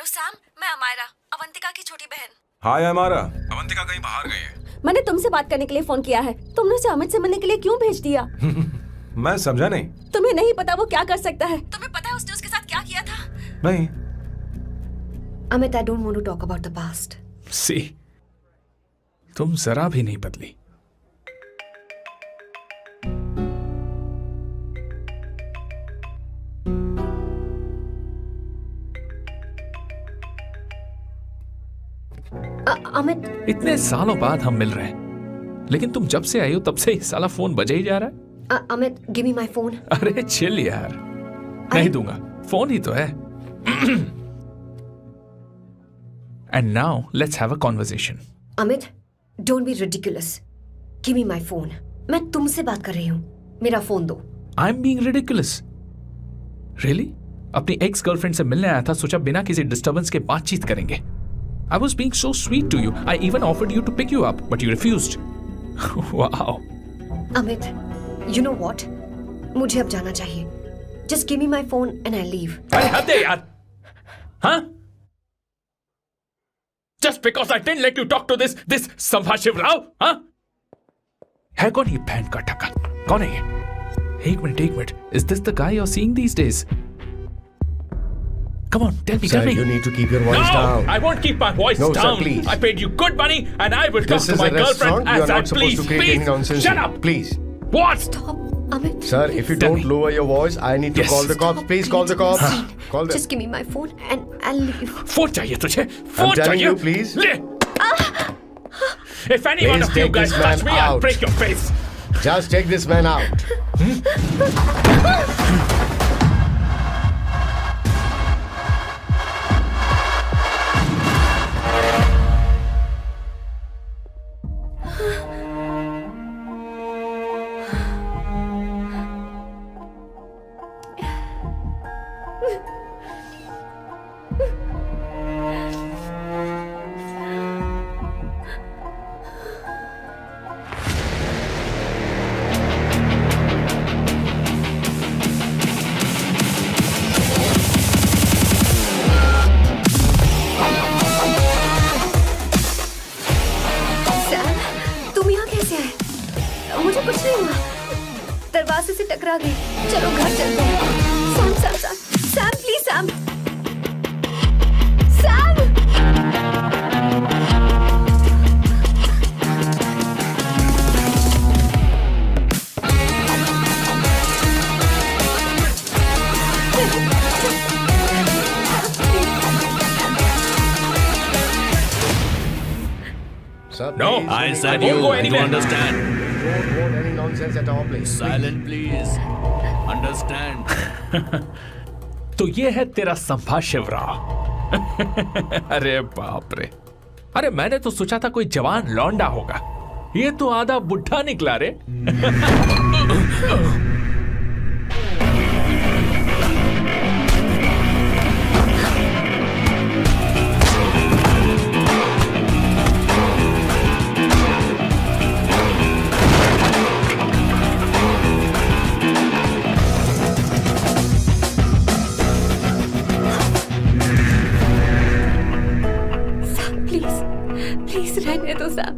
Speaker 9: सैम, मैं अमायरा, अवंतिका की छोटी बहन.
Speaker 5: हाय अमारा. अवंतिका कहीं बाहर गई है.
Speaker 9: मैंने तुमसे बात करने के लिए फोन किया है. तुमने उसे अमित से मिलने के लिए क्यों भेज दिया?
Speaker 5: मैं समझा नहीं.
Speaker 9: तुम्हें नहीं पता वो क्या कर सकता है? तुम्हें पता है उसने उसके साथ क्या किया था?
Speaker 5: नहीं.
Speaker 3: Amit, I don't want to talk about the past.
Speaker 1: See, तुम जरा भी नहीं बदली.
Speaker 3: अमित,
Speaker 1: इतने सालों बाद हम मिल रहे हैं, लेकिन तुम जब से आई हो तब से ही साला फोन बजे ही जा रहा है.
Speaker 3: Amit, give me my phone.
Speaker 1: अरे चिल यार, नहीं दूंगा. फोन ही तो है. And now let's have a conversation.
Speaker 3: Amit, don't be ridiculous. Give me my phone. मैं तुमसे बात कर रही हूँ. मेरा फोन दो.
Speaker 1: I am being ridiculous? Really? अपनी एक्स गर्लफ्रेंड से मिलने आया था, सोचा बिना किसी डिस्टर्बेंस के बातचीत करेंगे. I was being so sweet to you. I even offered you to pick you up, but you refused. Wow.
Speaker 3: Amit, you know what? मुझे अब जाना चाहिए. Just give me my phone and I'll leave.
Speaker 1: अरे हद है यार. हाँ? Just because I didn't let you talk to this संभाशिव Rao, हाँ? है कौन ये बहन का टका? कौन है ये? एक minute. Is this the guy you're seeing these days? Come on, tell me.
Speaker 2: Sir, you need to keep your voice down.
Speaker 1: No, I won't keep my voice
Speaker 2: No,
Speaker 1: down.
Speaker 2: sir, please.
Speaker 1: I paid you good money, and I will talk
Speaker 2: This
Speaker 1: to
Speaker 2: is
Speaker 1: my
Speaker 2: a restaurant.
Speaker 1: girlfriend
Speaker 2: You are
Speaker 1: as I
Speaker 2: not supposed
Speaker 1: please.
Speaker 2: to create any nonsense.
Speaker 1: Shut
Speaker 2: here.
Speaker 1: up.
Speaker 2: Please.
Speaker 1: What?
Speaker 3: Stop, Amit.
Speaker 2: Sir, if you
Speaker 1: Tell
Speaker 2: don't
Speaker 1: me.
Speaker 2: lower your voice, I need to
Speaker 1: Yes.
Speaker 2: call the cops. Please call the cops. Call them.
Speaker 3: Just give me my phone and I'll leave.
Speaker 1: Phone चाहिए तुझे? Phone
Speaker 2: I'm telling
Speaker 1: चाहिए?
Speaker 2: you, please.
Speaker 1: ले. If any one
Speaker 2: Please
Speaker 1: of you
Speaker 2: take
Speaker 1: guys
Speaker 2: this
Speaker 1: touch
Speaker 2: man
Speaker 1: me, I'll
Speaker 2: out.
Speaker 1: break your face.
Speaker 2: Just take this man out.
Speaker 3: टकरा गई। चलो घर चलते हैं। Sam Sam Sam Sam please Sam Sam.
Speaker 1: No,
Speaker 4: I said
Speaker 1: won't
Speaker 4: you.
Speaker 1: go
Speaker 4: You
Speaker 1: anywhere.
Speaker 4: understand?
Speaker 2: Don't quote any nonsense at all, please.
Speaker 4: Silent, please. Understand?
Speaker 1: तो ये है तेरा संभा शिवराव। अरे बाप रे, अरे मैंने तो सोचा था कोई जवान लौंडा होगा, ये तो आधा बुढ़ा निकला रे।
Speaker 3: प्लीज रहने दो सैम।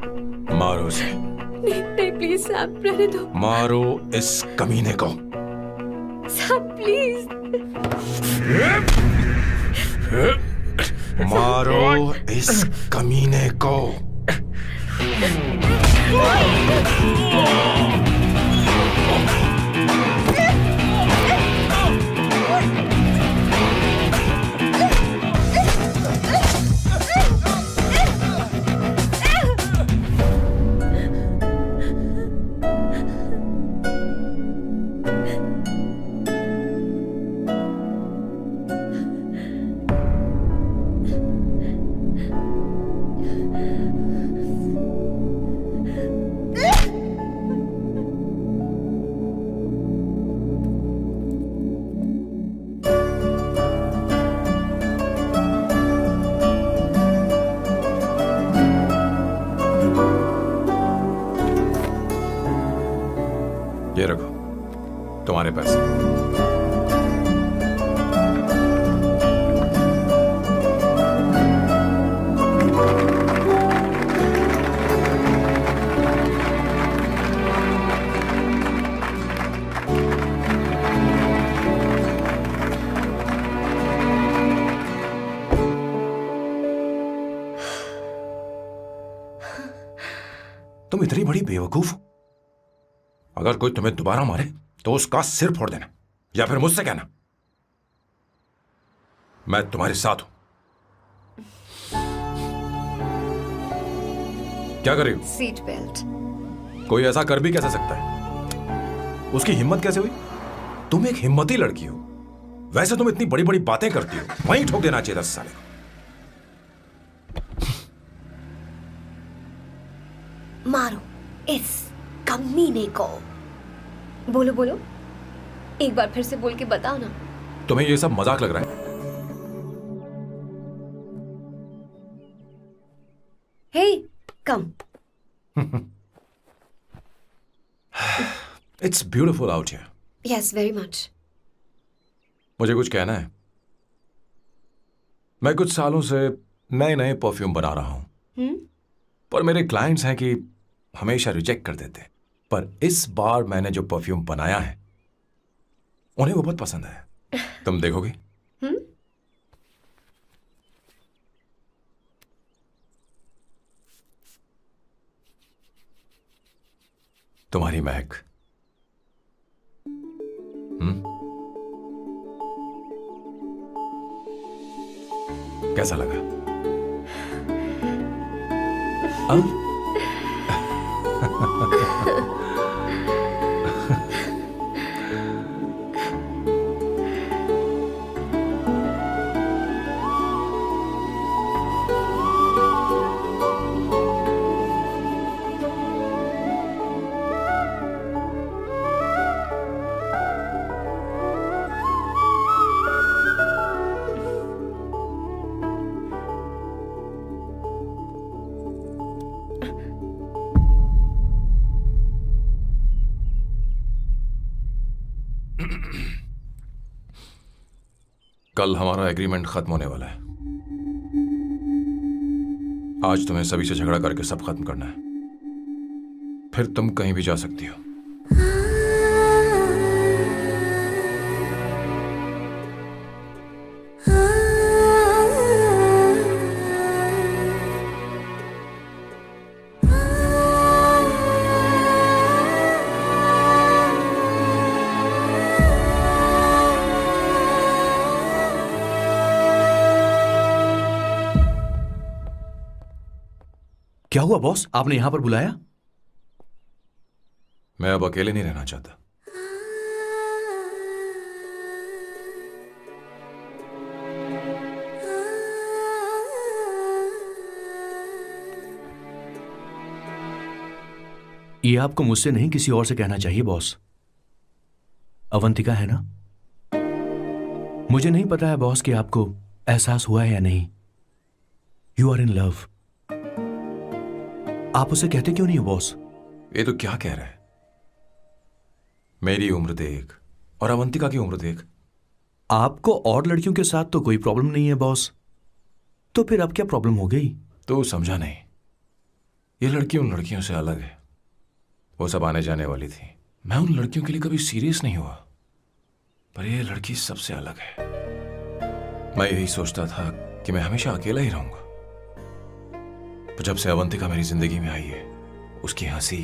Speaker 5: मारो उसे,
Speaker 3: नहीं प्लीज सैम रहने दो।
Speaker 5: मारो इस कमीने को।
Speaker 3: Sam please.
Speaker 5: मारो इस कमीने को। ये रखो तुम्हारे पैसे। तुम इतनी बड़ी बेवकूफ हो, अगर कोई तुम्हें दोबारा मारे तो उसका सिर फोड़ देना, या फिर मुझसे कहना मैं तुम्हारे साथ हूं। क्या कर रही हो?
Speaker 3: Seat belt.
Speaker 5: कोई ऐसा कर भी कैसे सकता है? उसकी हिम्मत कैसे हुई? तुम एक हिम्मती लड़की हो, वैसे तुम इतनी बड़ी बड़ी बातें करती हो, वहीं ठोक देना चाहिए 10 साले को।
Speaker 3: मारो इस कमीने को। बोलो बोलो, एक बार फिर से बोल के बताओ ना।
Speaker 5: तुम्हें ये सब मजाक लग रहा है?
Speaker 3: Hey come.
Speaker 5: It's beautiful out here.
Speaker 3: Yes very much.
Speaker 5: मुझे कुछ कहना है। मैं कुछ सालों से नए नए परफ्यूम बना रहा हूं, पर मेरे क्लाइंट्स हैं कि हमेशा रिजेक्ट कर देते हैं, पर इस बार मैंने जो परफ्यूम बनाया है उन्हें वो बहुत पसंद है। तुम देखोगी? तुम्हारी महक। कैसा लगा? कल हमारा एग्रीमेंट खत्म होने वाला है। आज तुम्हें सभी से झगड़ा करके सब खत्म करना है, फिर तुम कहीं भी जा सकती हो।
Speaker 4: क्या हुआ बॉस, आपने यहां पर बुलाया?
Speaker 5: मैं अब अकेले नहीं रहना चाहता।
Speaker 4: ये आपको मुझसे नहीं किसी और से कहना चाहिए बॉस। अवंतिका है ना? मुझे नहीं पता है बॉस कि आपको एहसास हुआ है या नहीं। You are in love. आप उसे कहते क्यों नहीं हो बॉस?
Speaker 5: ये तो क्या कह रहा है? मेरी उम्र देख और अवंतिका की उम्र देख।
Speaker 4: आपको और लड़कियों के साथ तो कोई प्रॉब्लम नहीं है बॉस, तो फिर अब क्या प्रॉब्लम हो गई?
Speaker 5: तो समझा नहीं, ये लड़की उन लड़कियों से अलग है। वो सब आने जाने वाली थी। मैं उन लड़कियों के लिए कभी सीरियस नहीं हुआ, पर ये लड़की सबसे अलग है। मैं यही सोचता था कि मैं हमेशा अकेला ही रहूंगा, पर जब से अवंतिका मेरी जिंदगी में आई है, उसकी हंसी,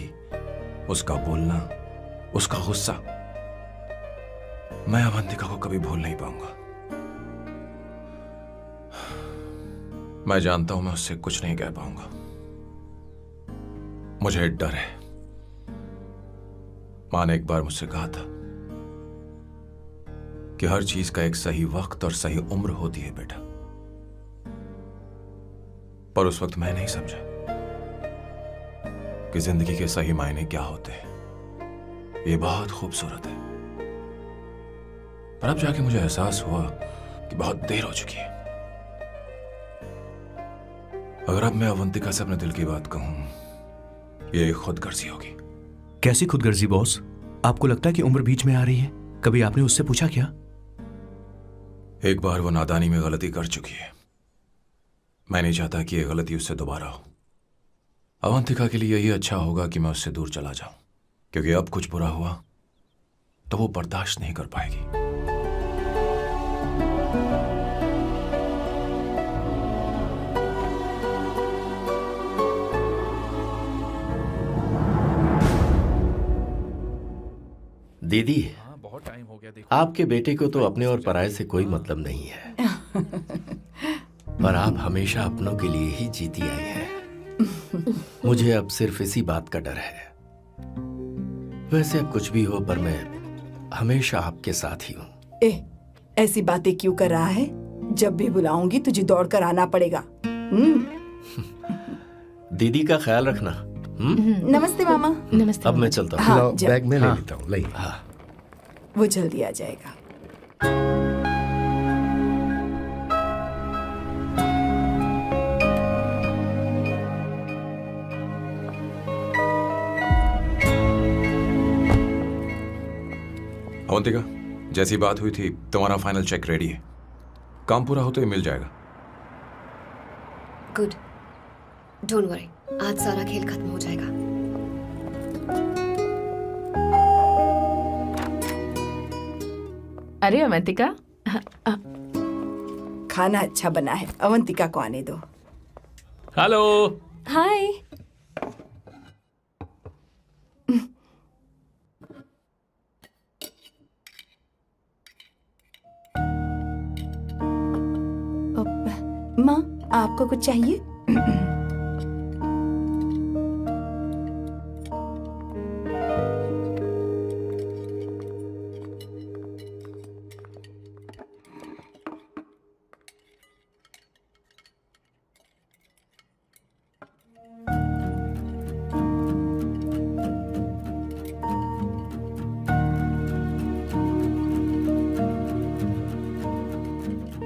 Speaker 5: उसका बोलना, उसका गुस्सा, मैं अवंतिका को कभी भूल नहीं पाऊंगा। मैं जानता हूं मैं उससे कुछ नहीं कह पाऊंगा। मुझे डर है। मां ने एक बार मुझसे कहा था कि हर चीज का एक सही वक्त और सही उम्र होती है बेटा, पर उस वक्त मैं नहीं समझा कि जिंदगी के सही मायने क्या होते हैं। ये बहुत खूबसूरत है, पर अब जाके मुझे एहसास हुआ कि बहुत देर हो चुकी है। अगर अब मैं अवंतिका से अपने दिल की बात कहूं, ये खुदगर्जी होगी।
Speaker 4: कैसी खुदगर्जी बॉस? आपको लगता है कि उम्र बीच में आ रही है? कभी आपने उससे पूछा क्या?
Speaker 5: एक बार वो नादानी में गलती कर चुकी है। मैं नहीं चाहता कि ये गलती उससे दोबारा हो। अवंतिका के लिए यही अच्छा होगा कि मैं उससे दूर चला जाऊं, क्योंकि अब कुछ बुरा हुआ तो वो बर्दाश्त नहीं कर पाएगी।
Speaker 10: दीदी,
Speaker 1: बहुत टाइम हो गया। देखो,
Speaker 10: आपके बेटे को तो अपने और पराये से कोई मतलब नहीं है, पर आप हमेशा अपनों के लिए ही जीती आई हैं। मुझे अब सिर्फ इसी बात का डर है। वैसे अब कुछ भी हो, पर मैं हमेशा आपके साथ ही हूँ।
Speaker 8: ऐसी बातें क्यों कर रहा है? जब भी बुलाऊंगी तुझे दौड़कर आना पड़ेगा।
Speaker 10: दीदी का ख्याल रखना।
Speaker 8: नमस्ते मामा।
Speaker 7: नमस्ते।
Speaker 10: अब मैं चलता हूँ।
Speaker 8: हाँ,
Speaker 2: लाओ,
Speaker 8: जा।
Speaker 2: बैग में ले
Speaker 10: हाँ।
Speaker 2: लेता हूँ। लाइए।
Speaker 10: हाँ।
Speaker 8: वो जल्दी आ जाएगा।
Speaker 5: अवंतिका, जैसी बात हुई थी, तुम्हारा फाइनल चेक रेडी है। काम पूरा हो तो ये मिल जाएगा।
Speaker 3: गुड, डोंट वरी, आज सारा खेल खत्म हो जाएगा।
Speaker 7: अरे अवंतिका,
Speaker 8: खाना अच्छा बना है, अवंतिका को आने दो।
Speaker 1: हेलो।
Speaker 9: हाय।
Speaker 8: माँ, आपको कुछ चाहिए?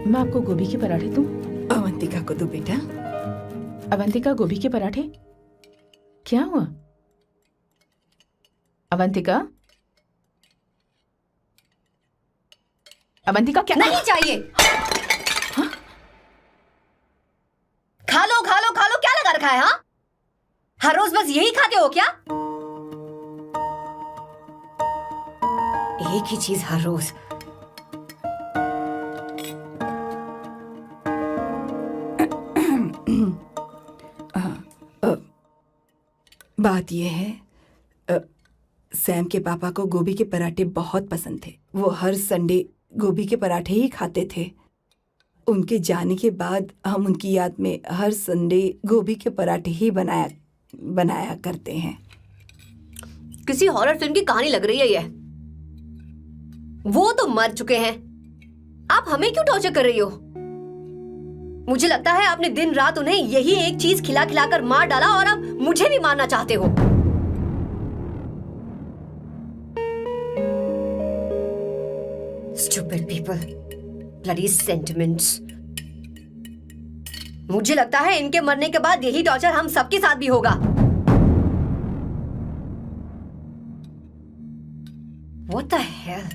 Speaker 7: मैं आपको गोभी के पराठे दूं?
Speaker 8: अवंतिका को दो बेटा।
Speaker 7: अवंतिका, गोभी के पराठे? क्या हुआ अवंतिका? अवंतिका, क्या?
Speaker 3: नहीं चाहिए। खा लो खा लो खा लो, क्या लगा रखा है? हाँ, हर रोज बस यही खाते हो क्या? एक ही चीज हर रोज।
Speaker 8: बात यह है, सैम के पापा को गोभी के पराठे बहुत पसंद थे। वो हर संडे गोभी के पराठे ही खाते थे। उनके जाने के बाद हम उनकी याद में हर संडे गोभी के पराठे ही बनाया करते हैं।
Speaker 3: किसी हॉरर फिल्म की कहानी लग रही है ये। वो तो मर चुके हैं, आप हमें क्यों टॉर्चर कर रही हो? मुझे लगता है आपने दिन रात उन्हें यही एक चीज खिला खिलाकर मार डाला और अब मुझे भी मारना चाहते हो। Stupid people, bloody sentiments. मुझे लगता है इनके मरने के बाद यही टॉर्चर हम सबके साथ भी होगा। What the hell?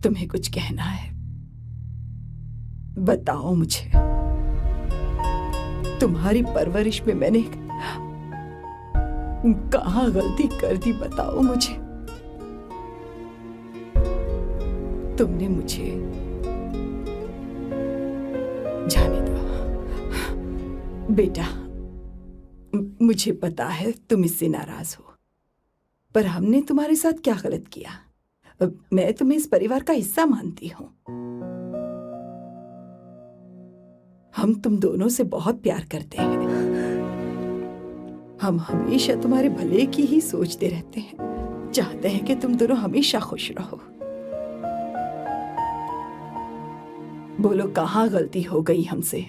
Speaker 8: तुम्हें कुछ कहना है? बताओ मुझे। तुम्हारी परवरिश में मैंने कहाँ गलती कर दी, बताओ मुझे। तुमने मुझे जाने दो बेटा। मुझे पता है तुम इससे नाराज हो, पर हमने तुम्हारे साथ क्या गलत किया? मैं तुम्हें इस परिवार का हिस्सा मानती हूँ। हम तुम दोनों से बहुत प्यार करते हैं। हम हमेशा तुम्हारे भले की ही सोचते रहते हैं, चाहते हैं कि तुम दोनों हमेशा खुश रहो। बोलो कहाँ गलती हो गई हमसे?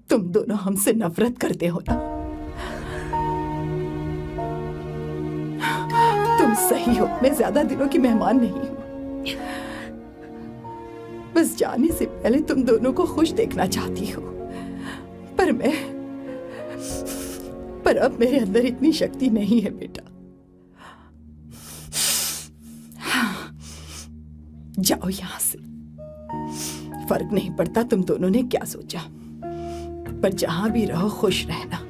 Speaker 8: तुम दोनों हमसे नफरत करते हो ना? तुम सही हो, मैं ज्यादा दिनों की मेहमान नहीं हूं। बस जाने से पहले तुम दोनों को खुश देखना चाहती हूँ, पर अब मेरे अंदर इतनी शक्ति नहीं है बेटा। जाओ यहां से। फर्क नहीं पड़ता तुम दोनों ने क्या सोचा, पर जहां भी रहो खुश रहना।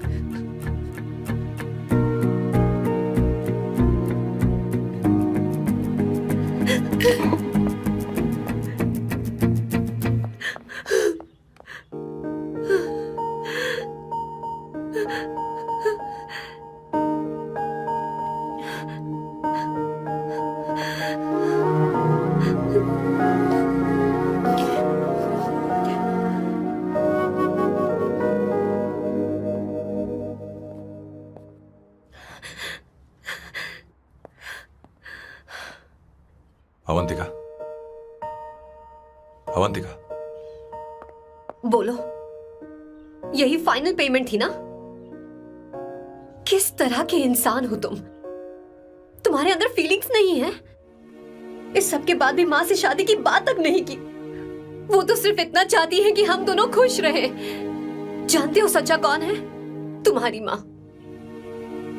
Speaker 5: अवंतिका, अवंतिका,
Speaker 3: बोलो, यही फाइनल पेमेंट थी ना? किस तरह के इंसान हो तुम? तुम्हारे अंदर फीलिंग्स नहीं है? इस सब के बाद भी माँ से शादी की बात तक नहीं की। वो तो सिर्फ इतना चाहती है कि हम दोनों खुश रहें। जानते हो सच्चा कौन है? तुम्हारी माँ।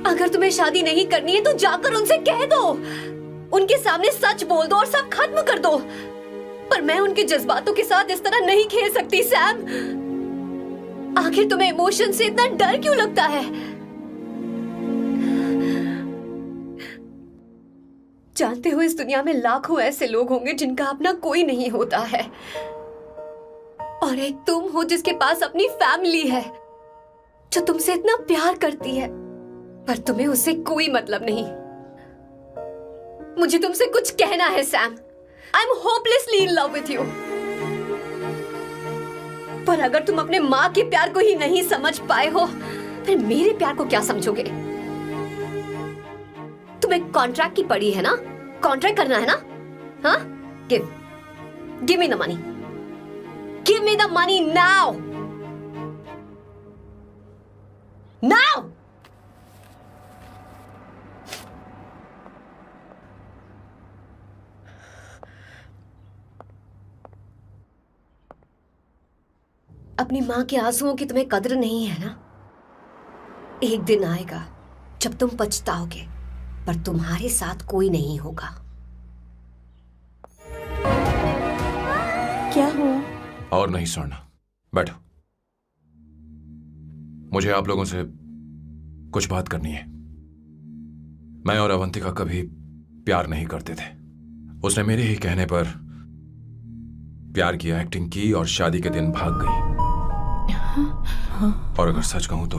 Speaker 3: अगर तुम्हें शादी नहीं करनी है तो जाकर उनसे कह दो, उनके सामने सच बोल दो और सब खत्म कर दो। पर मैं उनके जज्बातों के साथ इस तरह नहीं खेल सकती सैम। आखिर तुम्हें इमोशन से इतना डर क्यों लगता है? जानते हो इस दुनिया में लाखों ऐसे लोग होंगे जिनका अपना कोई नहीं होता है, और एक तुम हो जिसके पास अपनी फैमिली है जो तुमसे इतना प्यार करती है, पर तुम्हें उससे कोई मतलब नहीं। मुझे तुमसे कुछ कहना है Sam. I am hopelessly in love with you. पर अगर तुम अपने माँ के प्यार को ही नहीं समझ पाए हो, फिर मेरे प्यार को क्या समझोगे? तुम्हें कॉन्ट्रैक्ट की पड़ी है ना? कॉन्ट्रैक्ट करना है ना? हाँ? Give me the money. Give me the money now. Now! अपनी माँ के आंसुओं की तुम्हें कदर नहीं है ना? एक दिन आएगा जब तुम पछताओगे, पर तुम्हारे साथ कोई नहीं होगा।
Speaker 9: क्या हुआ?
Speaker 5: और नहीं स्वर्णा, बैठो। मुझे आप लोगों से कुछ बात करनी है। मैं और अवंतिका कभी प्यार नहीं करते थे। उसने मेरे ही कहने पर प्यार की एक्टिंग की और शादी के दिन भाग गई। और अगर सच कहूं तो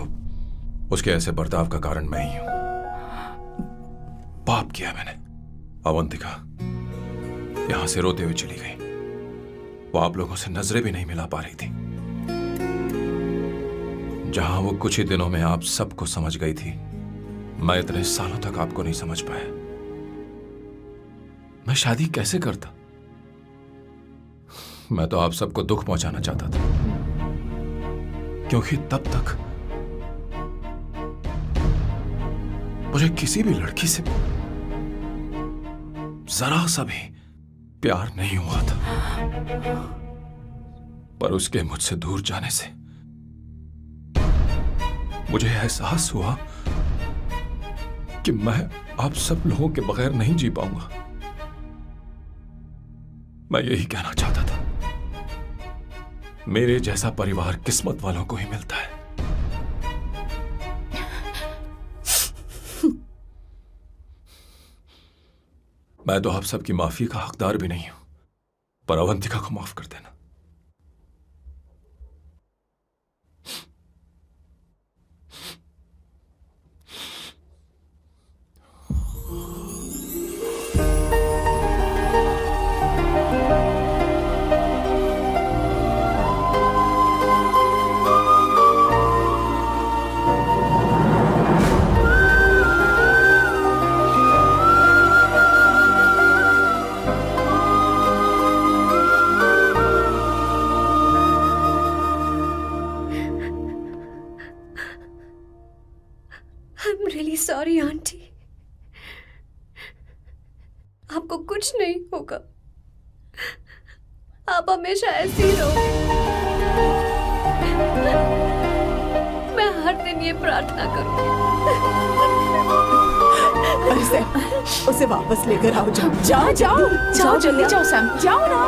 Speaker 5: उसके ऐसे बर्ताव का कारण मैं ही हूं। पाप किया मैंने। अवंतिका यहां से रोते हुए चली गई। वो आप लोगों से नजरें भी नहीं मिला पा रही थी। जहां वो कुछ ही दिनों में आप सबको समझ गई थी, मैं इतने सालों तक आपको नहीं समझ पाया। मैं शादी कैसे करता? मैं तो आप सबको दुख पहुंचाना चाहता था, क्योंकि तब तक मुझे किसी भी लड़की से जरा सा भी प्यार नहीं हुआ था। पर उसके मुझसे दूर जाने से मुझे एहसास हुआ कि मैं आप सब लोगों के बगैर नहीं जी पाऊंगा। मैं यही कहना चाहता था, मेरे जैसा परिवार किस्मत वालों को ही मिलता है। मैं तो आप सबकी माफी का हकदार भी नहीं हूं, पर अवंतिका को माफ कर देना।
Speaker 3: I'm really sorry, aunty. आपको कुछ नहीं होगा। आप हमेशा ऐसे ही रहो। मैं हर दिन ये प्रार्थना करूंगी।
Speaker 8: अरे सैम, उसे वापस लेकर आओ। जाओ जाओ
Speaker 7: जाओ जल्दी जाओ सैम,
Speaker 8: जाओ ना।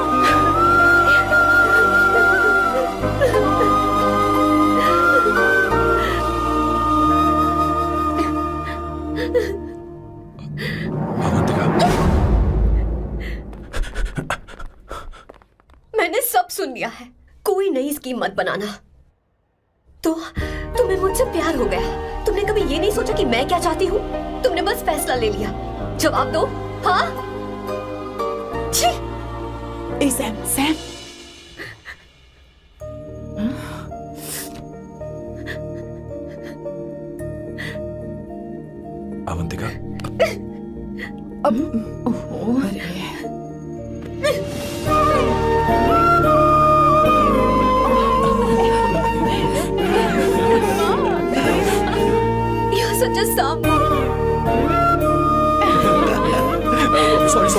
Speaker 3: मैंने सब सुन लिया है। कोई नई स्कीम मत बनाना। तो तुम्हें मुझसे प्यार हो गया। तुमने कभी ये नहीं सोचा कि मैं क्या चाहती हूँ? तुमने बस फैसला ले लिया। जवाब दो। हाँ? छी!
Speaker 8: ए सैम, सैम।
Speaker 5: अवंतिका,
Speaker 8: अब अरे
Speaker 3: You're such a song.
Speaker 5: Sorry.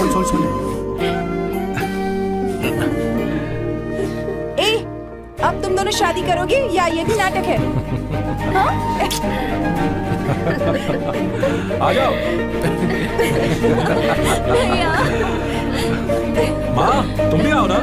Speaker 8: ए, अब तुम दोनों शादी करोगे या ये भी नाटक है?
Speaker 5: आ जाओ। माँ, तुम भी आओ ना।